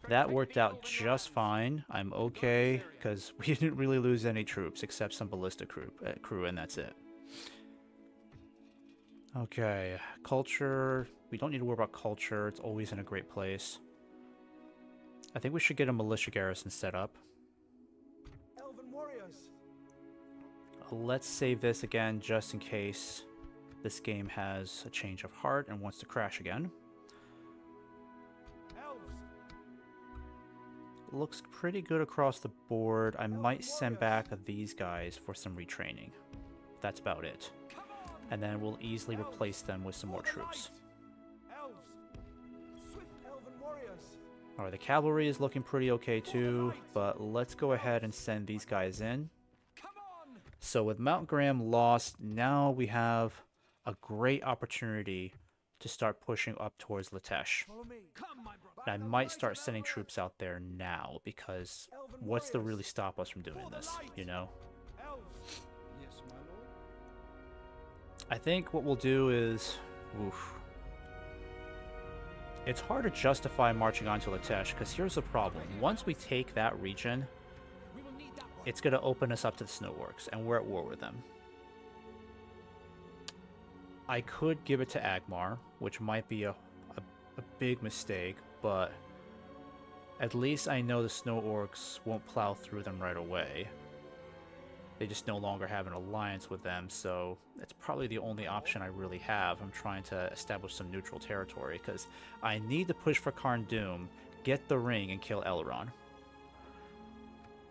Speaker 1: That worked out just fine. I'm okay, because we didn't really lose any troops except some ballista crew, and that's it. Okay, culture. We don't need to worry about culture. It's always in a great place. I think we should get a militia garrison set up.
Speaker 4: Elven warriors.
Speaker 1: Let's save this again just in case this game has a change of heart and wants to crash again.
Speaker 4: Elves.
Speaker 1: Looks pretty good across the board. I might send back these guys for some retraining. That's about it. And then we'll easily replace them with some more troops.
Speaker 4: Elves. Swift elven warriors.
Speaker 1: Alright, the cavalry is looking pretty okay too, but let's go ahead and send these guys in.
Speaker 3: Come on.
Speaker 1: So with Mount Graham lost, now we have a great opportunity to start pushing up towards Litesh.
Speaker 4: Follow me.
Speaker 3: Come, my brother.
Speaker 1: And I might start sending troops out there now, because what's to really stop us from doing this, you know?
Speaker 4: Elves.
Speaker 5: Yes, my lord.
Speaker 1: I think what we'll do is... Oof. It's hard to justify marching on to Litesh, because here's the problem. Once we take that region,
Speaker 3: We will need that one.
Speaker 1: it's going to open us up to the Snowworks, and we're at war with them. I could give it to Agmar, which might be a big mistake, but at least I know the Snow Orcs won't plow through them right away. They just no longer have an alliance with them, so it's probably the only option I really have. I'm trying to establish some neutral territory, because I need to push for Karn Doom, get the ring, and kill Elrond.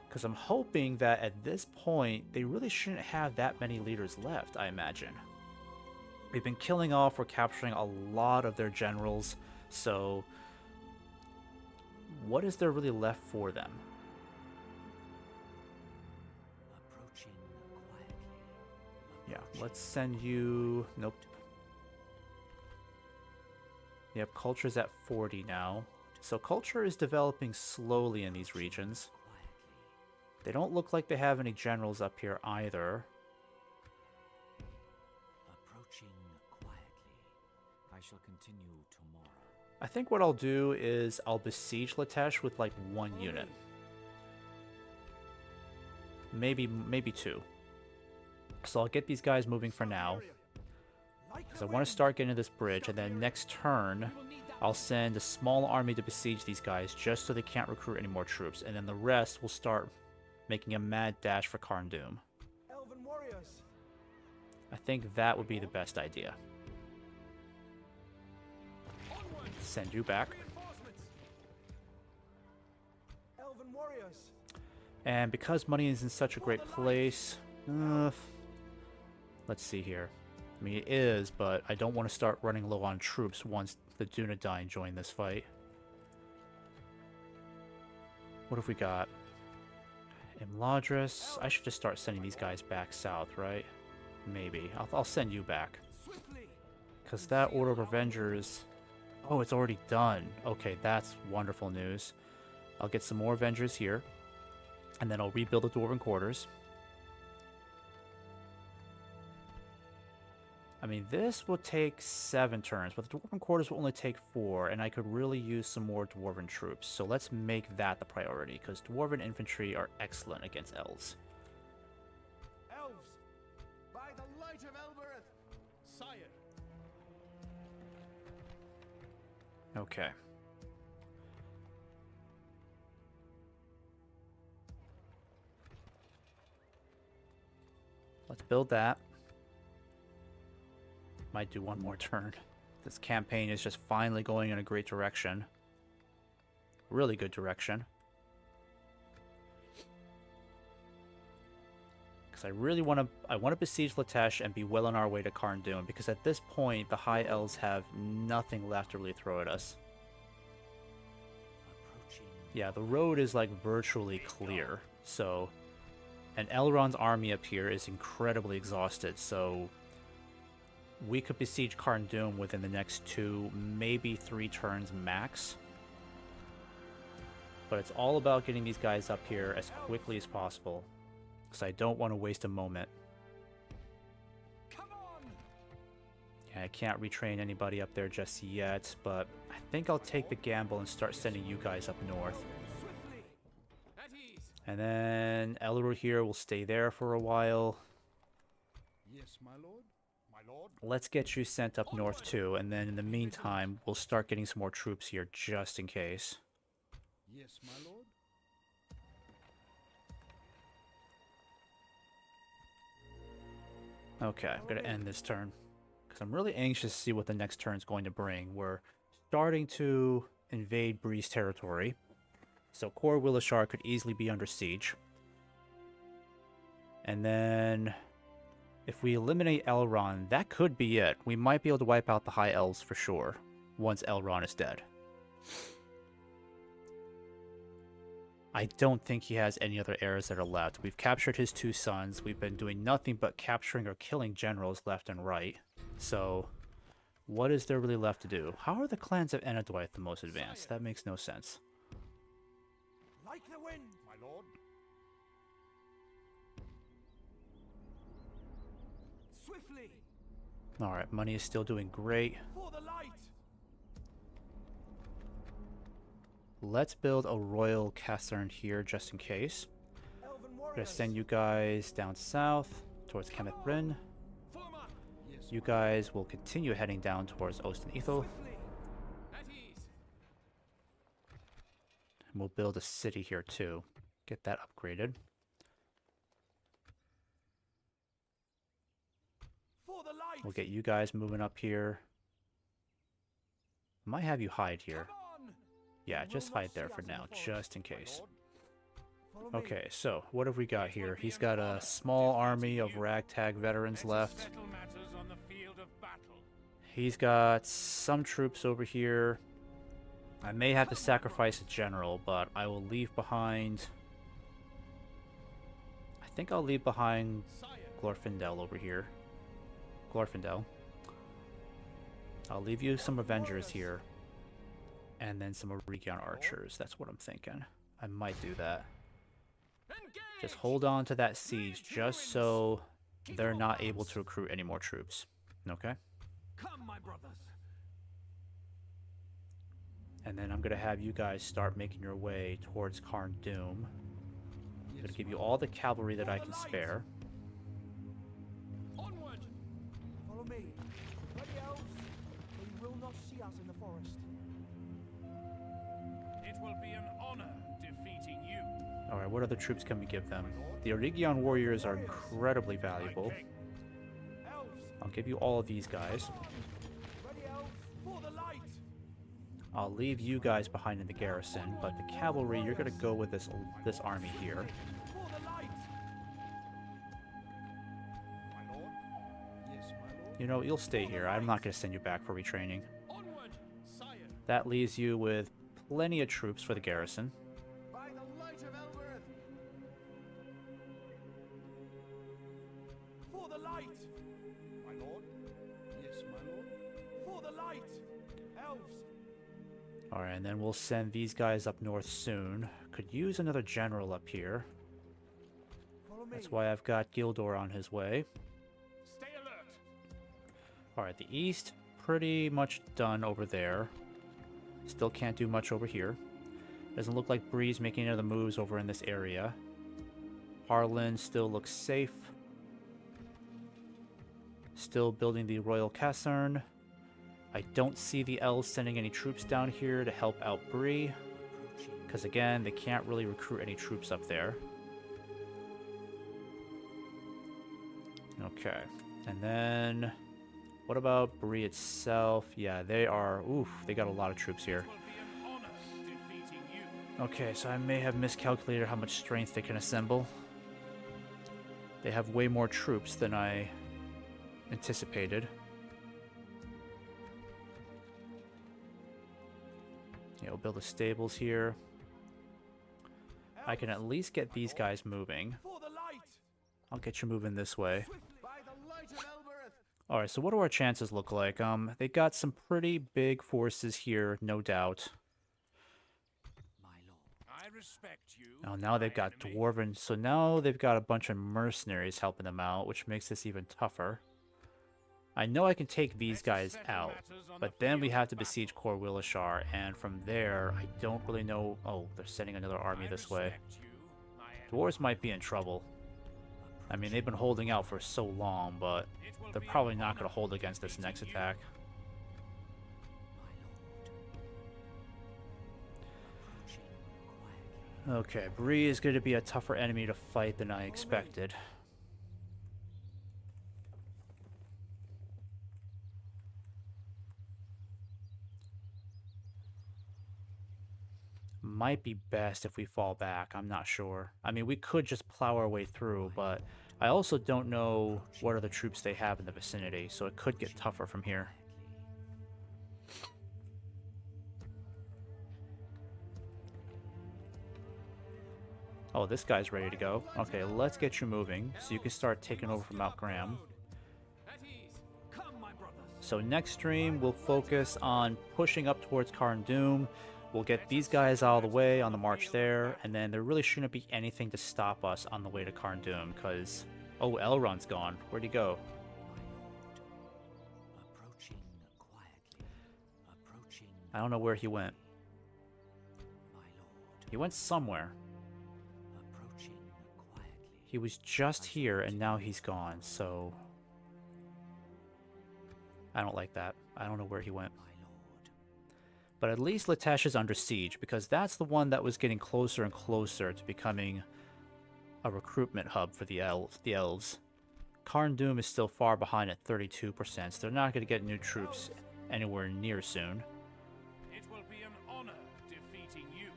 Speaker 1: Because I'm hoping that at this point, they really shouldn't have that many leaders left, I imagine. We've been killing off or capturing a lot of their generals, so what is there really left for them?
Speaker 5: Approaching quietly.
Speaker 1: Yeah, let's send you... Nope. Yep, culture's at 40 now. So culture is developing slowly in these regions. They don't look like they have any generals up here either.
Speaker 5: Approaching quietly. I shall continue tomorrow.
Speaker 1: I think what I'll do is I'll besiege Litesh with like one unit. Maybe two. So I'll get these guys moving for now, because I want to start getting to this bridge, and then next turn I'll send a small army to besiege these guys just so they can't recruit any more troops, and then the rest will start making a mad dash for Karn Doom.
Speaker 4: Elven warriors.
Speaker 1: I think that would be the best idea. Send you back.
Speaker 4: Elven warriors.
Speaker 1: And because money is in such a great place, let's see here. I mean, it is, but I don't want to start running low on troops once the Dunedain join this fight. What have we got? Imladris. I should just start sending these guys back south, right? Maybe. I'll send you back. Because that Order of Avengers... Oh, it's already done. Okay, that's wonderful news. I'll get some more Avengers here. And then I'll rebuild the Dwarven Quarters. I mean, this will take 7 turns, but the Dwarven Quarters will only take 4, and I could really use some more Dwarven troops. So let's make that the priority, because Dwarven infantry are excellent against elves.
Speaker 3: Elves, by the light of Elbereth, sire.
Speaker 1: Okay. Let's build that. Might do one more turn. This campaign is just finally going in a great direction. Really good direction. Because I really want to besiege Latesh and be well on our way to Karn Dûn, because at this point the High Elves have nothing left to really throw at us. Yeah, the road is like virtually clear. So, and Elrond's army up here is incredibly exhausted, so we could besiege Karn Dûn within the next 2, maybe 3 turns max. But it's all about getting these guys up here as quickly as possible, because I don't want to waste a moment.
Speaker 3: Come on!
Speaker 1: Yeah, I can't retrain anybody up there just yet, but I think I'll take the gamble and start sending you guys up north.
Speaker 3: Swiftly! At ease!
Speaker 1: And then Elrond here will stay there for a while.
Speaker 6: Yes, my lord. My lord.
Speaker 1: Let's get you sent up north too, and then in the meantime, we'll start getting some more troops here just in case.
Speaker 6: Yes, my lord.
Speaker 1: Okay, I'm going to end this turn, because I'm really anxious to see what the next turn is going to bring. We're starting to invade Breeze territory, so Cor Willishar could easily be under siege. And then, if we eliminate Elrond, that could be it. We might be able to wipe out the High Elves for sure, once Elrond is dead. I don't think he has any other heirs that are left. We've captured his 2 sons. We've been doing nothing but capturing or killing generals left and right. So, what is there really left to do? How are the clans of Enedwaith the most advanced? That makes no sense.
Speaker 4: Like the wind.
Speaker 6: My lord.
Speaker 4: Swiftly.
Speaker 1: Alright, money is still doing great.
Speaker 4: For the light.
Speaker 1: Let's build a royal caserne here just in case.
Speaker 4: Elven
Speaker 1: I'm
Speaker 4: warriors.
Speaker 1: going to send you guys down south towards Kenneth Bryn.
Speaker 3: Form up!
Speaker 6: Yes.
Speaker 1: You guys will continue heading down towards Osten Ethel.
Speaker 4: Swiftly.
Speaker 3: At ease!
Speaker 1: And we'll build a city here too. Get that upgraded.
Speaker 4: For the light.
Speaker 1: We'll get you guys moving up here. I might have you hide here.
Speaker 3: Come on!
Speaker 1: Yeah, just hide there for now, just in case.
Speaker 4: Follow me.
Speaker 1: Okay, so what have we got here? He's got a small army of ragtag veterans left.
Speaker 2: Settle matters on the field of battle.
Speaker 1: He's got some troops over here. I may have to sacrifice a general, but I will leave behind... I think I'll leave behind
Speaker 3: Sire!
Speaker 1: Glorfindel over here. Glorfindel. I'll leave you some Avengers here. And then some Eregion archers. That's what I'm thinking. I might do that.
Speaker 3: Engage!
Speaker 1: Just hold on to that siege just so they're not able to recruit any more troops. Okay?
Speaker 3: Come, my brothers!
Speaker 1: And then I'm going to have you guys start making your way towards Karn Dûn. I'm going to give you all the cavalry that I can spare.
Speaker 3: Onward!
Speaker 4: Follow me. Ready, elves? Or you will not see us in the forest.
Speaker 2: It will be an honor defeating you.
Speaker 1: Alright, what other troops can we give them? The Eregion warriors are incredibly valuable.
Speaker 2: My king.
Speaker 4: Elves.
Speaker 1: I'll give you all of these guys.
Speaker 4: Ready, elves? For the light.
Speaker 1: I'll leave you guys behind in the garrison, but the cavalry, you're going to go with this army here.
Speaker 4: For the light.
Speaker 6: My lord. Yes, my lord.
Speaker 1: You know, you'll stay here. I'm not going to send you back for retraining.
Speaker 3: Onward, sire.
Speaker 1: That leaves you with plenty of troops for the garrison.
Speaker 5: By the light of Elbereth!
Speaker 4: For the light!
Speaker 6: My lord? Yes, my lord.
Speaker 4: For the light! Elves!
Speaker 1: Alright, and then we'll send these guys up north soon. Could use another general up here.
Speaker 4: Follow me.
Speaker 1: That's why I've got Gildor on his way.
Speaker 3: Stay alert.
Speaker 1: Alright, the east, pretty much done over there. Still can't do much over here. Doesn't look like Bree's making any other moves over in this area. Harlan still looks safe. Still building the Royal Caserne. I don't see the elves sending any troops down here to help out Bree. Because again, they can't really recruit any troops up there. Okay. And then, what about Bree itself? Yeah, they are, oof, they got a lot of troops here.
Speaker 3: It will be an honor defeating you.
Speaker 1: Okay, so I may have miscalculated how much strength they can assemble. They have way more troops than I anticipated. Yeah, we'll build the stables here. I can at least get these guys moving.
Speaker 4: For the light!
Speaker 1: I'll get you moving this way.
Speaker 5: By the light of Elbereth!
Speaker 1: Alright, so what do our chances look like? They got some pretty big forces here, no doubt.
Speaker 5: My lord.
Speaker 2: I respect you.
Speaker 1: Oh, now they've got Dwarven, so now they've got a bunch of mercenaries helping them out, which makes this even tougher. I know I can take these guys out, but then we have to besiege Cor Willishar, and from there, I don't really know... Oh, they're sending another army this way. Dwarves might be in trouble. I mean, they've been holding out for so long, but they're probably not going to hold against this next attack. Okay, Bree is going to be a tougher enemy to fight than I expected. Might be best if we fall back, I'm not sure. I mean, we could just plow our way through, but I also don't know what other troops they have in the vicinity, so it could get tougher from here. Oh, this guy's ready to go. Okay, let's get you moving, so you can start taking over from Mount Graham.
Speaker 3: At ease. Come, my brothers.
Speaker 1: So next stream, we'll focus on pushing up towards Karn Doom. We'll get these guys out of the way on the march there, and then there really shouldn't be anything to stop us on the way to Karn Doom, because... Oh, Elrond's gone. Where'd he go?
Speaker 5: Approaching quietly. Approaching.
Speaker 1: I don't know where he went.
Speaker 5: My lord.
Speaker 1: He went somewhere.
Speaker 5: Approaching quietly.
Speaker 1: He was just here, and now he's gone, so... I don't like that. I don't know where he went.
Speaker 5: My lord.
Speaker 1: But at least Litesh is under siege, because that's the one that was getting closer and closer to becoming a recruitment hub for the elves. Karn Doom is still far behind at 32%, so they're not going to get new troops anywhere near soon.
Speaker 2: It will be an honor defeating you.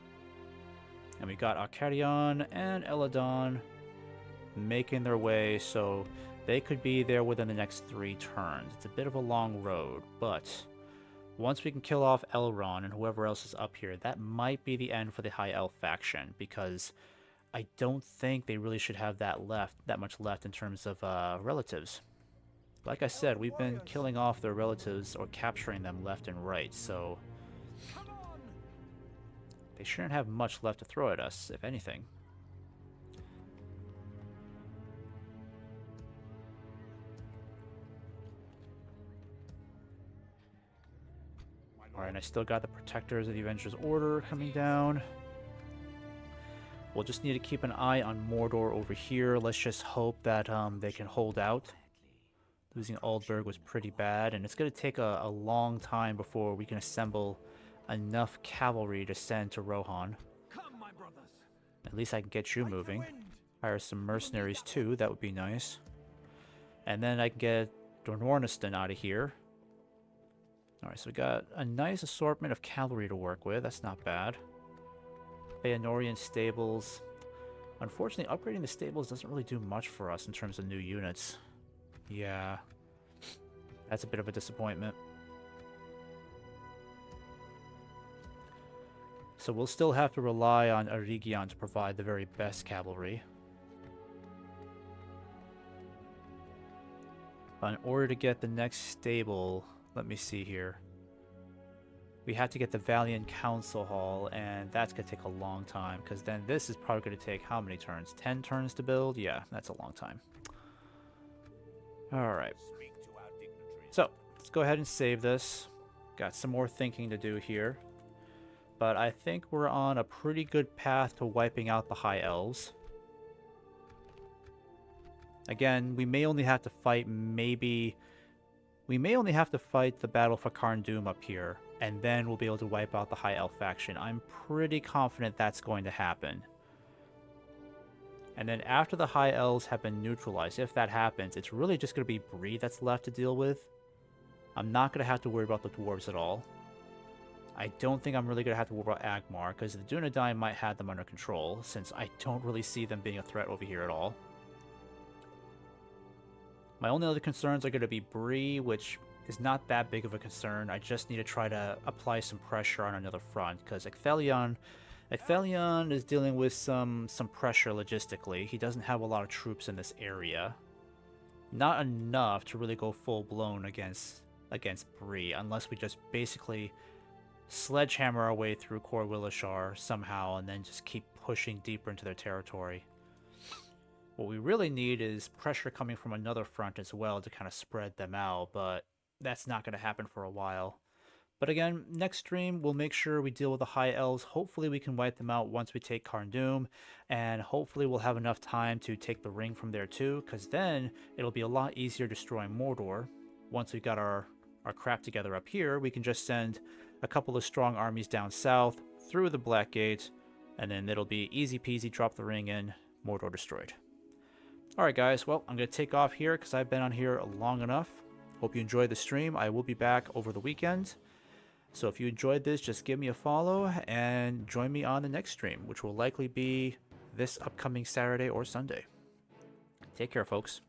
Speaker 1: And we got Arcadion and Eladon making their way, so they could be there within the next 3 turns. It's a bit of a long road, but once we can kill off Elrond and whoever else is up here, that might be the end for the High Elf faction, because I don't think they really should have that much left in terms of relatives. Like I said, we've been killing off their relatives or capturing them left and right, so they shouldn't have much left to throw at us, if anything. Alright, and I still got the Protectors of the Avengers Order coming down. We'll just need to keep an eye on Mordor over here. Let's just hope that they can hold out. Losing Aldburg was pretty bad, and it's going to take a long time before we can assemble enough cavalry to send to Rohan.
Speaker 3: Come, my brothers.
Speaker 1: At least I can get you moving. Hire some mercenaries too, that would be nice. And then I can get Dornorniston out of here. Alright, so we got a nice assortment of cavalry to work with. That's not bad. Feanorian stables. Unfortunately, upgrading the stables doesn't really do much for us in terms of new units. Yeah. That's a bit of a disappointment. So we'll still have to rely on Eregion to provide the very best cavalry. But in order to get the next stable, let me see here. We have to get the Valiant Council Hall, and that's going to take a long time, because then this is probably going to take how many turns? 10 turns to build? Yeah, that's a long time. Alright. So, let's go ahead and save this. Got some more thinking to do here. But I think we're on a pretty good path to wiping out the High Elves. Again, we may only have to fight the battle for Karn Doom up here, and then we'll be able to wipe out the High Elf faction. I'm pretty confident that's going to happen. And then after the High Elves have been neutralized, if that happens, it's really just going to be Bree that's left to deal with. I'm not going to have to worry about the dwarves at all. I don't think I'm really going to have to worry about Agmar, because the Dunedain might have them under control, since I don't really see them being a threat over here at all. My only other concerns are going to be Bree, which is not that big of a concern. I just need to try to apply some pressure on another front, because Ecthelion is dealing with some pressure logistically. He doesn't have a lot of troops in this area. Not enough to really go full-blown against Bree, unless we just basically sledgehammer our way through Cor Willishar somehow and then just keep pushing deeper into their territory. What we really need is pressure coming from another front as well to kind of spread them out, but that's not going to happen for a while. But again, next stream, we'll make sure we deal with the High Elves. Hopefully we can wipe them out once we take Karn Doom, and hopefully we'll have enough time to take the ring from there too, because then it'll be a lot easier destroying Mordor. Once we've got our crap together up here, we can just send a couple of strong armies down south, through the Black Gate, and then it'll be easy peasy, drop the ring in, Mordor destroyed. Alright guys, well, I'm going to take off here because I've been on here long enough. Hope you enjoyed the stream. I will be back over the weekend. So if you enjoyed this, just give me a follow and join me on the next stream, which will likely be this upcoming Saturday or Sunday. Take care, folks.